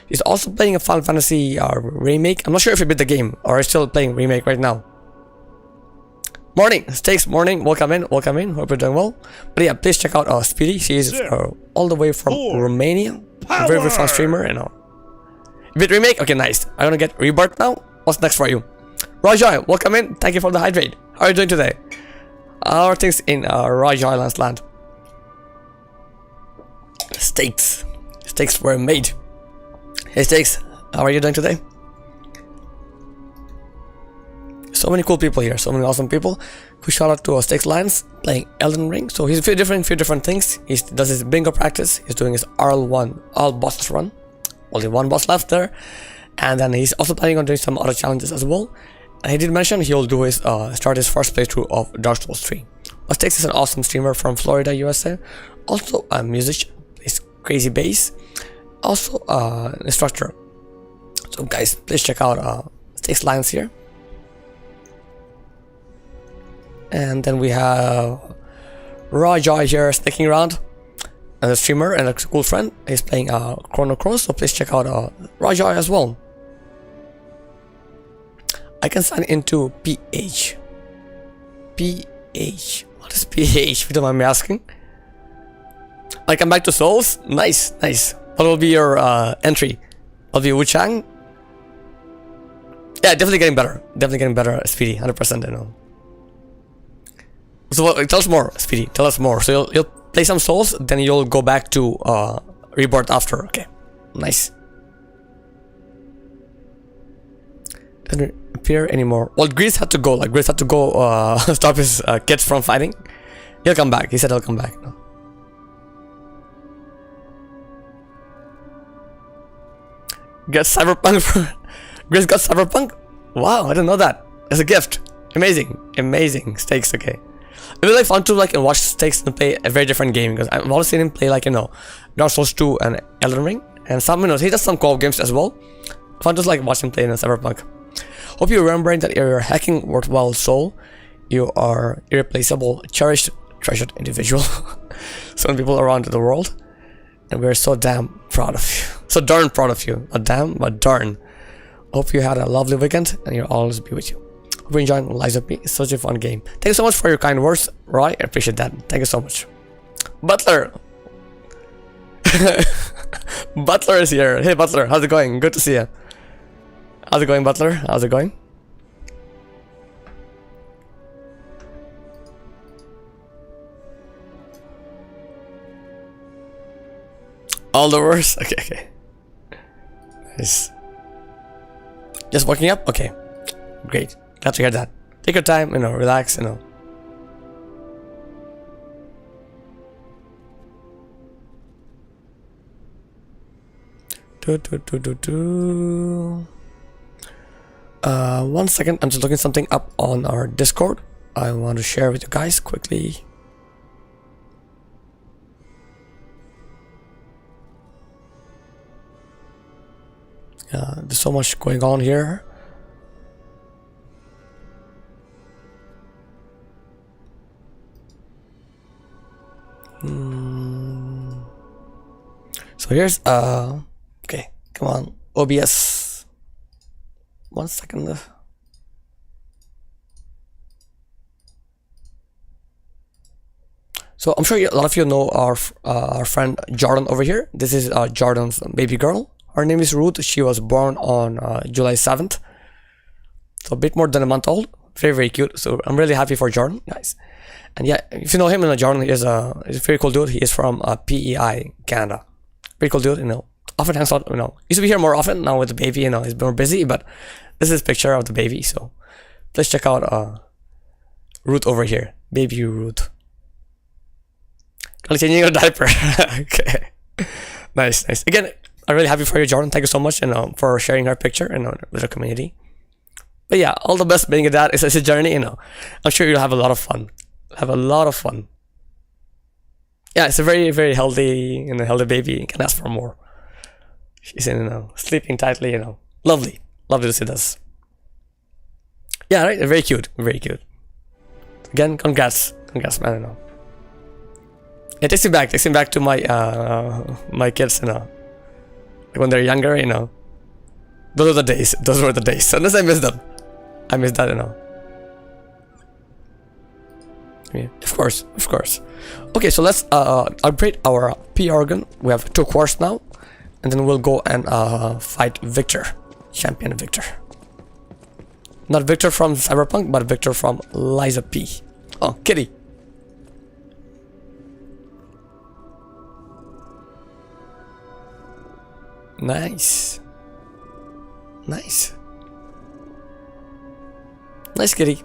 He's also playing a Final Fantasy remake. I'm not sure if he beat the game or is still playing remake right now. Morning, Stakes, morning. Welcome in, welcome in. Hope you're doing well. But yeah, please check out Speedy. She is all the way from Romania. A very, very fun streamer, you know. Beat remake? Okay, nice. I'm gonna get Rebirth now. What's next for you? Rajoy, welcome in. Thank you for the hydrate. How are you doing today? How are things in Rajoy last land? Steaks were made. Hey Steaks, how are you doing today? So many cool people here, so many awesome people. Quick shout out to Steaks Lions playing Elden Ring. So he's few different things. He does his bingo practice. He's doing his RL1 all bosses run. Only one boss left there. and then he's also planning on doing some other challenges as well. And he did mention he'll do his start his first playthrough of Dark Souls 3. Ostex is an awesome streamer from Florida, USA. Also a musician, plays crazy bass. Also an instructor. So guys, please check out Stakes Lines here. And then we have Rajoy here sticking around, and a streamer and a cool friend. He's playing Chrono Cross, so please check out Rajoy as well. I can sign into PH. PH. What is PH? If you don't mind me asking. I come back to Souls. Nice, nice. What will be your entry? Will be Wuchang? Yeah, definitely getting better. Definitely getting better, Speedy. 100%, I know. So tell us more, Speedy. Tell us more. So you'll play some Souls, then you'll go back to Rebirth after. Okay, nice. Doesn't appear anymore. Well, Grease had to go. Like Grease had to go stop his kids from fighting. He'll come back. He said he'll come back. No. Get Cyberpunk for Grease got Cyberpunk. Wow, I didn't know that. It's a gift. Amazing, amazing. Stakes. Okay. It was like fun to like and watch Stakes and play a very different game, because I've always seen him play like, you know, Dark Souls 2 and Elden Ring, and some, you know, he does some co-op games as well. Fun to like watch him play in Cyberpunk. Hope you're remembering that you're a hacking worthwhile soul. You are irreplaceable, cherished, treasured individual. So many people around the world, and we're so damn proud of you. So darn proud of you. Not damn, but darn. Hope you had a lovely weekend, and you'll always be with you. Hope you enjoyed Liza P. It's such a fun game. Thank you so much for your kind words, Roy. I appreciate that. Thank you so much. Butler. Butler is here. Hey Butler, how's it going? Good to see you. How's it going, Butler? How's it going? All the worst? Okay, okay. Nice. Just waking up? Okay. Great. Glad to hear that. Take your time, you know, relax, you know. One second, I'm just looking something up on our Discord. I want to share with you guys quickly. There's so much going on here. So here's okay, come on, OBS. 1 second. So I'm sure a lot of you know our friend Jordan over here. This is Jordan's baby girl. Her name is Ruth. She was born on July 7th. So a bit more than a month old. Very, very cute. So I'm really happy for Jordan, guys. And yeah, if you know him, Jordan is a very cool dude. He is from PEI, Canada. Pretty cool dude, you know. Often hangs out, you know. Used to be here more often. Now with the baby, you know, he's more busy. But this is a picture of the baby. So let's check out Ruth over here. Baby Ruth. Changing your diaper. Okay. Nice, nice. Again, I'm really happy for you, Jordan. Thank you so much, for sharing her picture, with the community. But yeah, all the best being a dad. It's a journey, you know. I'm sure you'll have a lot of fun. Have a lot of fun. Yeah, it's a very, very healthy, healthy baby. You can ask for more. She's sleeping tightly, Lovely. Lovely to see this. Yeah, right? Very cute. Very cute. Again, congrats. Congrats, man, It takes me back to my my kids, like when they're younger, Those were the days. Those were the days. Unless I miss them. I miss that, Yeah, of course, of course. Okay, so let's upgrade our P organ. We have 2 cores now, and then we'll go and fight Victor, Champion Victor. Not Victor from Cyberpunk, but Victor from Liza P. Oh, kitty. Nice. Nice. Nice kitty.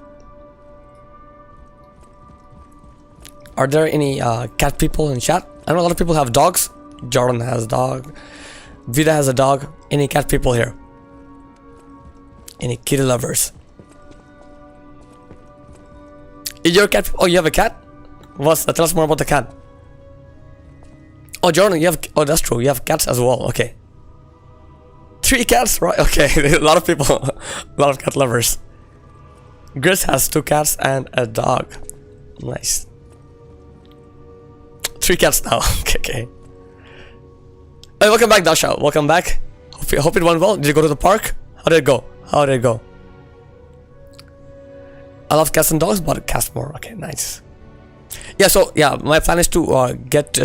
Are there any cat people in chat? I know a lot of people have dogs. Jordan has a dog. Vida has a dog. Any cat people here? Any kitty lovers? Is your cat? Oh, you have a cat? Tell us more about the cat. Oh, Jordan, you have. Oh, that's true. You have cats as well. Okay. 3 cats, right? Okay. A lot of people, a lot of cat lovers. Gris has 2 cats and a dog. Nice. 3 cats now. Okay. Hey, welcome back, Dasha. Welcome back. Hope it went well. Did you go to the park? How did it go? I love cats and dogs, but cats more. Okay, nice. Yeah, so yeah, my plan is to get to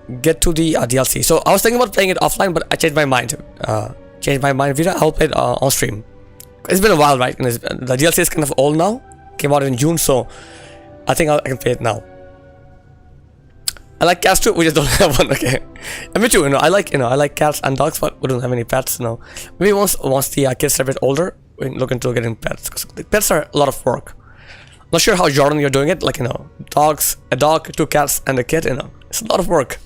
the DLC. So I was thinking about playing it offline, but I changed my mind. Vita, I'll play it on stream. It's been a while, right? And the DLC is kind of old now. Came out in June, so I think I can play it now. I like cats too. We just don't have one. Okay, and me too. I like cats and dogs, but we don't have any pets. Maybe once the kids are a bit older, we look into getting pets. Because the pets are a lot of work. Not sure how, Jordan, you're doing it. Like, dogs, a dog, 2 cats, and a kid. It's a lot of work.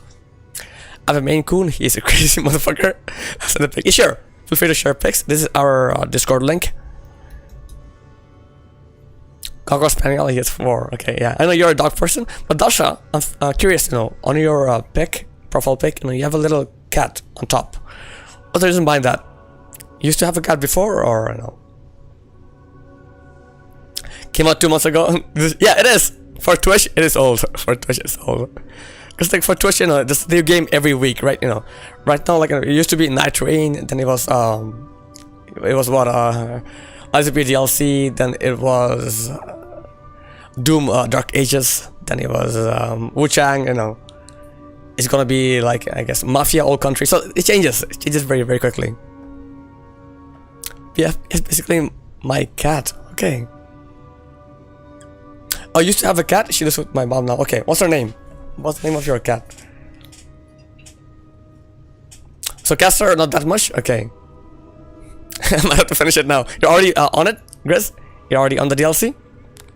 I have a Maine Coon. He's a crazy motherfucker. Send a pic. Yeah, sure. Feel free to share pics. This is our Discord link. Cocker Spaniel, he has 4. Okay, yeah. I know you're a dog person, but Dasha, I'm curious, on your profile pic, you have a little cat on top. What's the reason behind that? You used to have a cat before, or no? Came out 2 months ago. Yeah, it is. For Twitch, it is old. For Twitch, it's old. Because like for Twitch, this new game every week, right? Right now, like it used to be Night Rain, then it was what IZP DLC, then it was Doom Dark Ages, then it was Wu Chang. It's gonna be like, I guess, Mafia Old Country. So it changes very very quickly. Yeah, it's basically my cat. Okay. Oh, I used to have a cat. She lives with my mom now. Okay, what's her name? What's the name of your cat? So cats are not that much. Okay. I might have to finish it now. You're already on it, Gris? You're already on the DLC?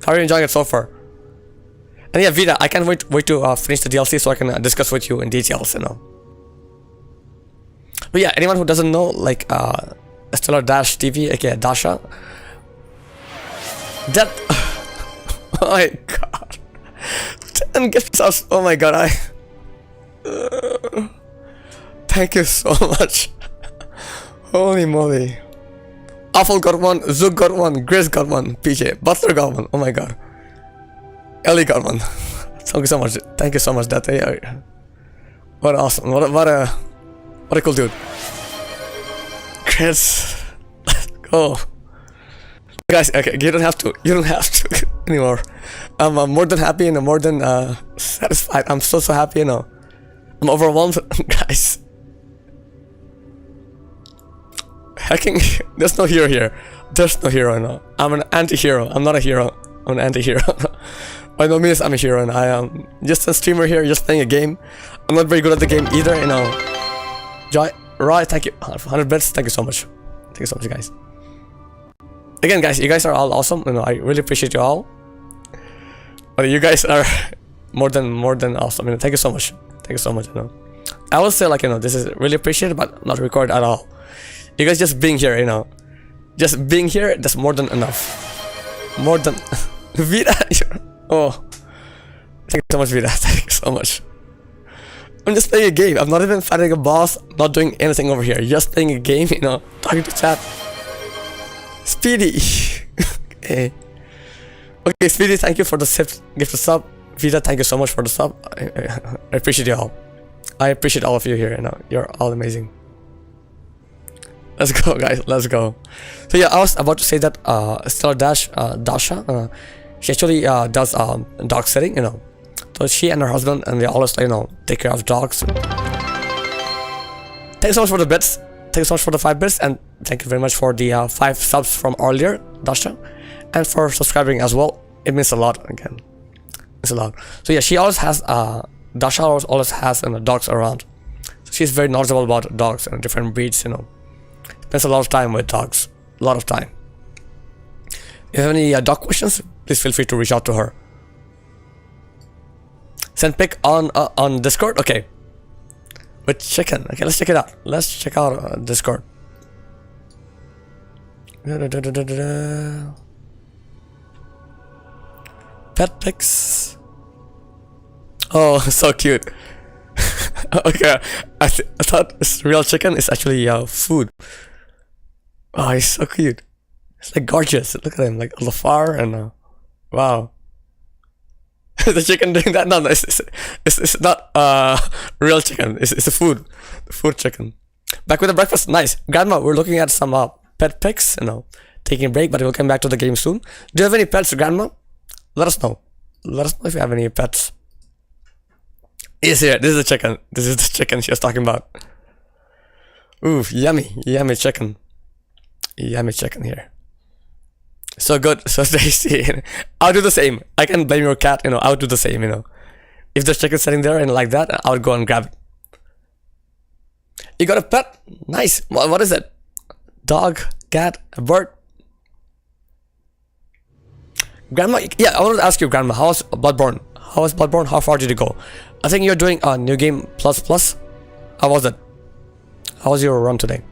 How are you enjoying it so far? And yeah, Vita, I can't wait to finish the DLC so I can discuss with you in details, But yeah, anyone who doesn't know, like Stellar Dash TV, aka Dasha, that oh my god, 10 gift subs. Oh my god, thank you so much. Holy moly. Awful got 1, Zook got 1, Gris got 1, PJ, Butler got 1. Oh my god. Ellie got 1. Thank you so much. Thank you so much, that. What awesome. What a cool dude. Gris. Let's go. Guys, okay, you don't have to anymore. I'm more than happy and more than satisfied. I'm so happy, I'm overwhelmed, guys. Hacking, there's no hero here. There's no hero, no. I'm an anti-hero. I'm not a hero. I'm an anti-hero. By no means I'm a hero, and I am just a streamer here, just playing a game. I'm not very good at the game either, Joy, right, thank you. 100 bits, thank you so much. Thank you so much, guys. Again, guys, you guys are all awesome. I really appreciate you all. But you guys are more than awesome. Thank you so much. Thank you so much. I will say, like, this is really appreciated, but not recorded at all. You guys just being here, just being here, that's more than enough. More than Vita. Oh, thank you so much, Vita. Thank you so much. I'm just playing a game. I'm not even fighting a boss. Not doing anything over here. Just playing a game. Talking to chat. Speedy. Okay. Okay, Speedy. Thank you for the gift of sub. Vita, thank you so much for the sub. I appreciate you all. I appreciate all of you here. You're all amazing. Let's go, guys. Let's go. So yeah, I was about to say that Stellar Dasha, she actually does dog sitting. So she and her husband, and they always take care of dogs. Thanks so much for the bits. Thank you so much for the 5 bits, and thank you very much for the 5 subs from earlier, Dasha, and for subscribing as well. It means a lot. Again, it's a lot. So yeah, she always has Dasha always has dogs around. So she's very knowledgeable about dogs and different breeds. Spends a lot of time with dogs. A lot of time. If you have any dog questions, please feel free to reach out to her. Send pic on Discord. Okay. With chicken. Okay, let's check it out. Let's check out Discord. Pet pics. Oh, so cute. Okay, I thought it's real chicken. It's actually food. Oh, he's so cute. It's like gorgeous. Look at him, like on the far and wow. The chicken doing that? No, it's not real chicken. It's a food chicken. Back with the breakfast. Nice, Grandma. We're looking at some pet pics. Taking a break, but we'll come back to the game soon. Do you have any pets, Grandma? Let us know. Let us know if you have any pets. Yes, here. This is the chicken. This is the chicken she was talking about. Ooh, yummy, yummy chicken. Yummy chicken here. So good, so tasty. I'll do the same. I can blame your cat, I'll do the same, If there's chicken sitting there and like that, I'll go and grab it. You got a pet? Nice. What is it? Dog, cat, a bird? Grandma, yeah, I wanted to ask you, Grandma, how was Bloodborne? How was Bloodborne? How far did you go? I think you're doing a new game plus. How was it? How was your run today?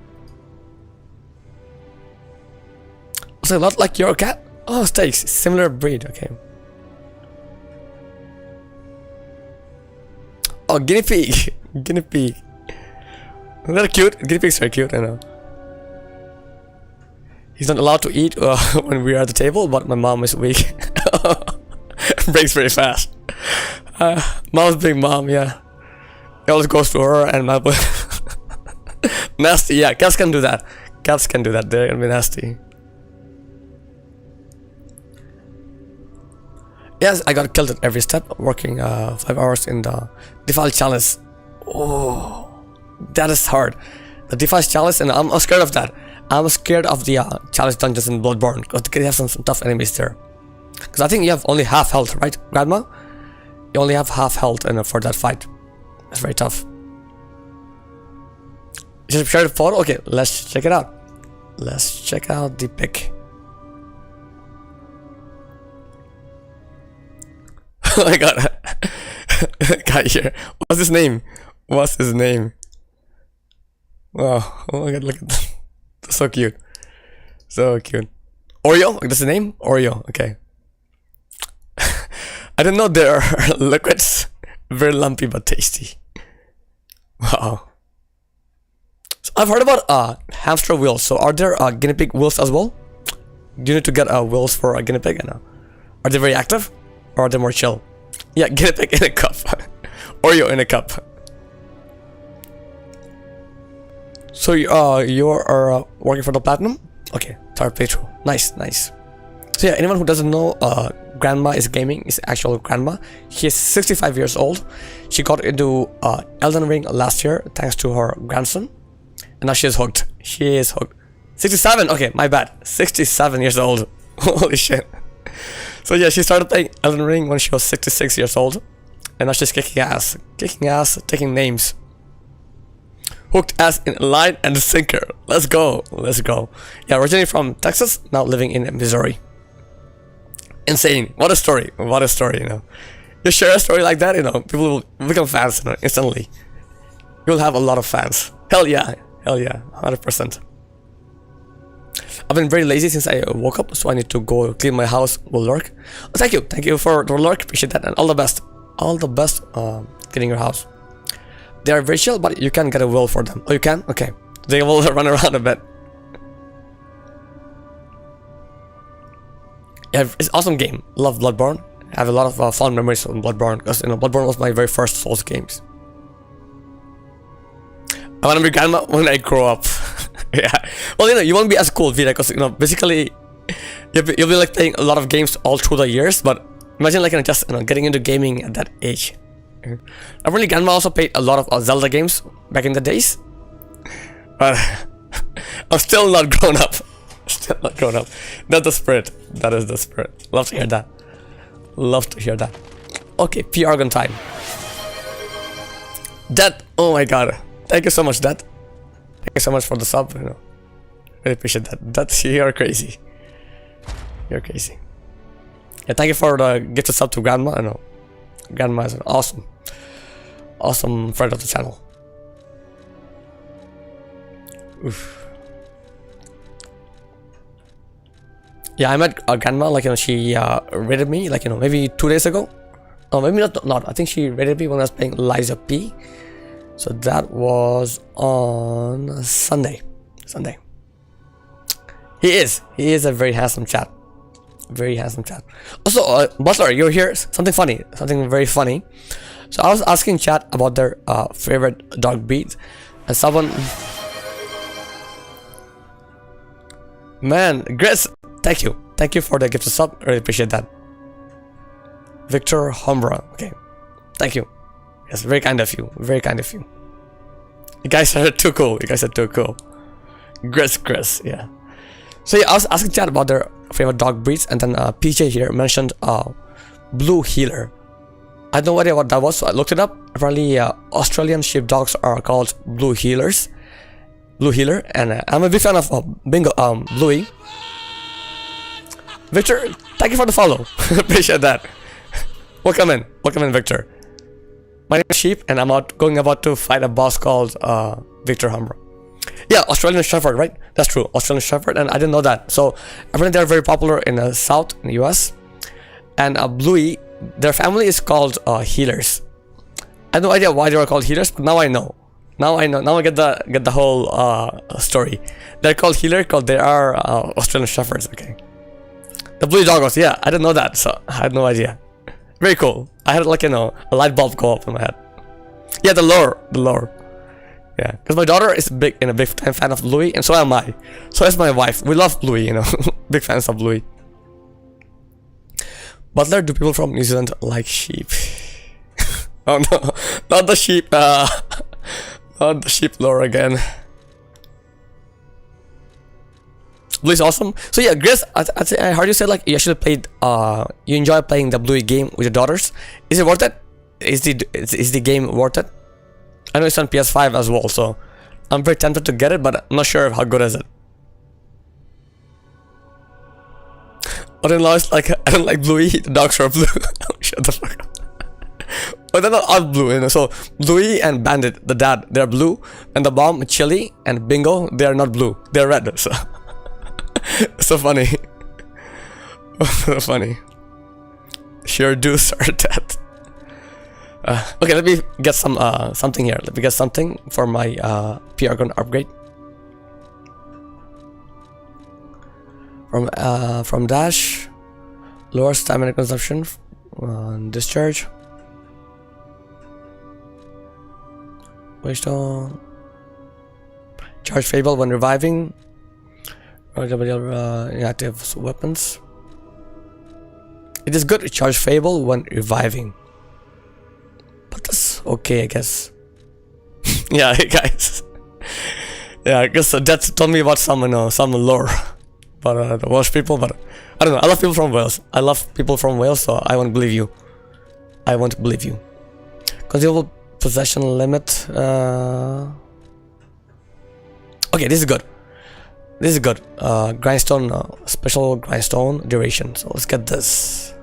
Was it a lot like your cat? Oh, steaks, similar breed, okay. Oh, guinea pig. Guinea pig. They're cute. Guinea pigs are cute, I know. He's not allowed to eat when we are at the table, but my mom is weak. Breaks very fast. Mom's big mom, yeah. It always goes to her and my nasty, yeah, cats can do that. Cats can do that, they're gonna be nasty. Yes, I got killed at every step, working 5 hours in the Defile Chalice. Oh, that is hard. The Defile Chalice, and I'm scared of that. I'm scared of the Chalice dungeons in Bloodborne, because they have some tough enemies there. Because I think you have only half health, right, Grandma? You only have half health for that fight. That's very tough. Just share the photo? Okay, let's check it out. Let's check out the pic. Oh my god. Guy here. What's his name? What's his name? Wow. Oh my god, look at that. That's so cute. So cute. Oreo? That's the name? Oreo. Okay. I didn't know there are liquids. Very lumpy but tasty. Wow. So I've heard about hamster wheels. So are there guinea pig wheels as well? Do you need to get wheels for a guinea pig? Are they very active? Or are they more chill? Yeah, guinea pig in a cup. Oreo in a cup. So you are working for the platinum? Okay, third playthrough. Nice, nice. So yeah, anyone who doesn't know, Grandma is gaming, is actual Grandma. She is 65 years old. She got into Elden Ring last year thanks to her grandson. And now she is hooked. She is hooked. 67, okay, my bad. 67 years old. Holy shit. So yeah, she started playing Elden Ring when she was 66 years old. And now she's kicking ass. Kicking ass, taking names. Hooked ass in line and sinker. Let's go. Let's go. Yeah, originally from Texas, now living in Missouri. Insane. What a story. What a story, You share a story like that, people will become fans, instantly. You'll have a lot of fans. Hell yeah. Hell yeah. 100%. I've been very lazy since I woke up, so I need to go clean my house with lurk. Oh, thank you. Thank you for the lurk. Appreciate that. And all the best. All the best cleaning your house. They are very chill, but you can get a will for them. Oh, you can? Okay. They will run around a bit. Yeah, it's an awesome game. Love Bloodborne. I have a lot of fond memories from Bloodborne because Bloodborne was my very first Souls games. I want to be Grandma when I grow up. Yeah. Well, you won't be as cool, Vita, because basically you'll be like playing a lot of games all through the years. But imagine like just getting into gaming at that age. Apparently, Grandma also played a lot of Zelda games back in the days. But I'm still not grown up. Still not grown up. That's the spirit. That is the spirit. Love to hear that. Love to hear that. Okay, PR gun time. Dad, oh my god. Thank you so much, Dad. Thank you so much for the sub. Really appreciate that. Dad, you're crazy. You're crazy. Yeah, thank you for the gifted sub to Grandma. Grandma is an awesome friend of the channel. Oof. Yeah, I met a grandma, like, you know, she rated me, like, you know, maybe 2 days ago. No, maybe not. I think she rated me when I was playing Liza P. So that was on Sunday. He is a very handsome chap. Very handsome chap. Also, Butler, you're here. Something very funny. So I was asking chat about their favorite dog breed, and someone, man, Grace, thank you for the gift of sub. Really appreciate that. Victor Humbra, okay, thank you. Yes, very kind of you. Very kind of you. You guys are too cool. Grace, yeah. So yeah, I was asking chat about their favorite dog breeds, and then PJ here mentioned Blue Heeler. I had no idea what that was, so I looked it up. Apparently, Australian sheepdogs are called Blue Heelers. Blue Heeler, and I'm a big fan of Bluey. Victor, thank you for the follow. Appreciate that. Welcome in, Victor. My name is Sheep, and I'm going about to fight a boss called Victor Humbra. Yeah, Australian Shepherd, right? That's true, Australian Shepherd, and I didn't know that. So apparently they're very popular in the South, in the US. And Bluey, their family is called Healers. I had no idea why they were called Healers, but now I know. Now I get the whole story. They're called Healer because they are Australian Shepherds. Okay. The Bluey doggos, yeah, I didn't know that, so I had no idea. Very cool. I had, like, you know, a light bulb go up in my head. Yeah, the lore. Yeah, because my daughter is a big time fan of Bluey, and so am I. So is my wife. We love Bluey, you know, big fans of Bluey. Butler, do people from New Zealand like sheep? Oh no, not the sheep. Not the sheep lore again. Bluey's awesome. So yeah, Grace, I heard you say, like, you actually played. You enjoy playing the Bluey game with your daughters. Is it worth it? Is the game worth it? I know it's on PS5 as well, so I'm very tempted to get it, but I'm not sure how good is it. But like, I don't like Bluey. The dogs are blue. Shut the fuck up. But they're not all blue, you know. So Bluey and Bandit, the dad, they're blue, and the bomb, Chili, and Bingo, they are not blue. They're red. So so funny. So funny. Sure do start that. Okay, let me get some something here. Let me get something for my PR gun upgrade. From Dash, lower stamina consumption, discharge. Waystone. Charge Fable when reviving. Inactive weapons. It is good to charge Fable when reviving. But that's okay, I guess. Yeah, guys. Yeah, I guess that told me about some lore. But the Welsh people, but I don't know. I love people from Wales. So I won't believe you. Consumable possession limit. Okay, this is good. Grindstone, special grindstone duration. So let's get this.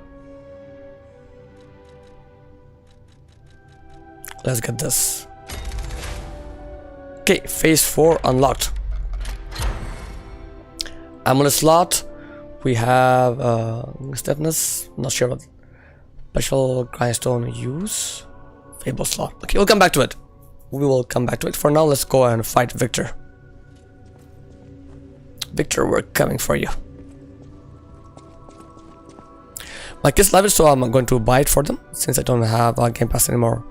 Okay, phase 4 unlocked. Amulet slot. We have stiffness. Not sure what. Special grindstone use. Fable slot. Okay, we'll come back to it. For now, let's go and fight Victor. Victor, we're coming for you. My kids love it, so I'm going to buy it for them since I don't have Game Pass anymore.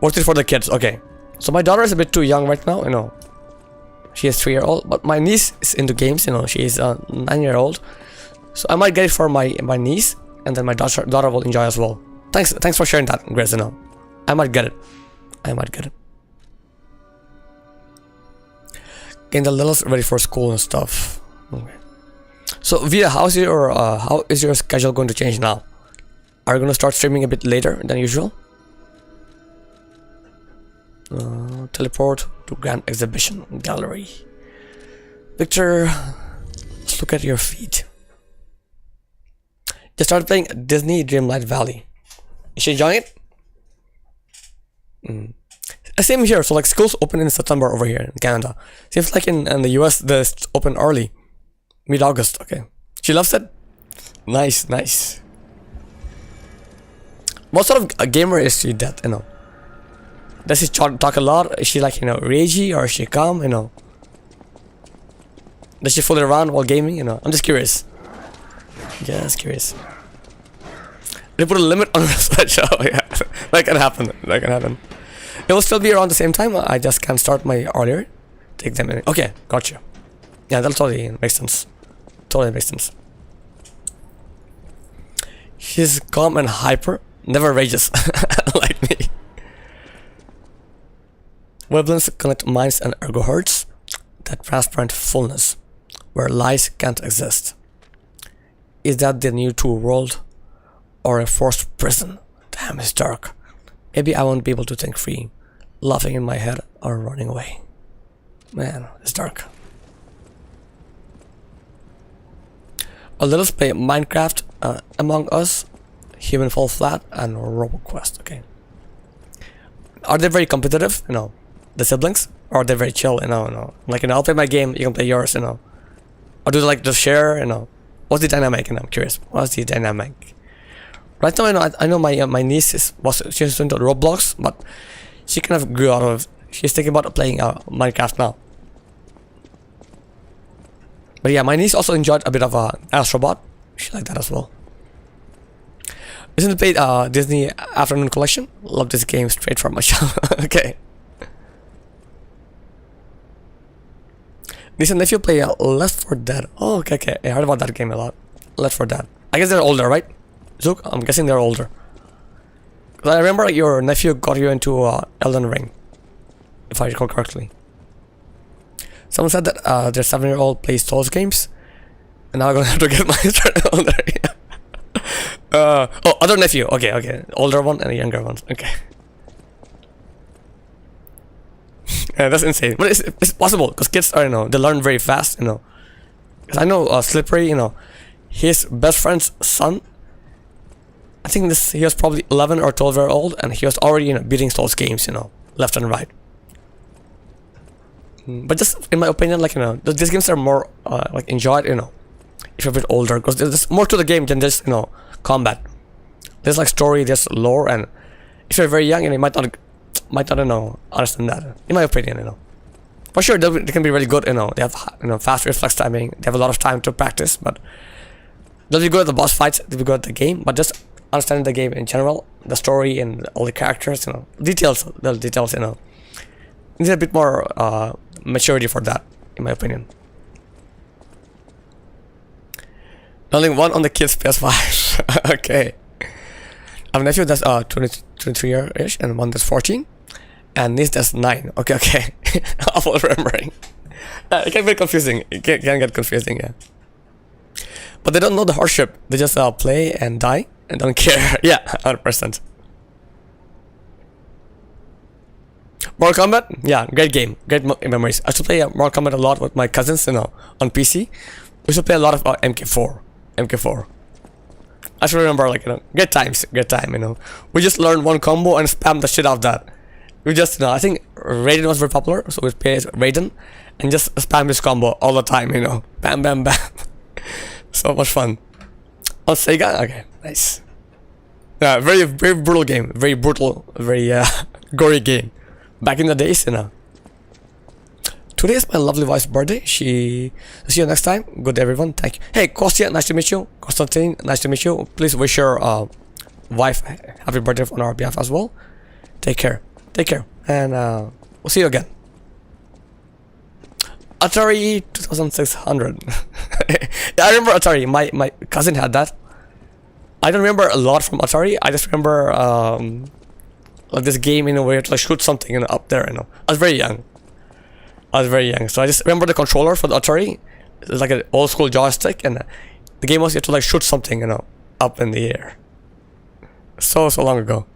Worth it for the kids. Okay. So my daughter is a bit too young right now, you know. She is 3-year-old, but my niece is into games, you know. She is 9-year-old, so I might get it for my niece, and then my daughter will enjoy as well. Thanks for sharing that, Grace. You know, I might get it. Getting the littles ready for school and stuff. Okay. So Via, how is your schedule going to change now? Are you going to start streaming a bit later than usual? Teleport to Grand Exhibition Gallery. Victor, let's look at your feet. Just started playing Disney Dreamlight Valley. Is she enjoying it? Same here. So like schools open in September over here in Canada. Seems like in the US they open early, mid-August. Okay, She loves it. Nice, nice. What sort of a gamer is she? That you know? Does she talk a lot? Is she like ragey, or is she calm? Does she fool around while gaming? I'm just curious. Just curious. They put a limit on the slideshow. Yeah, that can happen. That can happen. It will still be around the same time. I just can't start my earlier. Take them in. Okay, gotcha. Yeah, that totally makes sense. Totally makes sense. She's calm and hyper. Never rages like me. Wavelengths connect minds and ergohertz. That transparent fullness where lies can't exist. Is that the new true world? Or a forced prison? Damn, it's dark. Maybe I won't be able to think free, laughing in my head or running away. Man, it's dark. Let us play Minecraft, Among Us, Human Fall Flat, and RoboQuest. Okay. Are they very competitive? The siblings? Or are they very chill? Like I'll play my game, you can play yours. Or do they like just share? What's the dynamic? I'm curious. What's the dynamic? Right now, I know my niece she's into Roblox, but she kind of grew out of. She's thinking about playing Minecraft now. But yeah, my niece also enjoyed a bit of Astrobot. She liked that as well. Isn't it played Disney Afternoon Collection? Love this game straight from my shop. Okay. Niece and nephew play Left 4 Dead. Oh, okay. I heard about that game a lot. Left 4 Dead. I guess they're older, right? Zook, I'm guessing they're older. I remember your nephew got you into Elden Ring, if I recall correctly. Someone said that their 7-year-old plays Souls games, and now I'm gonna have to get mine started older. Oh, other nephew. Okay. Older one and a younger one. Okay. Yeah, that's insane. But it's possible because kids are they learn very fast. Because I know Slippery. His best friend's son. I think he was probably 11 or 12 years old, and he was already beating Souls games, left and right. But just in my opinion, these games are more enjoyed, if you're a bit older, because there's more to the game than just combat. There's story, there's lore, and if you're very young, you might not understand that. In my opinion, for sure they can be really good. They have fast reflex timing. They have a lot of time to practice, but they'll be good at the boss fights. They'll be good at the game, but just understanding the game in general, the story and all the characters, details, little details, need a bit more maturity for that, in my opinion. Only one on the kids PS5. Okay. I have a nephew that's 23-ish and one that's 14, and niece that's 9. Okay. Awful remembering. It can be confusing. It can get confusing, yeah. But they don't know the hardship. They just play and die and don't care. Yeah, 100%. Mortal Kombat, yeah, great game, great memories. I used to play Mortal Kombat a lot with my cousins, on PC. We used to play a lot of MK4. I still remember, great times, We just learned one combo and spam the shit out of that. We just, I think Raiden was very popular, so we played Raiden and just spam this combo all the time, bam, bam, bam. So much fun. On Sega, okay, nice. Yeah, very, very brutal game, very brutal, very gory game. Back in the days, Today is my lovely wife's birthday. See you next time. Good day, everyone. Thank you. Hey, Kostya, nice to meet you. Konstantin, nice to meet you. Please wish your wife happy birthday on our behalf as well. Take care. And we'll see you again. Atari 2600. Yeah, I remember Atari. My cousin had that. I don't remember a lot from Atari. I just remember this game where you have to shoot something up there. I was very young. So I just remember the controller for the Atari. It's like an old school joystick, and the game was you have to shoot something up in the air. So long ago.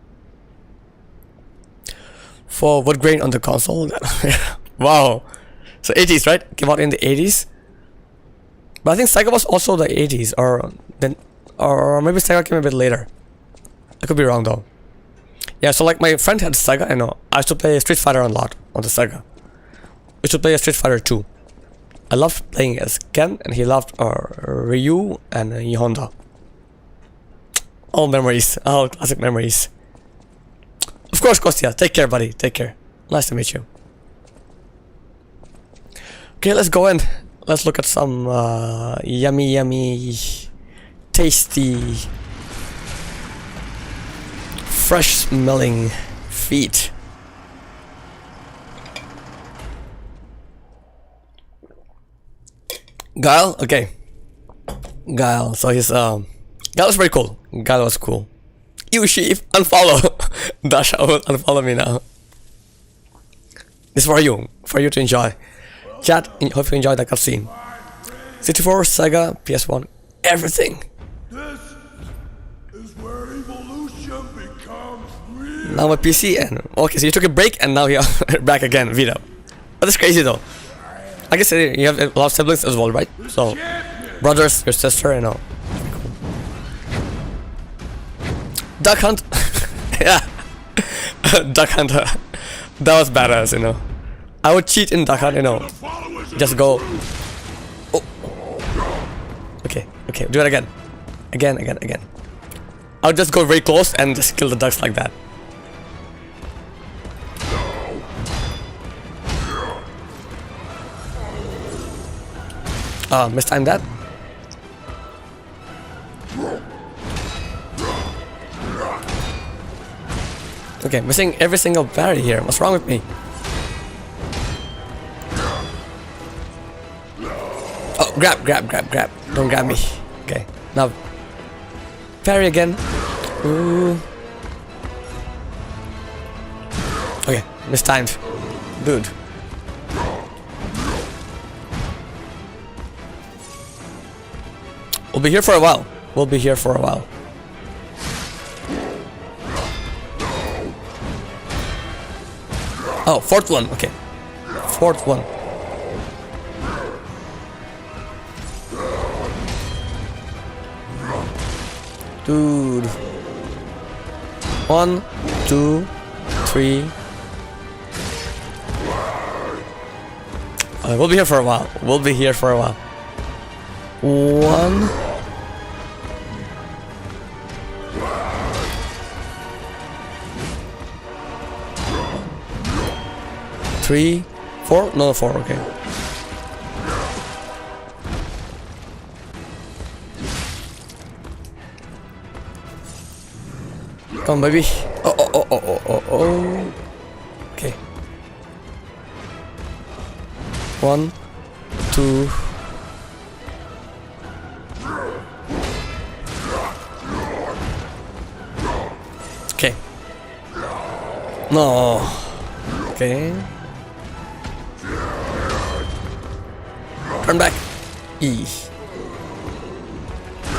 For wood grain on the console. Wow. So 80s, right? Came out in the 80s. But I think Sega was also the 80s, or maybe Sega came a bit later. I could be wrong though. Yeah, so my friend had Sega, I used to play Street Fighter a lot on the Sega. We used to play Street Fighter 2. I loved playing as Ken, and he loved Ryu and Honda. All memories, all classic memories. Of course, Kostya, take care, buddy, take care. Nice to meet you. Okay, let's go in. Let's look at some yummy, tasty, fresh smelling feet. Guile, okay. Guile, so he's Guile was very cool. Guile was cool. You sheep, unfollow. Dasha will unfollow me now. This is for you to enjoy. Chat, hope you enjoyed the cutscene. 64, Sega, PS1, everything. This is where evolution becomes real. Now my PC and okay, so you took a break and now you're back again, Vito. But that's crazy though. I guess you have a lot of siblings as well, right? So brothers, your sister, you know. Duck Hunt, yeah. Duck Hunt, that was badass, you know. I would cheat in Duck Hunt, you know. Just go. Oh. Okay, do it again. Again. I would just go very close and just kill the ducks like that. Mistime that. Okay, missing every single parry here. What's wrong with me? Oh, grab. Don't grab me. Okay, now parry again. Ooh. Okay, mistimed. Dude. We'll be here for a while. Oh, fourth one. Okay. Fourth one. Dude. 1, 2, 3. We'll be here for a while. 1. 3, 4? No, 4, okay. Come on, baby. Oh. Okay. 1, 2. Okay. No. Okay. Turn back. E.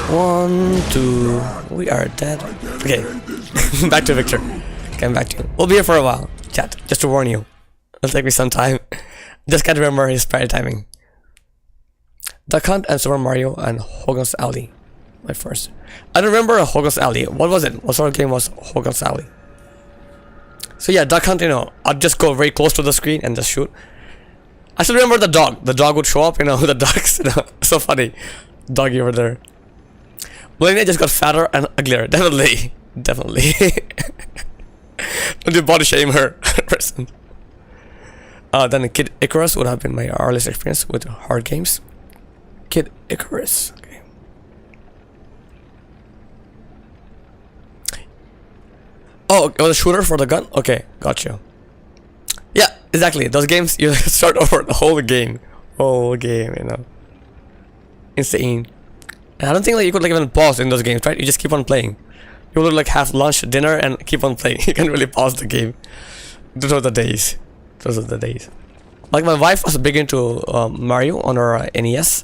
1, 2. We are dead. Okay. Back to Victor. Okay, back to you. We'll be here for a while. Chat. Just to warn you. It'll take me some time. Just can't remember his parry timing. Duck Hunt and Super Mario and Hogan's Alley. My first. I don't remember Hogan's Alley. What was it? What sort of game was Hogan's Alley? So yeah, Duck Hunt, you know, I'd just go very close to the screen and just shoot. I still remember the dog. The dog would show up, you know, the ducks, you know, so funny. Doggy over there. Melania just got fatter and uglier. Definitely. Don't you body shame her. Person. Then Kid Icarus would have been my earliest experience with hard games. Kid Icarus. Okay. Oh, it was a shooter for the gun? Okay, gotcha. Yeah, exactly. Those games, you start over the whole game. You know. Insane. And I don't think like you could like even pause in those games, right? You just keep on playing. You would like have lunch, dinner, and keep on playing. You can't really pause the game. Those are the days. Like my wife was big into Mario on her NES.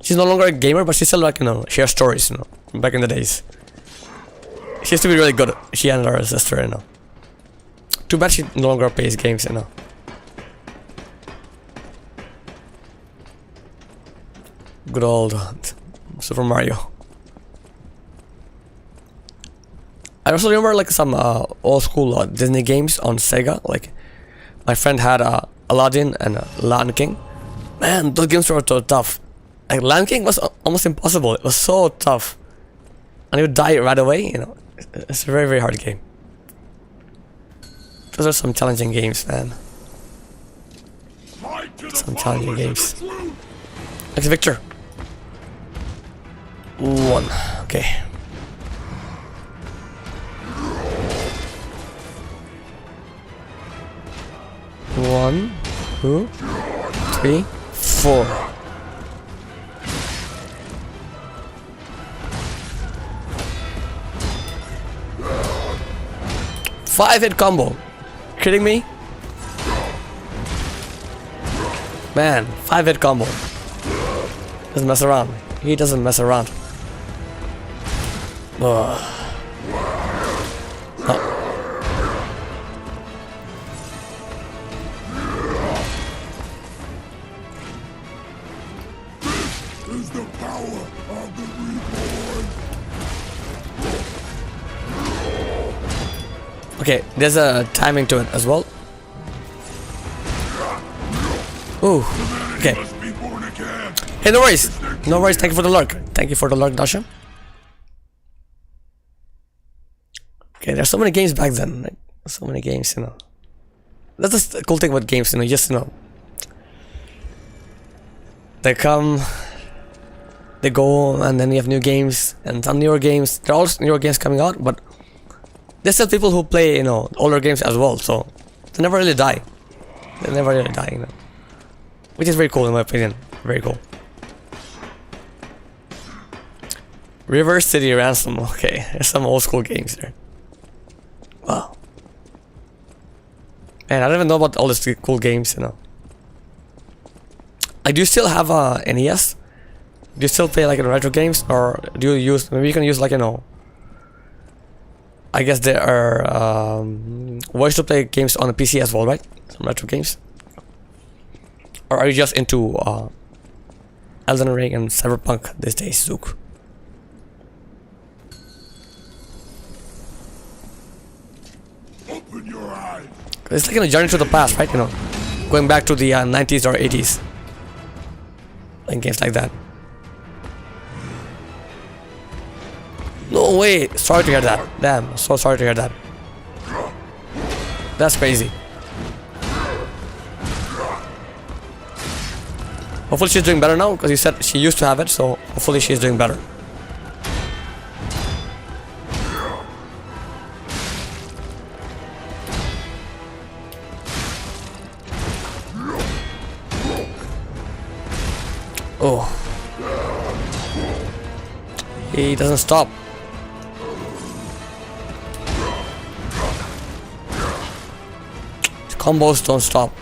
She's no longer a gamer, but she still like, you know, shares stories, you know, back in the days. She used to be really good. She and her sister, you know. Too bad she no longer plays games, you know. Good old Super Mario. I also remember like some old school Disney games on Sega. Like my friend had Aladdin and Lion King. Man, those games were so tough. Like Lion King was almost impossible. It was so tough, and you would die right away. You know, it's a very hard game. Those are some challenging games, man. Some challenging games. Next Victor. 1. Okay. 1, 2, 3, 4. Five-hit combo. Kidding me? Man, 5-hit combo. Doesn't mess around. He doesn't mess around. Ugh. Oh. Is the power of the reborn. Okay, there's a timing to it as well. Ooh. Okay. Must be born again. Hey, no worries. No worries. Thank you for the lurk. Thank you for the lurk, Dasha. Okay, there's so many games back then. Like, so many games, you know. That's just the cool thing about games, you know. Just, you know, they come, they go, and then you have new games and some newer games. There are also newer games coming out, but there's still people who play, you know, older games as well. So they never really die. They never really die, you know. Which is very cool in my opinion. Very cool. River City Ransom. Okay, there's some old school games there. Wow. Man, I don't even know about all these cool games, you know. Like, do you still have a NES? Do you still play like in retro games, or do you use? Maybe you can use like, you know. I guess there are ways to play games on a PC as well, right? Some retro games. Or are you just into Elden Ring and Cyberpunk these days, Zook? Open your eyes. It's like a journey to the past, right? You know, going back to the 90s or 80s. Playing games like that. No way! Sorry to hear that. Damn, so sorry to hear that. That's crazy. Hopefully she's doing better now, because you said she used to have it, so hopefully she's doing better. Oh. He doesn't stop. Combos don't stop.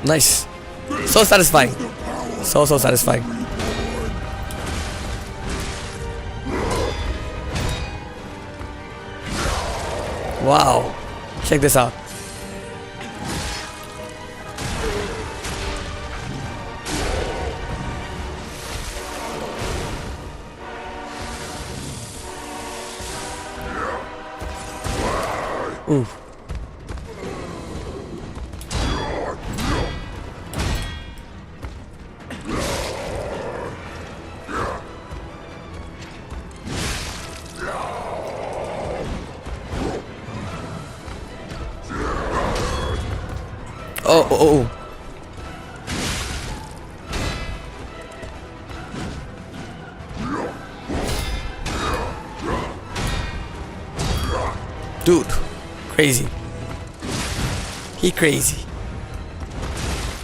Nice. So satisfying. So satisfying. Wow. Check this out. Ooh. Oh. Dude, crazy. He crazy.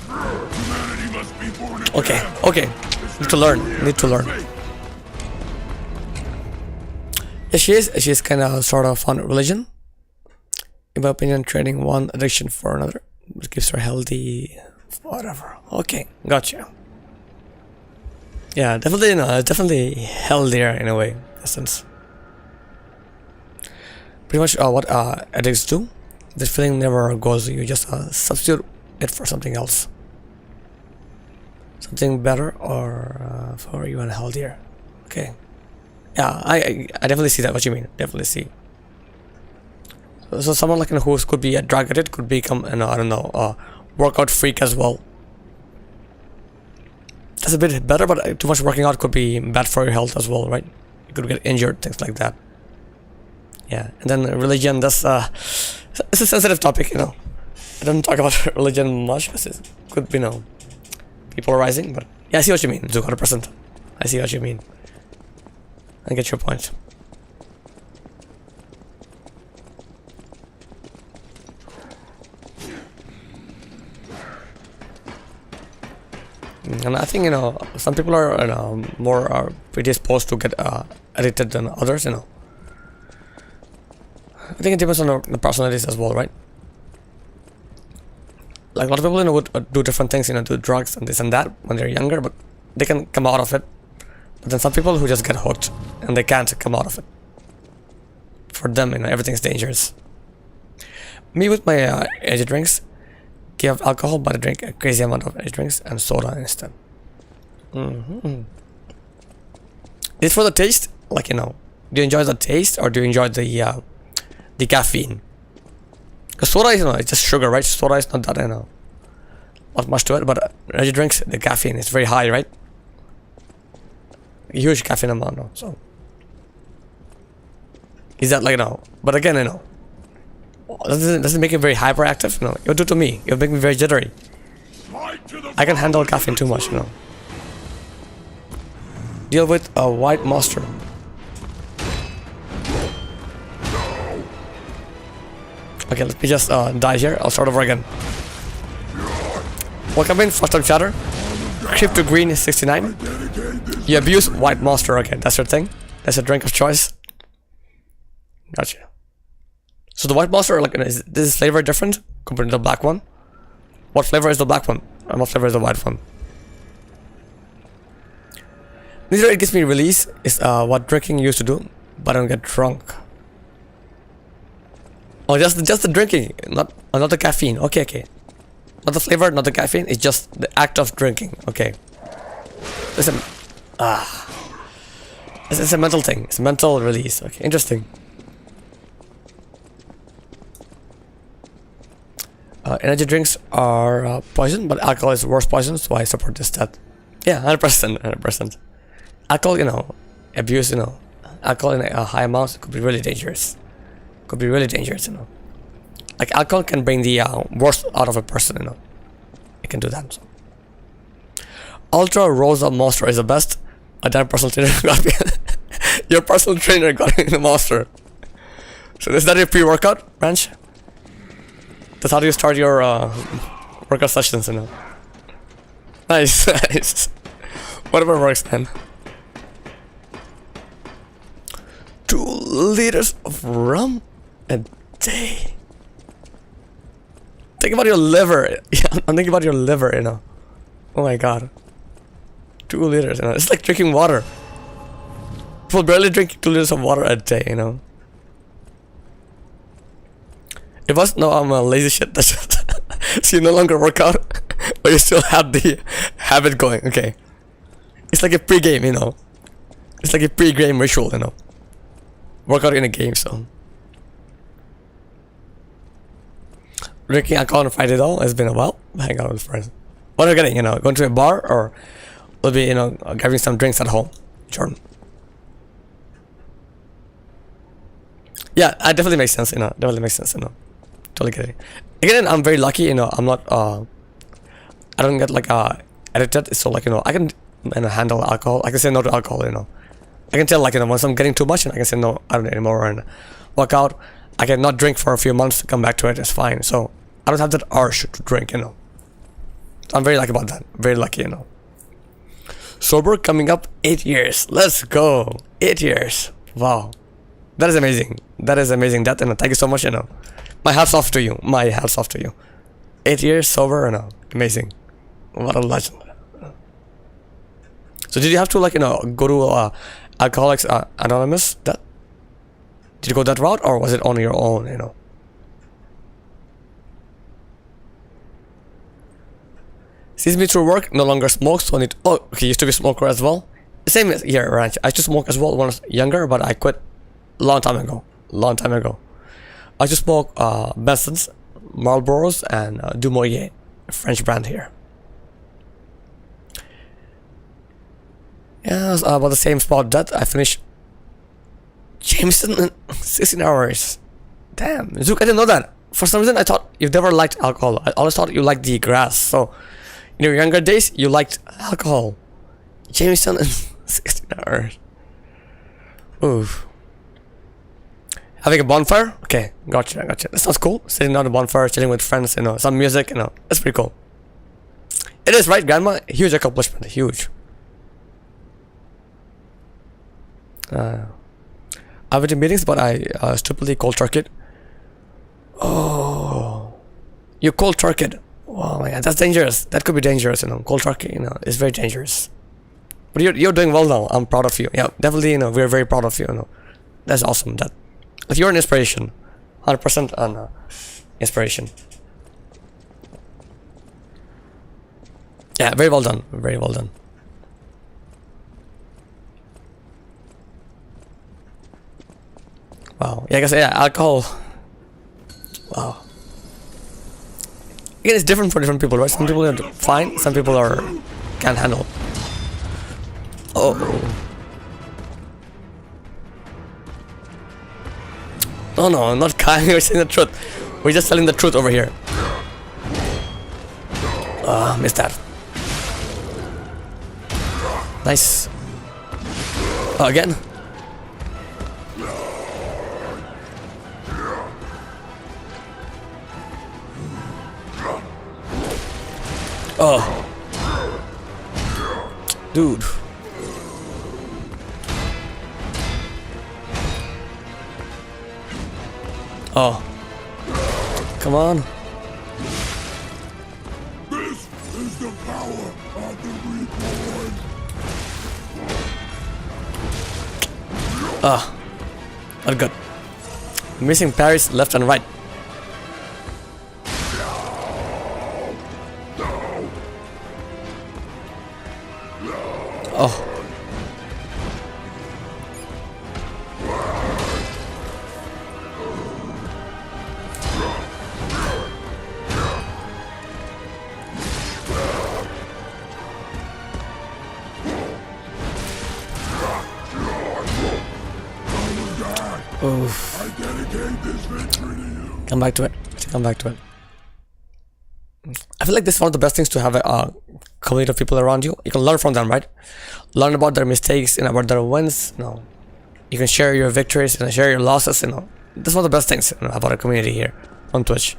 Humanity must be born again. Okay. Need to learn. Yeah, she is kind of sort of on religion. In my opinion, trading one addiction for another. It gives her healthy, whatever. Okay, gotcha. Yeah, definitely, definitely healthier in a way, in a sense. Pretty much what addicts do. this feeling never goes. You just substitute it for something else, something better, or for even healthier. Okay, yeah, I definitely see that. What you mean? Definitely see. So someone like who could be a drug addict could become I don't know, a workout freak as well. That's a bit better, but too much working out could be bad for your health as well, right? You could get injured, things like that. Yeah, and then religion. That's it's a sensitive topic, you know. I don't talk about religion much because it could be, people rising. But yeah, I see what you mean. 200%. I see what you mean. I get your point. And I think some people are more predisposed to get addicted than others. I think it depends on the personalities as well, right? Like a lot of people would do different things, do drugs and this and that when they're younger, but they can come out of it. But then some people who just get hooked and they can't come out of it. For them, everything's dangerous. Me with my energy drinks, give alcohol, but I drink a crazy amount of energy drinks and soda instead. It's for the taste, do you enjoy the taste or do you enjoy the caffeine? Because soda is, it's just sugar, right? Soda is not that, not much to it, but energy drinks, the caffeine is very high, right? A huge caffeine amount, so. Is that but again, doesn't make it very hyperactive, you do to me, you make me very jittery. I can handle caffeine too much, Deal with a white monster. Okay, let me just die here. I'll start over again. Welcome in, first time chatter. Creep to green is 69. You abuse white monster. Okay, that's your thing. That's your drink of choice. Gotcha. So the white monster, is this flavor different compared to the black one? What flavor is the black one? And what flavor is the white one? Neither it gives me release is what drinking used to do, but I don't get drunk. Oh, just the drinking, not the caffeine. Okay. Not the flavor, not the caffeine. It's just the act of drinking. Okay. Listen, it's a mental thing. It's a mental release. Okay, interesting. Energy drinks are poison, but alcohol is worse poison, so I support this stat. Yeah, 100%. Alcohol, abuse, alcohol in a high amount could be really dangerous. Like alcohol can bring the worst out of a person, It can do that. So. Ultra Rosa Monster is the best. A damn personal trainer got me. Your personal trainer got me in the monster. So is that your pre-workout, Ranch? That's how do you start your workout sessions, Nice. Whatever works, man. 2 liters of rum a day. Think about your liver. Yeah, I'm thinking about your liver, Oh my god. 2 liters, It's like drinking water. People barely drink 2 liters of water a day, It was I'm a lazy shit. That's just so you no longer work out, but you still have the habit going. Okay, it's like a pre-game, It's like a pre-game ritual, Workout in a game, so. Drinking alcohol on Friday though has been a while. Hang out with friends. What are you getting? Going to a bar or will be having some drinks at home, Jordan. Yeah, that definitely makes sense. Definitely makes sense. Totally get it. Again, I'm very lucky. I'm not. I don't get addicted. So I can handle alcohol. I can say no to alcohol. I can tell once I'm getting too much, and I can say no, I don't need anymore and walk out. I can not drink for a few months to come back to it. It's fine. So I don't have that urge to drink. I'm very lucky about that. Very lucky. Sober coming up 8 years. Let's go. 8 years. Wow. That is amazing. That thank you so much. My hats off to you. 8 years sober. Amazing. What a legend. So did you have to go to Alcoholics Anonymous? Did you go that route or was it on your own? Sees me through work, no longer smokes, so need. Oh, he used to be a smoker as well. Same as here, right? I used to smoke as well when I was younger, but I quit long time ago. Long time ago. I used to smoke Benson's, Marlboros, and Dumouriez, French brand here. Yeah, it's about the same spot that I finished Jameson in 16 hours. Damn, Zook, I didn't know that. For some reason, I thought you've never liked alcohol. I always thought you liked the grass. So, in your younger days, you liked alcohol. Jameson in 16 hours. Oof. Having a bonfire? Okay, gotcha. That sounds cool. Sitting on a bonfire, chilling with friends, you know, some music, you know, that's pretty cool. It is, right, Grandma? Huge accomplishment, huge. I went to meetings, but I stupidly cold turkeyed. Oh, you cold turkeyed. Oh my god, that's dangerous. That could be dangerous, you know. Cold turkey, you know, it's very dangerous. But you're doing well now. I'm proud of you. Yeah, definitely, you know, we're very proud of you. You know, that's awesome. That if you're an inspiration, 100% an inspiration. Yeah, very well done. Very well done. Wow. Yeah, I guess, yeah, alcohol. Wow. Again, it's different for different people, right? Some people are fine, some people are can't handle. Oh. No, I'm not kind. We're saying the truth. We're just telling the truth over here. Missed that. Nice. Oh, again. Oh. Dude. Oh. Come on. This is the power of the reborn. Ah. Not good. Missing parries left and right. Oh. Oof. I dedicate this victory to you. Come back to it. Come back to it. I feel like this is one of the best things to have a community of people around you. You can learn from them, right? Learn about their mistakes and about their wins. You know, you can share your victories and share your losses. You know, this is one of the best things, you know, about a community here on Twitch.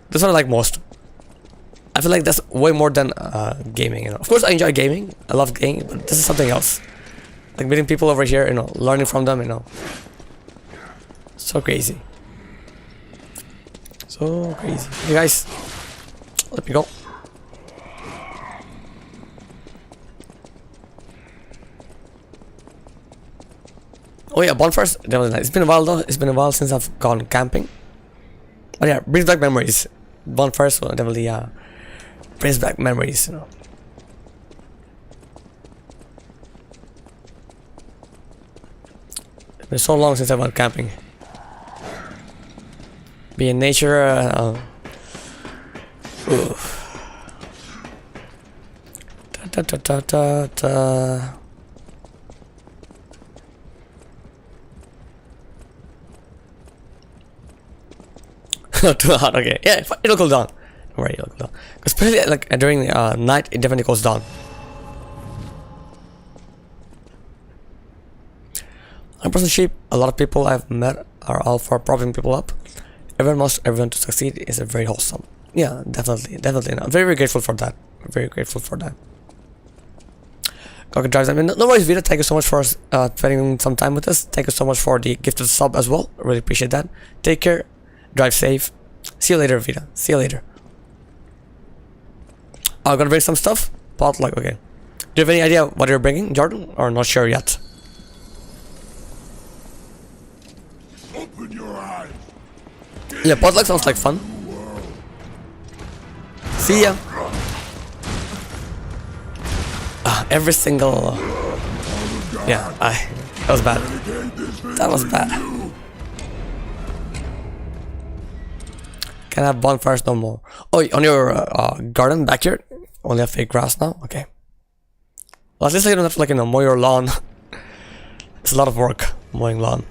This is what I like most. I feel like that's way more than gaming. You know, of course I enjoy gaming. I love gaming, but this is something else. Like meeting people over here, you know, learning from them. You know, so crazy. So crazy. Hey guys, let me go. Oh yeah, bonfires. That was nice. It's been a while though. It's been a while since I've gone camping. But yeah, brings back memories. Bonfires will definitely brings back memories, you know. It's been so long since I went camping. Be in nature. Ta ta ta ta ta. Too hot. Okay, yeah, it'll cool down. Don't worry, it'll cool down. Especially like during night, it definitely cools down. 100% sheep. A lot of people I've met are all for propping people up. Everyone wants everyone to succeed. Is a very wholesome. Yeah, definitely. No, I'm very, very grateful for that. Very grateful for that. Okay, drives. I mean, no worries, Vita. Thank you so much for spending some time with us. Thank you so much for the gifted sub as well. Really appreciate that. Take care. Drive safe. See you later, Vita. See you later. I'm gonna bring some stuff. Potluck. Okay. Do you have any idea what you're bringing, Jordan, or not sure yet? Open your eyes. Yeah, potluck sounds like fun. See ya. Every single... Yeah, that was bad. That was bad. Can have bonfires no more. Oh, on your garden backyard, only have fake grass now? Okay. Well, at least you don't have to, like, you know, mow your lawn. It's a lot of work, mowing lawn.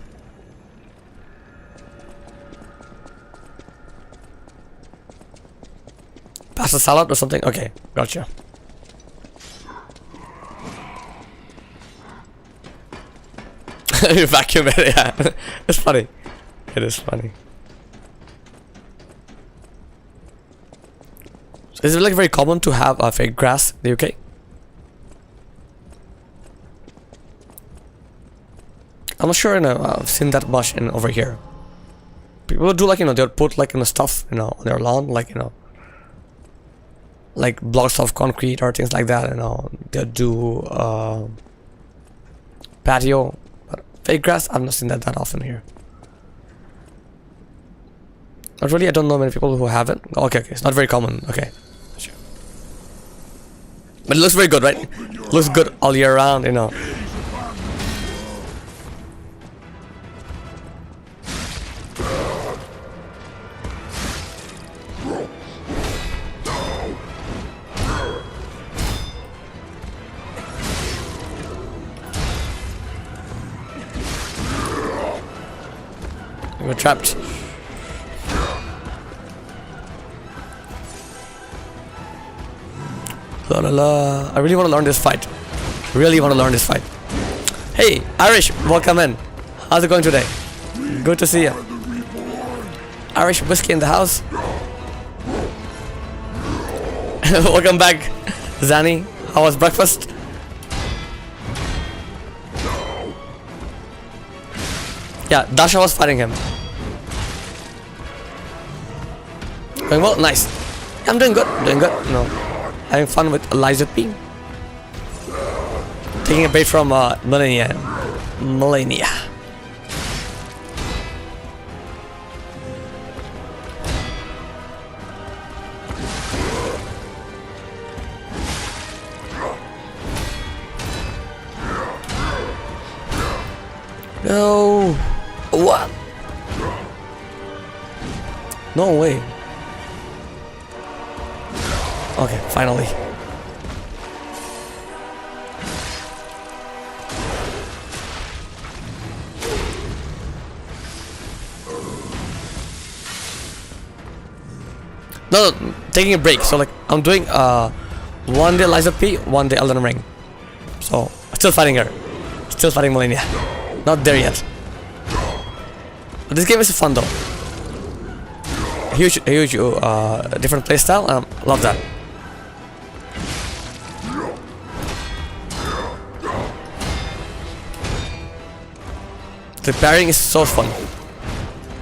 Pasta salad or something? Okay, gotcha. You vacuum it, yeah. It's funny. It is funny. So is it like very common to have fake grass in the UK? I'm not sure, you know, I've seen that much in over here. People do, like, you know, they'll put, like, you know, stuff, you know, on their lawn, like, you know, like blocks of concrete or things like that, you know. They'll do patio, but fake grass, I've not seen that often here. Not really, I don't know many people who have it. Okay, it's not very common, okay. Sure. But it looks very good, right? Looks good all year round, you know. We're trapped. La la la. I really want to learn this fight. Really want to learn this fight. Hey, Irish, welcome in. How's it going today? Good to see you. Irish whiskey in the house. Welcome back, Zanny. How was breakfast? Yeah, Dasha was fighting him. Going well? Nice. I'm doing good. Doing good. No. Having fun with Eliza P. Taking a bait from Millennia. No. What? No way. Okay, finally. No, taking a break. So, like, I'm doing one day Liza P, one day Elden Ring. So, still fighting her. Still fighting Millennia. Not there yet. But this game is fun though. Huge different playstyle. Love that. The parrying is so fun.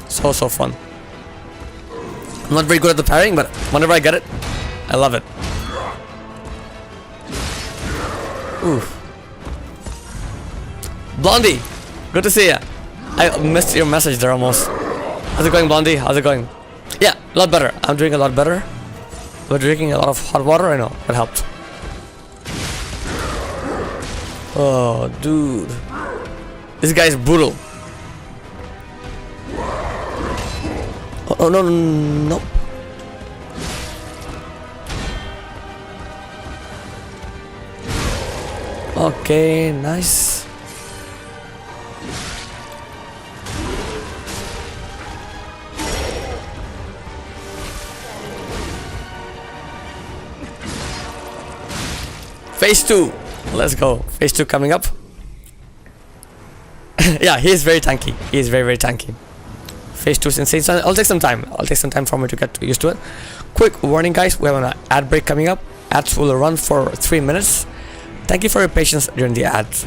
So fun. I'm not very good at the parrying, but whenever I get it, I love it. Ooh. Blondie, good to see ya. I missed your message there almost. How's it going, Blondie? How's it going? Yeah, a lot better. I'm doing a lot better. We're drinking a lot of hot water. I know, that helped. Oh, dude. This guy is brutal. Oh, no, no. Okay, nice. Phase 2. Let's go. Phase 2 coming up. Yeah, he is very tanky. He is very, very tanky. Phase 2 is insane. So I'll take some time. I'll take some time for me to get used to it. Quick warning, guys. We have an ad break coming up. Ads will run for 3 minutes. Thank you for your patience during the ads.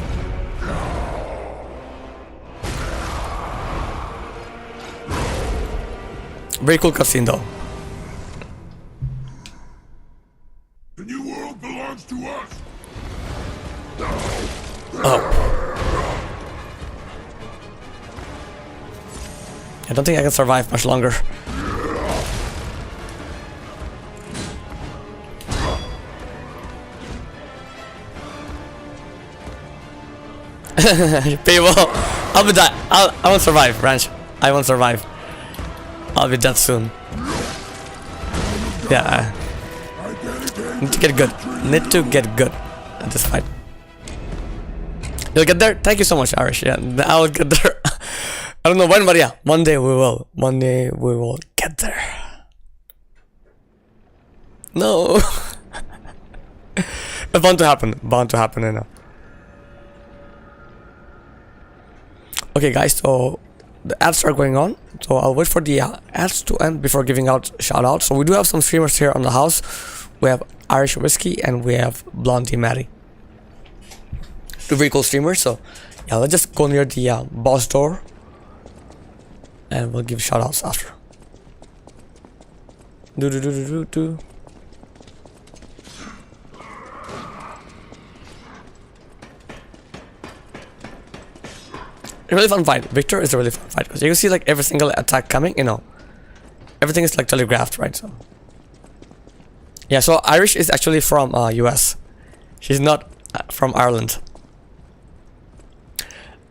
Very cool cutscene though. The new world belongs to us. Oh. I don't think I can survive much longer. Pay well. I'll be die. I won't survive, Ranch. I won't survive. I'll be dead soon. Yeah. Need to get good. Need to get good at this fight. You'll get there? Thank you so much, Irish. Yeah, I'll get there. I don't know when, but yeah, one day we will. One day we will get there. No. It's bound to happen. Bound to happen, you know. Okay, guys, so the ads are going on. So I'll wait for the ads to end before giving out shout outs. So we do have some streamers here on the house. We have Irish Whiskey and we have Blondie Maddie. Two very cool streamers. So yeah, let's just go near the boss door and we'll give shout outs after. Do. A really fun fight. Victor is a really fun fight because you can see like every single attack coming, you know. Everything is like telegraphed, right? So yeah, so Irish is actually from US. She's not from Ireland.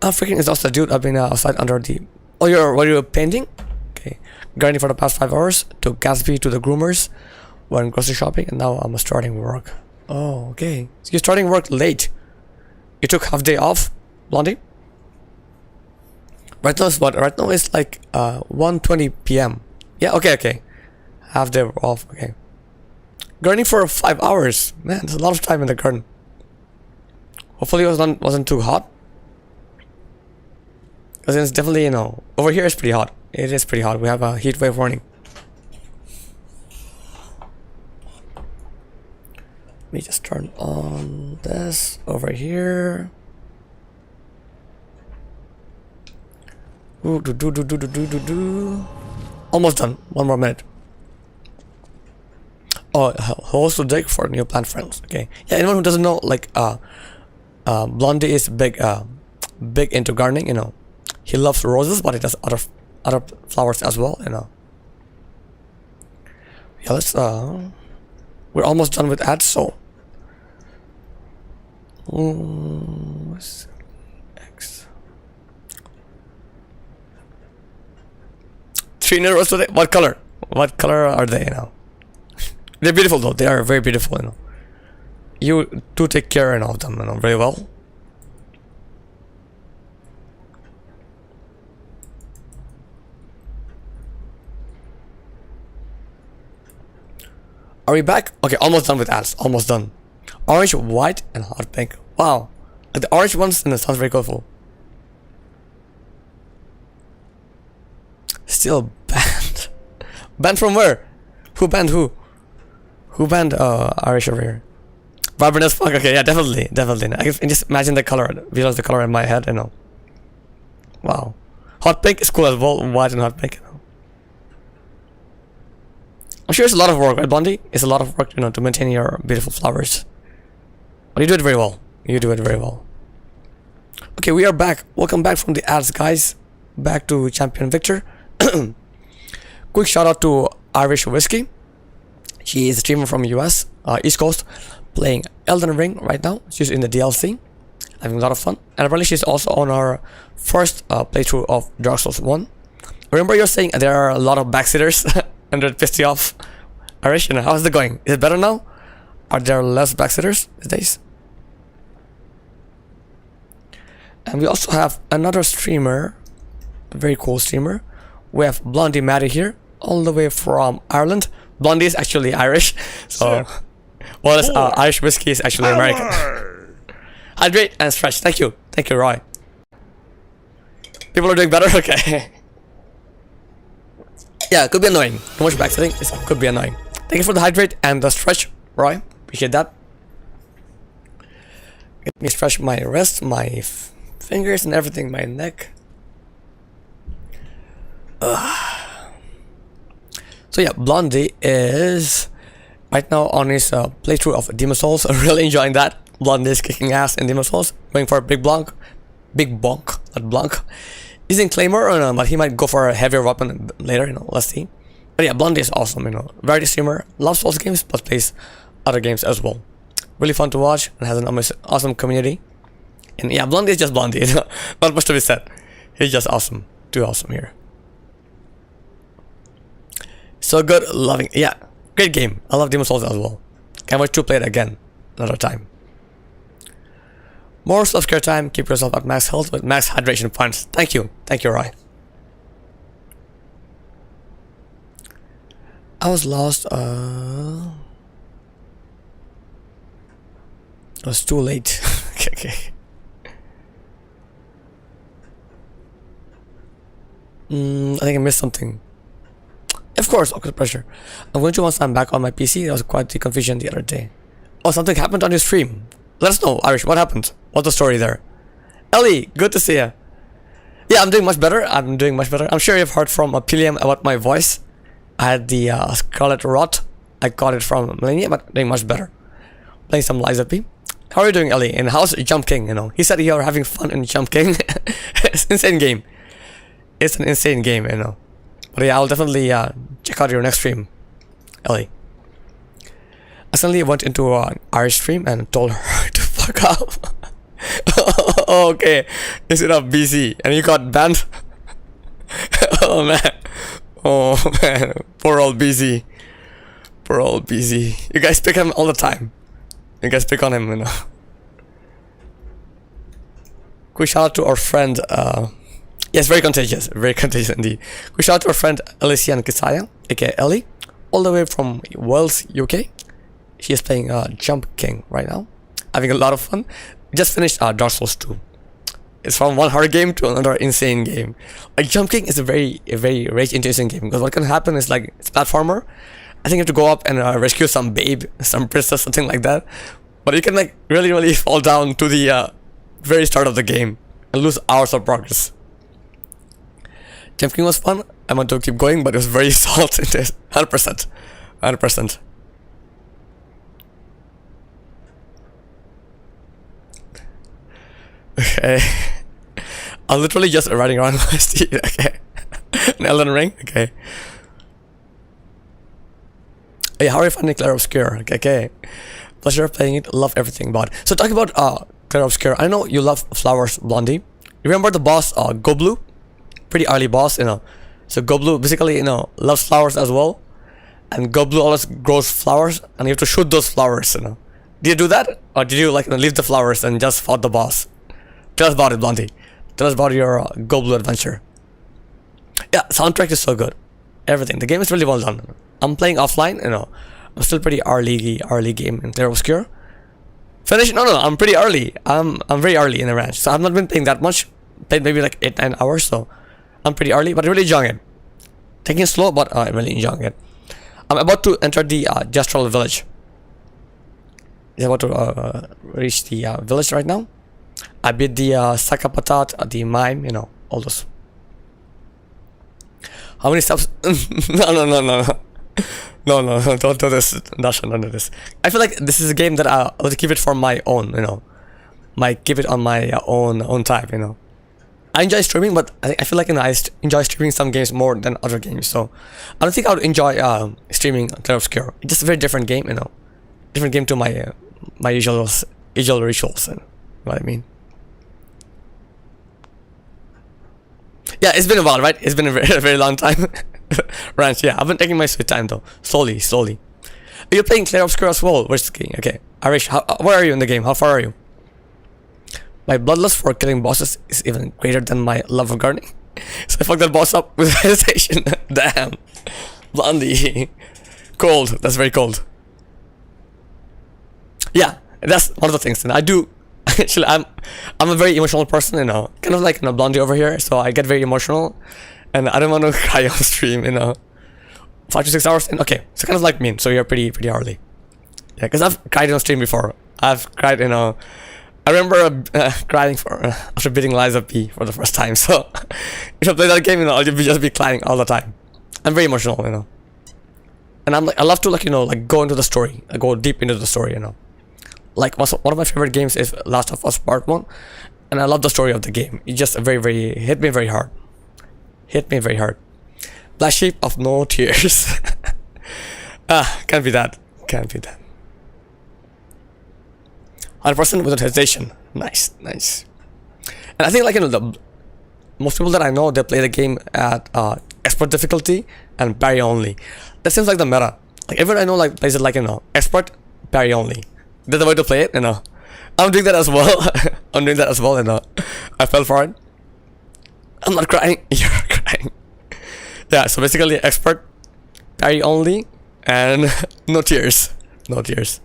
Freaking exhausted, dude. I've been outside under the... Oh, you're painting? Okay. Grinding for the past 5 hours. To Gatsby, to the groomers. Went grocery shopping and now I'm starting work. Oh, okay. So you're starting work late. You took half day off, Blondie? Right now is what? Right now it's like 1:20 p.m. Yeah, okay. Half day off, okay. Gardening for 5 hours. Man, there's a lot of time in the garden. Hopefully it wasn't too hot. Because it's definitely, you know, over here it's pretty hot. It is pretty hot. We have a heat wave warning. Let me just turn on this over here. Ooh, do. Almost done. 1 more minute. Oh, holes to dig for new plant friends. Okay. Yeah, anyone who doesn't know, like, Blondie is big into gardening. You know, he loves roses, but he does other flowers as well. You know. Yeah, let's. We're almost done with ads, so. X. 3 in a row today. What color? What color are they? You know. They're beautiful though. They are very beautiful. You know. You do take care of them. You know, very well. Are we back? Okay, almost done with ads. Almost done. Orange, white, and hot pink. Wow. Like the orange ones, and it sounds very colorful. Still banned. Banned from where? Who banned who? Who banned Irish over here? Vibrant as fuck. Okay, yeah, definitely. I can just imagine the color, visualize the color in my head. You know. Wow. Hot pink is cool as well. White and hot pink. You know. I'm sure it's a lot of work, right, Blondie? It's a lot of work, you know, to maintain your beautiful flowers. But you do it very well. You do it very well. Okay, we are back. Welcome back from the ads, guys. Back to Champion Victor. Quick shout out to Irish Whiskey. She is a streamer from US, East Coast, playing Elden Ring right now. She's in the DLC, having a lot of fun. And apparently she's also on our first playthrough of Dark Souls 1. Remember you're saying there are a lot of backseaters and it pissed you off? Irish, you know, how's it going? Is it better now? Are there less backseaters these days? And we also have another streamer, a very cool streamer. We have Blondie Maddie here, all the way from Ireland. Blondie is actually Irish, so well, Irish Whiskey is actually American. Hydrate and stretch. Thank you, Roy. People are doing better. Okay. Yeah, it could be annoying. Too much backsetting. It could be annoying. Thank you for the hydrate and the stretch, Roy. Appreciate that. Let me stretch my wrist, my fingers, and everything. My neck. So yeah, Blondie is right now on his playthrough of Demon Souls. Really enjoying that. Blondie is kicking ass in Demon Souls. Going for a big bonk, not blanc. He's in Claymore, but he might go for a heavier weapon later. You know, let's see. But yeah, Blondie is awesome. You know, variety streamer, loves Souls games, but plays other games as well. Really fun to watch and has an awesome community. And yeah, Blondie is just Blondie, you know, not much to be said. He's just awesome, too awesome here. So good, loving, yeah, great game. I love Demon's Souls as well. Can't wait to play it again, another time. More self-care time, keep yourself at max health with max hydration points. Thank you, Roy. I was lost, it was too late. Okay. I think I missed something. Of course, okay, pressure. I'm going to once I'm back on my PC. There was quite the confusion the other day. Oh, something happened on your stream. Let us know, Irish. What happened? What's the story there? Ellie, good to see you. Yeah, I'm doing much better. I'm sure you've heard from Pilium about my voice. I had the Scarlet Rot. I got it from Millennia, but doing much better. Playing some Liza P. How are you doing, Ellie? And how's Jump King? You know, he said you're having fun in Jump King. It's an insane game. It's an insane game, you know. But yeah, I'll definitely check out your next stream, Ellie. I suddenly went into an Irish stream and told her to fuck up. Okay, instead of BC, and you got banned. Oh man, poor old BC. You guys pick him all the time. You guys pick on him, you know. Quick shout out to our friend. Yes, very contagious indeed. Quick shout out to our friend Elysian Kisaya, aka Ellie, all the way from Wales, UK. She is playing Jump King right now, having a lot of fun. Just finished Dark Souls 2. It's from one hard game to another insane game. Like Jump King is a very rage intensive game, because what can happen is like it's platformer. I think you have to go up and rescue some babe, some princess, something like that. But you can like really fall down to the very start of the game and lose hours of progress. Jump King was fun. I want to keep going, but it was very salt in this. 100%. Okay. I'm literally just riding around my steed. Okay. An Elden Ring. Okay. Hey, how are you finding Clair Obscure? Okay. Pleasure playing it. Love everything about it. So talking about Clair Obscure, I know you love flowers, Blondie. You remember the boss, Goblu? Pretty early boss, you know. So Goblu basically, you know, loves flowers as well. And Goblu always grows flowers, and you have to shoot those flowers, you know. Did you do that? Or did you like leave the flowers and just fought the boss? Tell us about it, Blondie. Tell us about your Goblu adventure. Yeah, soundtrack is so good. Everything. The game is really well done. I'm playing offline, you know. I'm still pretty early game in Clair Obscure. Finish? No, I'm pretty early. I'm very early in the ranch, so I've not been playing that much. Played maybe like 8-9 hours, so I'm pretty early, but really enjoying it. Taking it slow, but I'm really enjoying it. I'm about to enter the Jestral village. I'm about to reach the village right now. I beat the Sakapatat, the mime, you know, all those. How many steps? No, don't do this, Dasha, don't do this. I feel like this is a game that I would keep it for my own, you know. Keep it on my own time, you know. I enjoy streaming, but I feel like, you know, I enjoy streaming some games more than other games, so I don't think I would enjoy streaming Clair Obscure. It's just a very different game, you know. Different game to my my usual rituals, you know what I mean. Yeah, it's been a while, right? It's been a very long time. Ranch, yeah, I've been taking my sweet time though. Slowly. You're playing Clair Obscure as well. Where's the game? Okay, Irish, where are you in the game? How far are you? My bloodlust for killing bosses is even greater than my love of gardening. So I fucked that boss up with hesitation. Damn. Blondie. Cold. That's very cold. Yeah, that's one of the things. And I do actually I'm a very emotional person, you know. Kind of like, you know, Blondie over here, so I get very emotional and I don't want to cry on stream, you know. 5 to 6 hours in, okay, so kind of like me, so you're pretty early. Yeah, because I've cried on stream before. I've cried, you know. I remember crying after beating Liza P for the first time. So if I play that game, you know, I'll just be crying all the time. I'm very emotional, you know. And I love to, like, you know, like go into the story, go deep into the story, you know. Like one of my favorite games is Last of Us Part 1, and I love the story of the game. It just hit me very hard. Black Sheep of No Tears. Can't be that. 100% without hesitation. Nice. And I think like the most people that I know, they play the game at expert difficulty and parry only. That seems like the meta. Like everyone I know like plays it like expert, parry only. That's the way to play it. I'm doing that as well. I'm doing that as well. I fell for it. I'm not crying. You're crying. Yeah. So basically, expert, parry only, and no tears. No tears.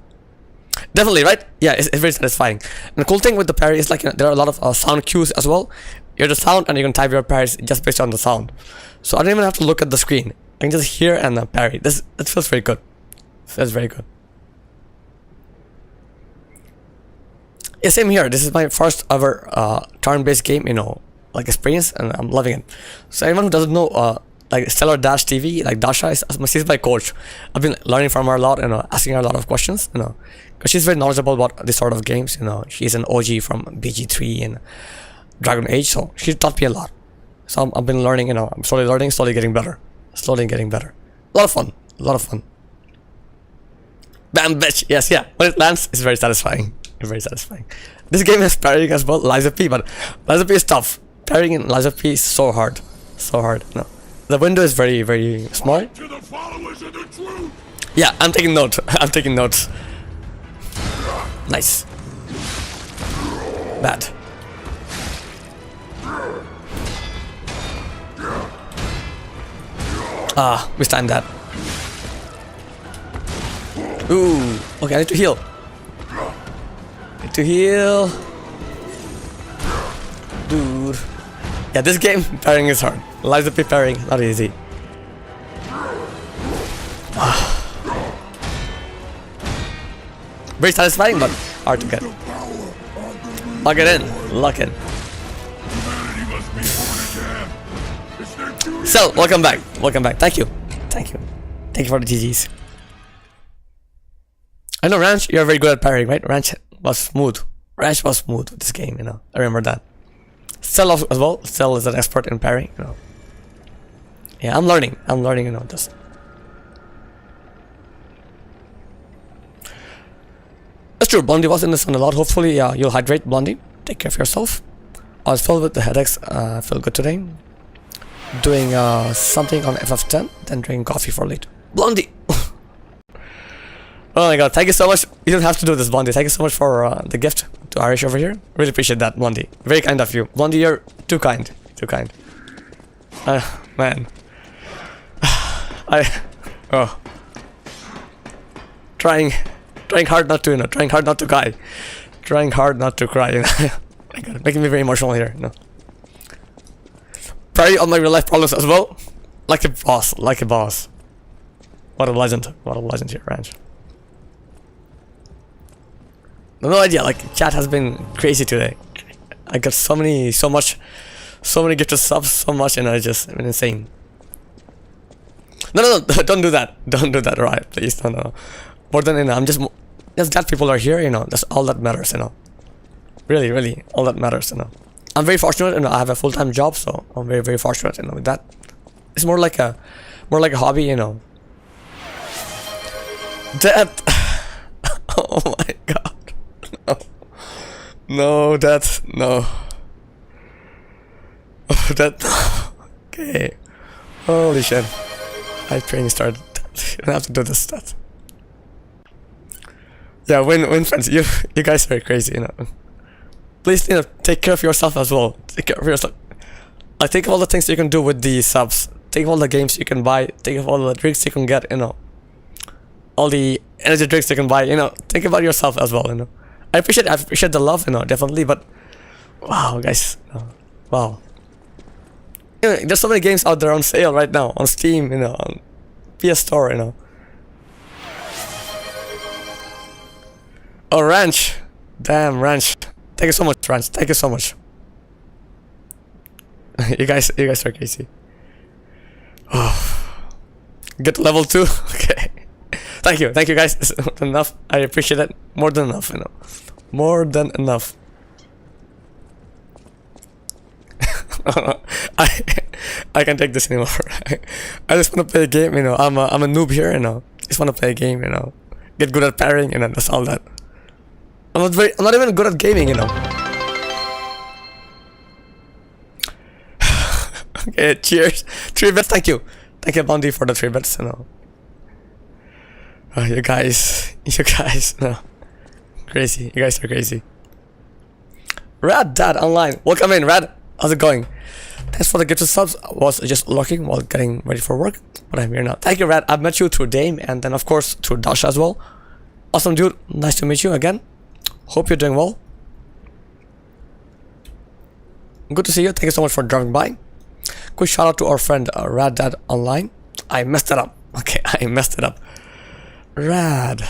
Definitely, right? Yeah, it's very satisfying. And the cool thing with the parry is like there are a lot of sound cues as well. You hear the sound and you can type your parries just based on the sound. So I don't even have to look at the screen. I can just hear and parry. That feels very good. Feels very good. Yeah, same here. This is my first ever turn-based game, like experience, and I'm loving it. So anyone who doesn't know, like Stellar Dash TV, like Dasha she's my coach. I've been learning from her a lot, asking her a lot of questions, because she's very knowledgeable about this sort of games. She's an OG from BG3 and Dragon Age, so she taught me a lot. So I've been learning, I'm slowly learning, slowly getting better, slowly getting better. A lot of fun, a lot of fun. Bam, bitch. Yes, yeah. When it lands, it's very satisfying. Very satisfying. This game has parrying as well, Liza P, but Liza P is tough. Parrying in Liza P is so hard. So hard. No. The window is very, very small. To the followers of the truth. Yeah, I'm taking note. I'm taking notes. Nice. Bad. Mistimed that. Ooh. Okay, I need to heal. To heal, dude. Yeah, this game parrying is hard. Liza P parrying, not easy. Very satisfying, but hard to get. Lock it in, lock in. So, welcome back, welcome back. Thank you, thank you, thank you for the GGs. I know Ranch, you're very good at parrying, right? Ranch was smooth. Ranch was smooth with this game, I remember that. Cell as well. Cell is an expert in parrying, Yeah, I'm learning, this. That's true, Blondie was in the sun a lot. Hopefully, you'll hydrate, Blondie. Take care of yourself. I was filled with the headaches. I feel good today. Doing something on FF10, then drinking coffee for late. Blondie! Oh my god, thank you so much. You don't have to do this, Blondie. Thank you so much for the gift to Irish over here. Really appreciate that, Blondie. Very kind of you. Blondie, you're too kind. Too kind. Man. Trying hard not to, trying hard not to cry. Trying hard not to cry, My god, making me very emotional here, Parry on my real life problems as well. Like a boss, like a boss. What a legend here, Ranch. No idea, like chat has been crazy today. I got so many gifted subs, so much, and it's just been insane. No, don't do that. Don't do that, right? Please, no. More than I'm just glad people are here, That's all that matters, Really, really, all that matters, I'm very fortunate, I have a full-time job, so I'm very, very fortunate, with that. It's more like a hobby, Death. Oh my god. No, that, no. Oh, that, no. Okay. Holy shit. My training started. You don't have to do this stuff. Yeah, win friends. You guys are crazy, Please, take care of yourself as well. Take care of yourself. I think of all the things you can do with the subs. Think of all the games you can buy. Think of all the drinks you can get, all the energy drinks you can buy, think about yourself as well, I appreciate the love, definitely, but wow, guys, wow. There's so many games out there on sale right now, on Steam, on PS Store, Oh, Ranch. Damn, Ranch. Thank you so much, Ranch. Thank you so much. you guys are crazy. Oh. Get to level 2? Okay. Thank you guys. It's more than enough. I appreciate it. More than enough, More than enough. I can't take this anymore. I just want to play a game, I'm a noob here, Just want to play a game, Get good at parrying, that's all that. I'm not even good at gaming, Okay, cheers. 3 bits, thank you. Thank you, Bounty, for the 3 bits, you know. You guys, no. Crazy, you guys are crazy. Rad Dad online, welcome in, Rad. How's it going? Thanks for the gift of subs. I was just lurking while getting ready for work, but I'm here now. Thank you, Rad. I've met you through Dame and then of course through Dasha as well. Awesome, dude. Nice to meet you again. Hope you're doing well. Good to see you. Thank you so much for dropping by. Quick shout out to our friend Rad Dad online. I messed it up. Okay, I messed it up. Rad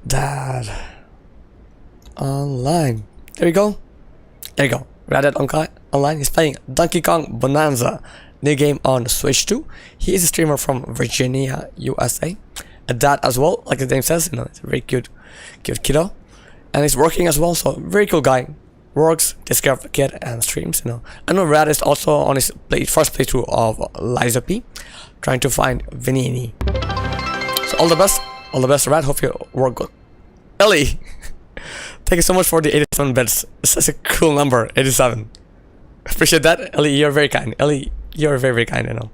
Dad online. There you go. There you go. Rad Dad online. He's playing Donkey Kong Bonanza, new game on Switch 2. He is a streamer from Virginia, USA. A dad as well, like the name says. You know, it's a very cute kiddo, and he's working as well. So very cool guy. Works, takes care of the kid, and streams. You know, I know Rad is also on his first playthrough of Liza P, trying to find Vinini. So all the best, Rad. Hope you work good. Ellie, thank you so much for the 87 bits. It's such a cool number, 87. Appreciate that, Ellie. You're very kind. Ellie, you're very, very kind. You know.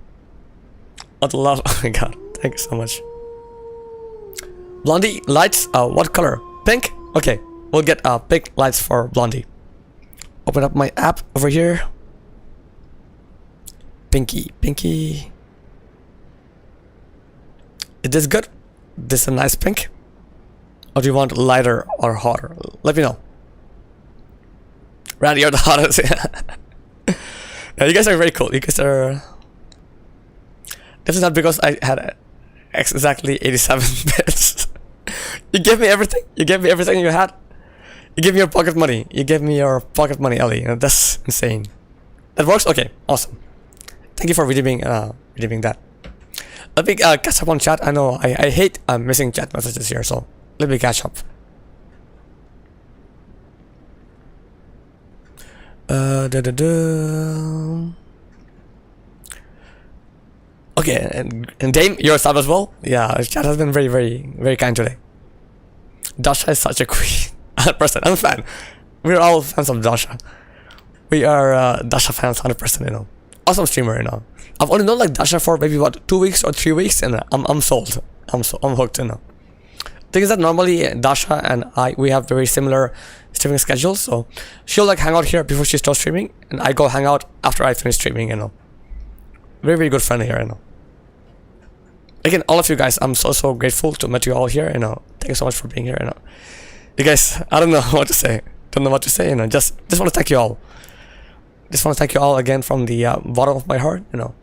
What love. Oh my god. Thank you so much. Blondie lights. What color? Pink. Okay, we'll get pink lights for Blondie. Open up my app over here. Pinky. Is this good? This is a nice pink. Or do you want lighter or hotter? Let me know. Rad, you're the hottest. Yeah, you guys are very cool. You guys are. This is not because I had exactly 87 bits. You gave me everything. You gave me everything you had. You gave me your pocket money. You gave me your pocket money, Ellie. That's insane. That works? Okay, awesome. Thank you for redeeming that. Let me catch up on chat. I know I hate missing chat messages here, so let me catch up. Okay, and Dame, you're a sub as well? Yeah, chat has been very, very, very kind today. Dasha is such a queen. 100%. I'm a fan. We're all fans of Dasha. We are Dasha fans, 100%. You know, awesome streamer. You know, I've only known like Dasha for maybe what 2 weeks or 3 weeks, and I'm sold. I'm hooked. You know, thing is that normally Dasha and we have very similar streaming schedules. So she'll like hang out here before she starts streaming, and I go hang out after I finish streaming. You know, very, very good friend here. You know. Again, all of you guys, I'm so grateful to meet you all here. You know, thank you so much for being here. You know, you guys, I don't know what to say. Don't know what to say. You know, just want to thank you all. Just want to thank you all again from the bottom of my heart. You know,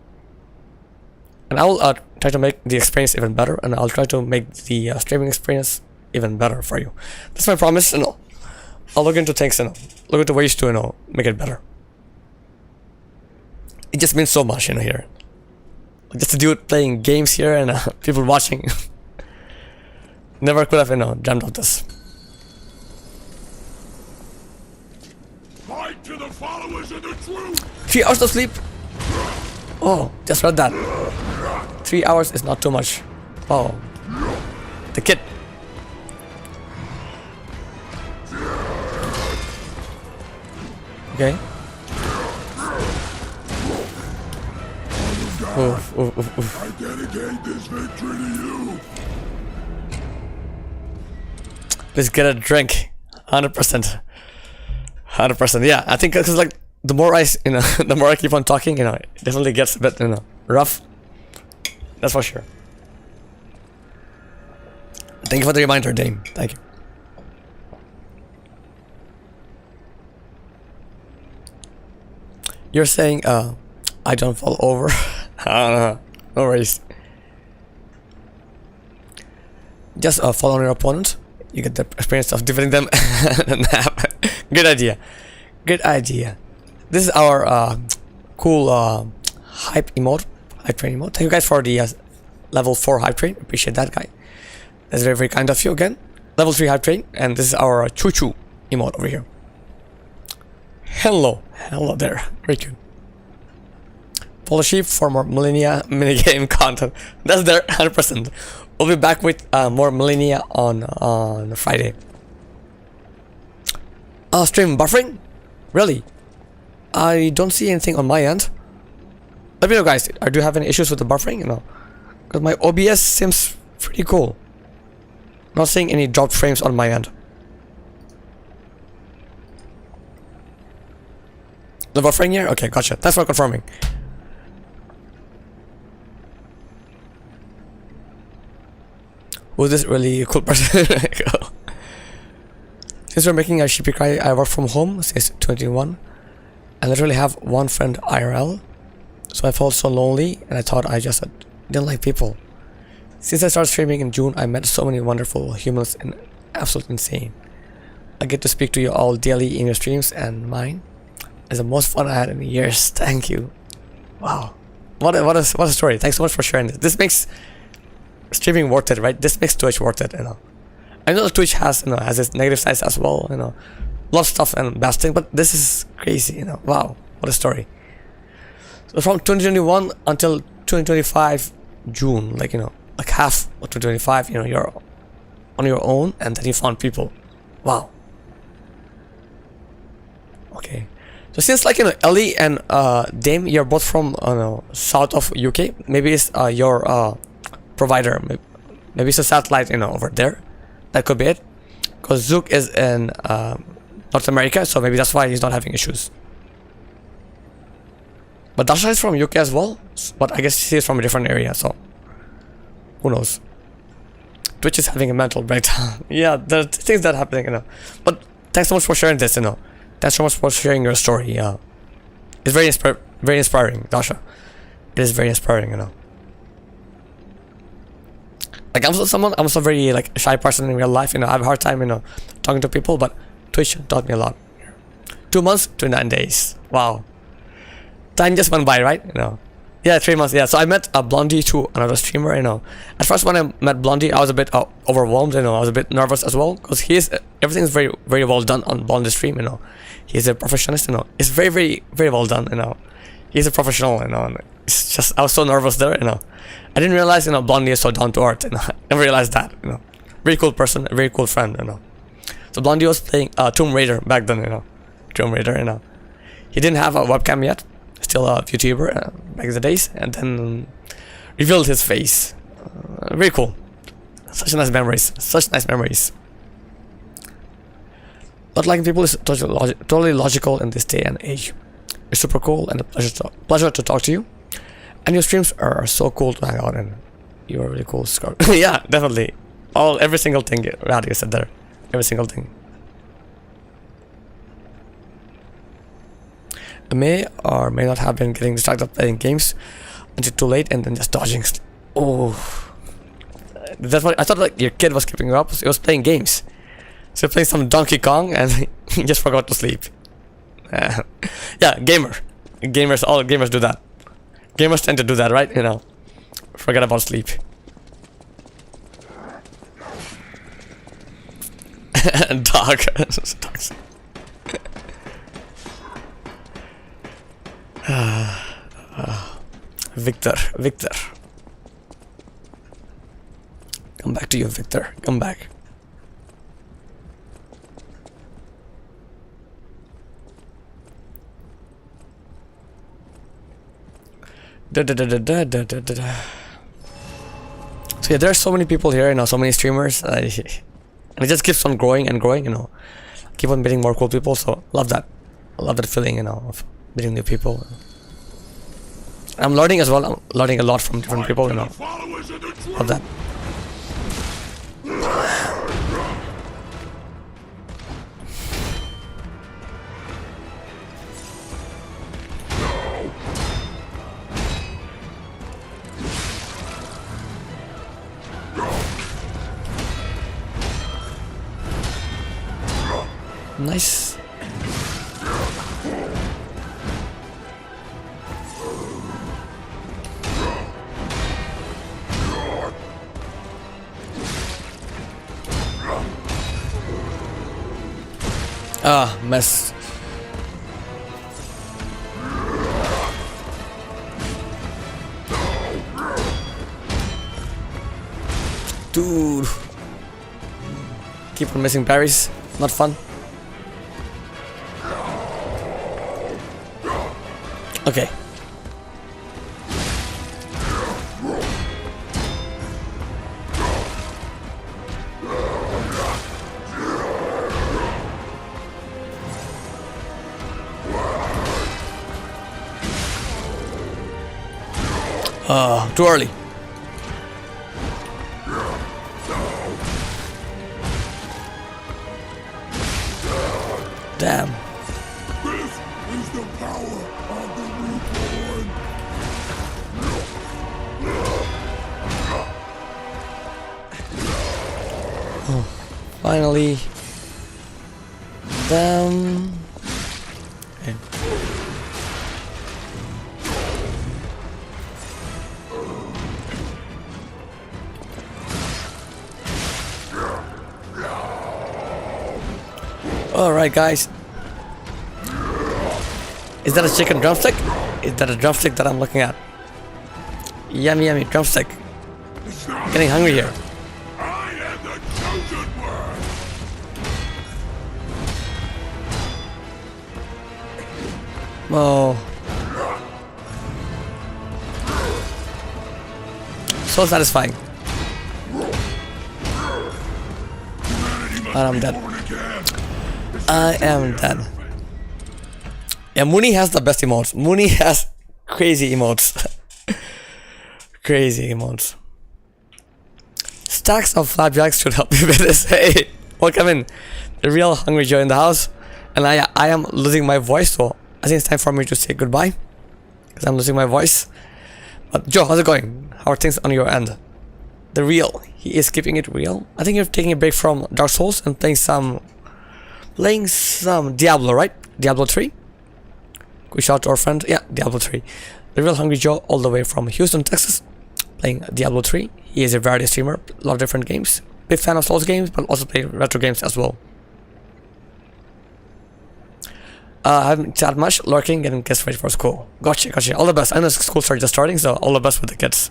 and I will try to make the experience even better, and I'll try to make the streaming experience even better for you. That's my promise. You know, I'll look into things. You know, look into ways to make it better. It just means so much. You know, here. Just a dude playing games here and people watching. Never could have, dreamt of this. Fight to the followers of the truth. 3 hours of sleep. Oh, just read that. 3 hours is not too much. Oh, the kid. Okay. Oof. I dedicate this victory to you. Let's get a drink. 100%. 100%. Yeah, I think because like the more the more I keep on talking, it definitely gets a bit, rough. That's for sure. Thank you for the reminder, Dame. Thank you. You're saying, I don't fall over. No worries. Just fall on your opponent. You get the experience of defeating them. Good idea. Good idea. This is our cool hype emote. Hype train emote. Thank you guys for the level 4 hype train. Appreciate that, guy. That's very, very kind of you again. Level 3 hype train. And this is our choo choo emote over here. Hello there. Very cute. Follow sheep for more Millennia minigame content. That's there, 100%. We'll be back with more Millennia on Friday. Stream buffering? Really? I don't see anything on my end. Let me know, guys. Do you have any issues with the buffering? You know, because my OBS seems pretty cool. Not seeing any dropped frames on my end. The buffering here? Okay, gotcha. Thanks for confirming. Was this really a cool person? Since we're making a Shippy, I work from home since 21. I literally have one friend IRL. So I felt so lonely and I thought I just didn't like people. Since I started streaming in June, I met so many wonderful humans and absolutely insane. I get to speak to you all daily in your streams, and mine is the most fun I had in years. Thank you. Wow. What a story. Thanks so much for sharing this. This makes streaming worth it, right? This makes Twitch worth it, you know. I know Twitch has, you know, has its negative sides as well, you know. A lot of stuff and bad things, but this is crazy, you know. Wow. What a story. So from 2021 until 2025 June, like, you know, like half of 2025, you know, you're on your own, and then you found people. Wow. Okay. So since, like, you know, Ellie and Dame, you're both from south of UK. Maybe it's your provider. Maybe it's a satellite, you know, over there. That could be it. Because Zook is in North America, so maybe that's why he's not having issues. But Dasha is from UK as well, but I guess she is from a different area, so who knows. Twitch is having a mental breakdown. Yeah, there's things that are happening, you know. But thanks so much for sharing this, you know. Thanks so much for sharing your story. Yeah, it's very inspiring, Dasha. It is very inspiring, you know. Like, I'm also very, like, shy person in real life, you know. I have a hard time, you know, talking to people, but Twitch taught me a lot. 2 months, 29 days. Wow. Time just went by, right? You know. Yeah, 3 months. Yeah. So I met Blondie through another streamer. You know. At first, when I met Blondie, I was a bit overwhelmed. You know, I was a bit nervous as well, because everything is very, very well done on Blondie's stream. You know, he's a professionalist. You know, it's very, very, very well done. You know, he's a professional. You know, and it's just, I was so nervous there. You know, I didn't realize, you know, Blondie is so down to earth. You know, I never realized that. You know, very cool person, a very cool friend. You know, so Blondie was playing Tomb Raider back then. You know, Tomb Raider. You know, he didn't have a webcam yet. Still a YouTuber back in the days, and then revealed his face. Very cool. Such nice memories. Such nice memories. But liking people is totally logical in this day and age. It's super cool and a pleasure to talk to you. And your streams are so cool to hang out in. You're really cool, Scar. Yeah, definitely. Every single thing Radu said there. Every single thing. I may or may not have been getting distracted playing games until too late and then just dodging. Oh, that's what I thought. Like, your kid was keeping you up. So he was playing games. So playing some Donkey Kong and he just forgot to sleep. Yeah, gamers. All gamers do that. Gamers tend to do that, right? You know, forget about sleep. Dogs. Victor. Come back to you, Victor. Come back. So yeah, there are so many people here, you know, so many streamers. And it just keeps on growing and growing, you know. Keep on meeting more cool people, so love that. I love that feeling, you know, of meeting new people. I'm learning as well. I'm learning a lot from different people, you know. Love that. Nice. Ah, mess. Dude. Keep on missing parries. Not fun. Okay. Too early. Damn. This is the power of the reborn. Finally. Damn. Okay. Alright, guys. Is that a chicken drumstick? Is that a drumstick that I'm looking at? Yummy, yummy drumstick. Getting hungry here. I am the chosen one. Oh. So satisfying. And I'm dead. I am dead. Yeah, Mooney has the best emotes. Mooney has crazy emotes. Crazy emotes. Stacks of flapjacks should help you with this. Hey, welcome in. The real Hungry Joe in the house. And I am losing my voice, so I think it's time for me to say goodbye. Because I'm losing my voice. But Joe, how's it going? How are things on your end? The real. He is keeping it real. I think you're taking a break from Dark Souls and playing some Diablo, right? Diablo 3. We shout out to our friend. Yeah, Diablo 3. The real Hungry Joe, all the way from Houston, Texas, playing Diablo 3. He is a variety streamer, a lot of different games. Big fan of Souls games, but also play retro games as well. I haven't chatted much, lurking, getting kids ready for school. Gotcha, gotcha. All the best. I know school starts just starting, so all the best with the kids.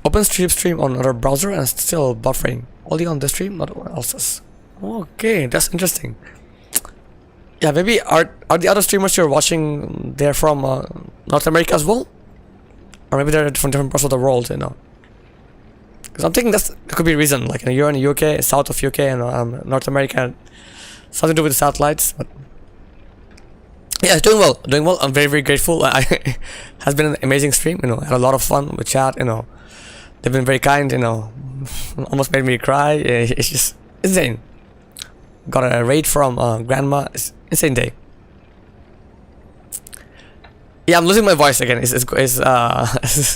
Open stream on another browser and still buffering. Only on the stream, not anyone else's. Okay, that's interesting. Yeah, maybe are the other streamers you're watching, they're from North America as well? Or maybe they're from different parts of the world, you know? Because I'm thinking that could be a reason. Like, you're in the UK, south of UK, and North America, something to do with the satellites. But yeah, it's doing well. Doing well. I'm very, very grateful. Has been an amazing stream. You know, had a lot of fun with chat. You know, they've been very kind. You know, almost made me cry. It's just insane. Got a raid from grandma. It's insane day. Yeah, I'm losing my voice again. It's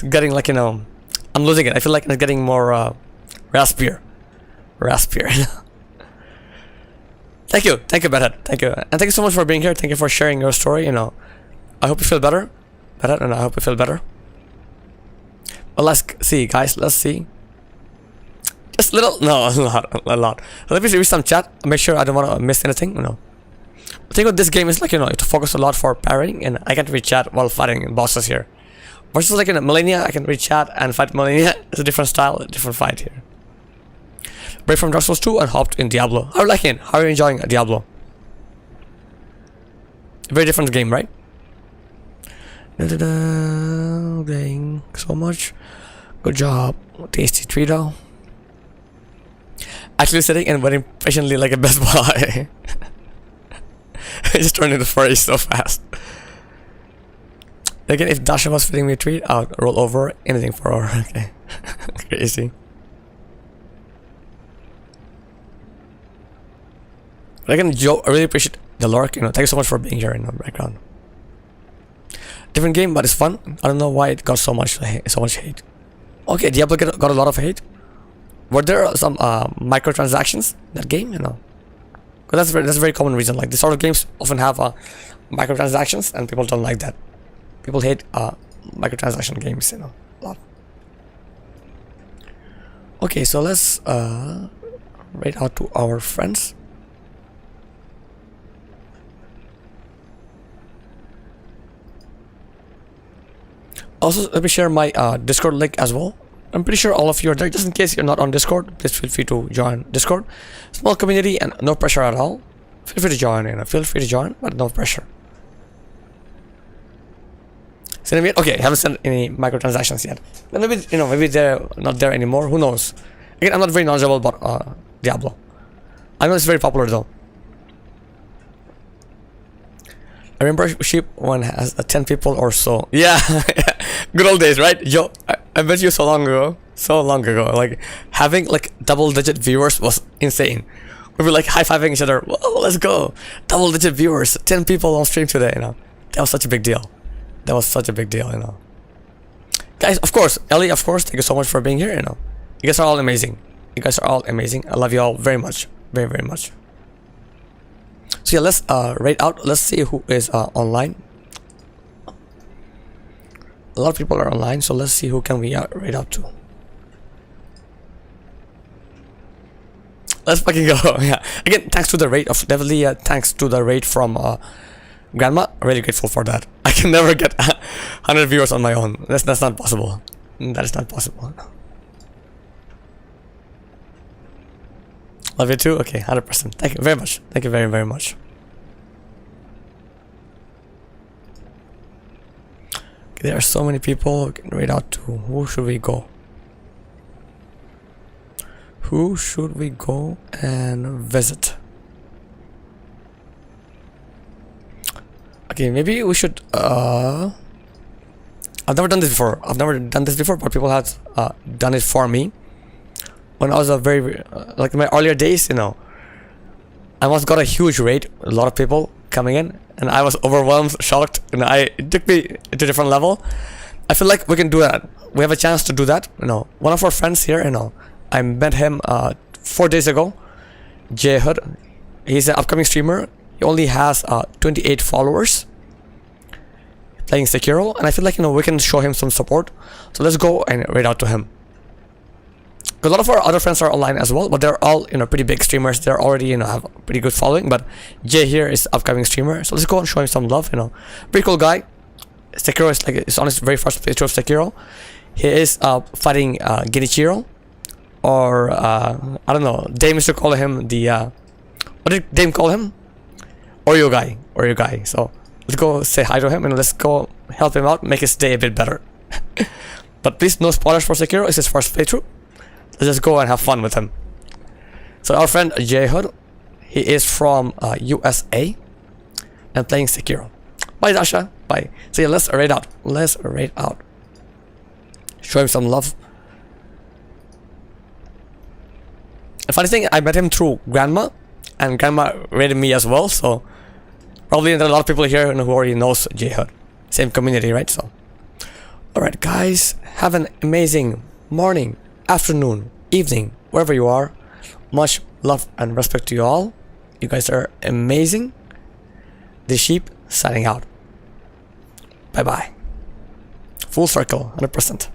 getting like, you know, I'm losing it. I feel like it's getting more raspier. Thank you, Bedhead. Thank you, and thank you so much for being here. Thank you for sharing your story. You know, I hope you feel better, and I hope you feel better. Well, let's see, guys. Let's see. Just little, no, a lot. Let me read some chat. Make sure I don't want to miss anything. You know, the thing with this game is, like, you know, you have to focus a lot for parrying, and I can't read chat while fighting bosses here. Versus, like, in Millennia, I can read chat and fight Millennia. It's a different style, a different fight here. Break from Dark Souls 2 and hopped in Diablo. How are you liking it? How are you enjoying Diablo? Very different game, right? Playing so much. Good job. Tasty treat though. Actually sitting and waiting patiently like a Best Buy. I just turned into furry so fast. Again, if Dasha was feeding me a treat, I'll roll over anything for her. Okay. Crazy. But again, Joe, I really appreciate the lurk. You know, thank you so much for being here in the background. Different game, but it's fun. I don't know why it got so much hate. Okay, Diablo got a lot of hate. Were there some microtransactions in that game? You know, because that's a very common reason. Like, this sort of games often have microtransactions, and people don't like that. People hate microtransaction games. You know, a lot. Okay, so let's raid out to our friends. Also, let me share my Discord link as well. I'm pretty sure all of you are there. Just in case you're not on Discord, please feel free to join Discord. Small community and no pressure at all. feel free to join, you know, feel free to join, but no pressure. Send me, okay, haven't sent any microtransactions yet. Then maybe, you know, maybe they're not there anymore, who knows. Again, I'm not very knowledgeable about Diablo. I know it's very popular though. I remember sheep when it has 10 people or so. Yeah, good old days, right? Yo, I bet you so long ago, like having like double-digit viewers was insane. We were like high-fiving each other. Whoa, let's go! Double-digit viewers, 10 people on stream today. You know, that was such a big deal. That was such a big deal. You know, guys. Of course, Ellie. Of course, thank you so much for being here. You know, you guys are all amazing. You guys are all amazing. I love you all very much, very, very much. So yeah, let's rate out. Let's see who is online. A lot of people are online, so let's see who can we rate out to. Let's fucking go. Yeah. Again, thanks to the rate of definitely thanks to the rate from Grandma. Really grateful for that. I can never get 100 viewers on my own. That's not possible. That is not possible. Love you too. Okay, 100%. Thank you very much. Thank you very, very much. Okay, there are so many people. Right out to who should we go? Who should we go and visit? Okay, maybe we should. I've never done this before. But people have done it for me. When I was a very like in my earlier days, you know, I once got a huge rate, a lot of people coming in, and I was overwhelmed, shocked, and it took me to a different level. I feel like we can do that. We have a chance to do that. You know, one of our friends here, you know, I met him 4 days ago. J Hood, he's an upcoming streamer. He only has 28 followers. Playing Sekiro, and I feel like, you know, we can show him some support. So let's go and rate out to him. A lot of our other friends are online as well, but they're all, you know, pretty big streamers. They're already, you know, have a pretty good following. But Jay here is upcoming streamer, so let's go and show him some love. You know, pretty cool guy. Sekiro is like it's on his very first playthrough of Sekiro. He is fighting Genichiro, or I don't know. Dame used to call him the what did Dame call him? Oreo guy. So let's go say hi to him and let's go help him out, make his day a bit better. But please, no spoilers for Sekiro. It's his first playthrough. Let's just go and have fun with him. So our friend J Hood, he is from USA and playing Sekiro. Bye Dasha, bye. So yeah, let's rate out. Show him some love. The funny thing, I met him through Grandma, and Grandma rated me as well. So probably there are a lot of people here who already knows J Hood. Same community, right? So alright guys, have an amazing morning, afternoon, evening, wherever you are. Much love and respect to you all. You guys are amazing. The sheep signing out. Bye bye. Full circle, 100%.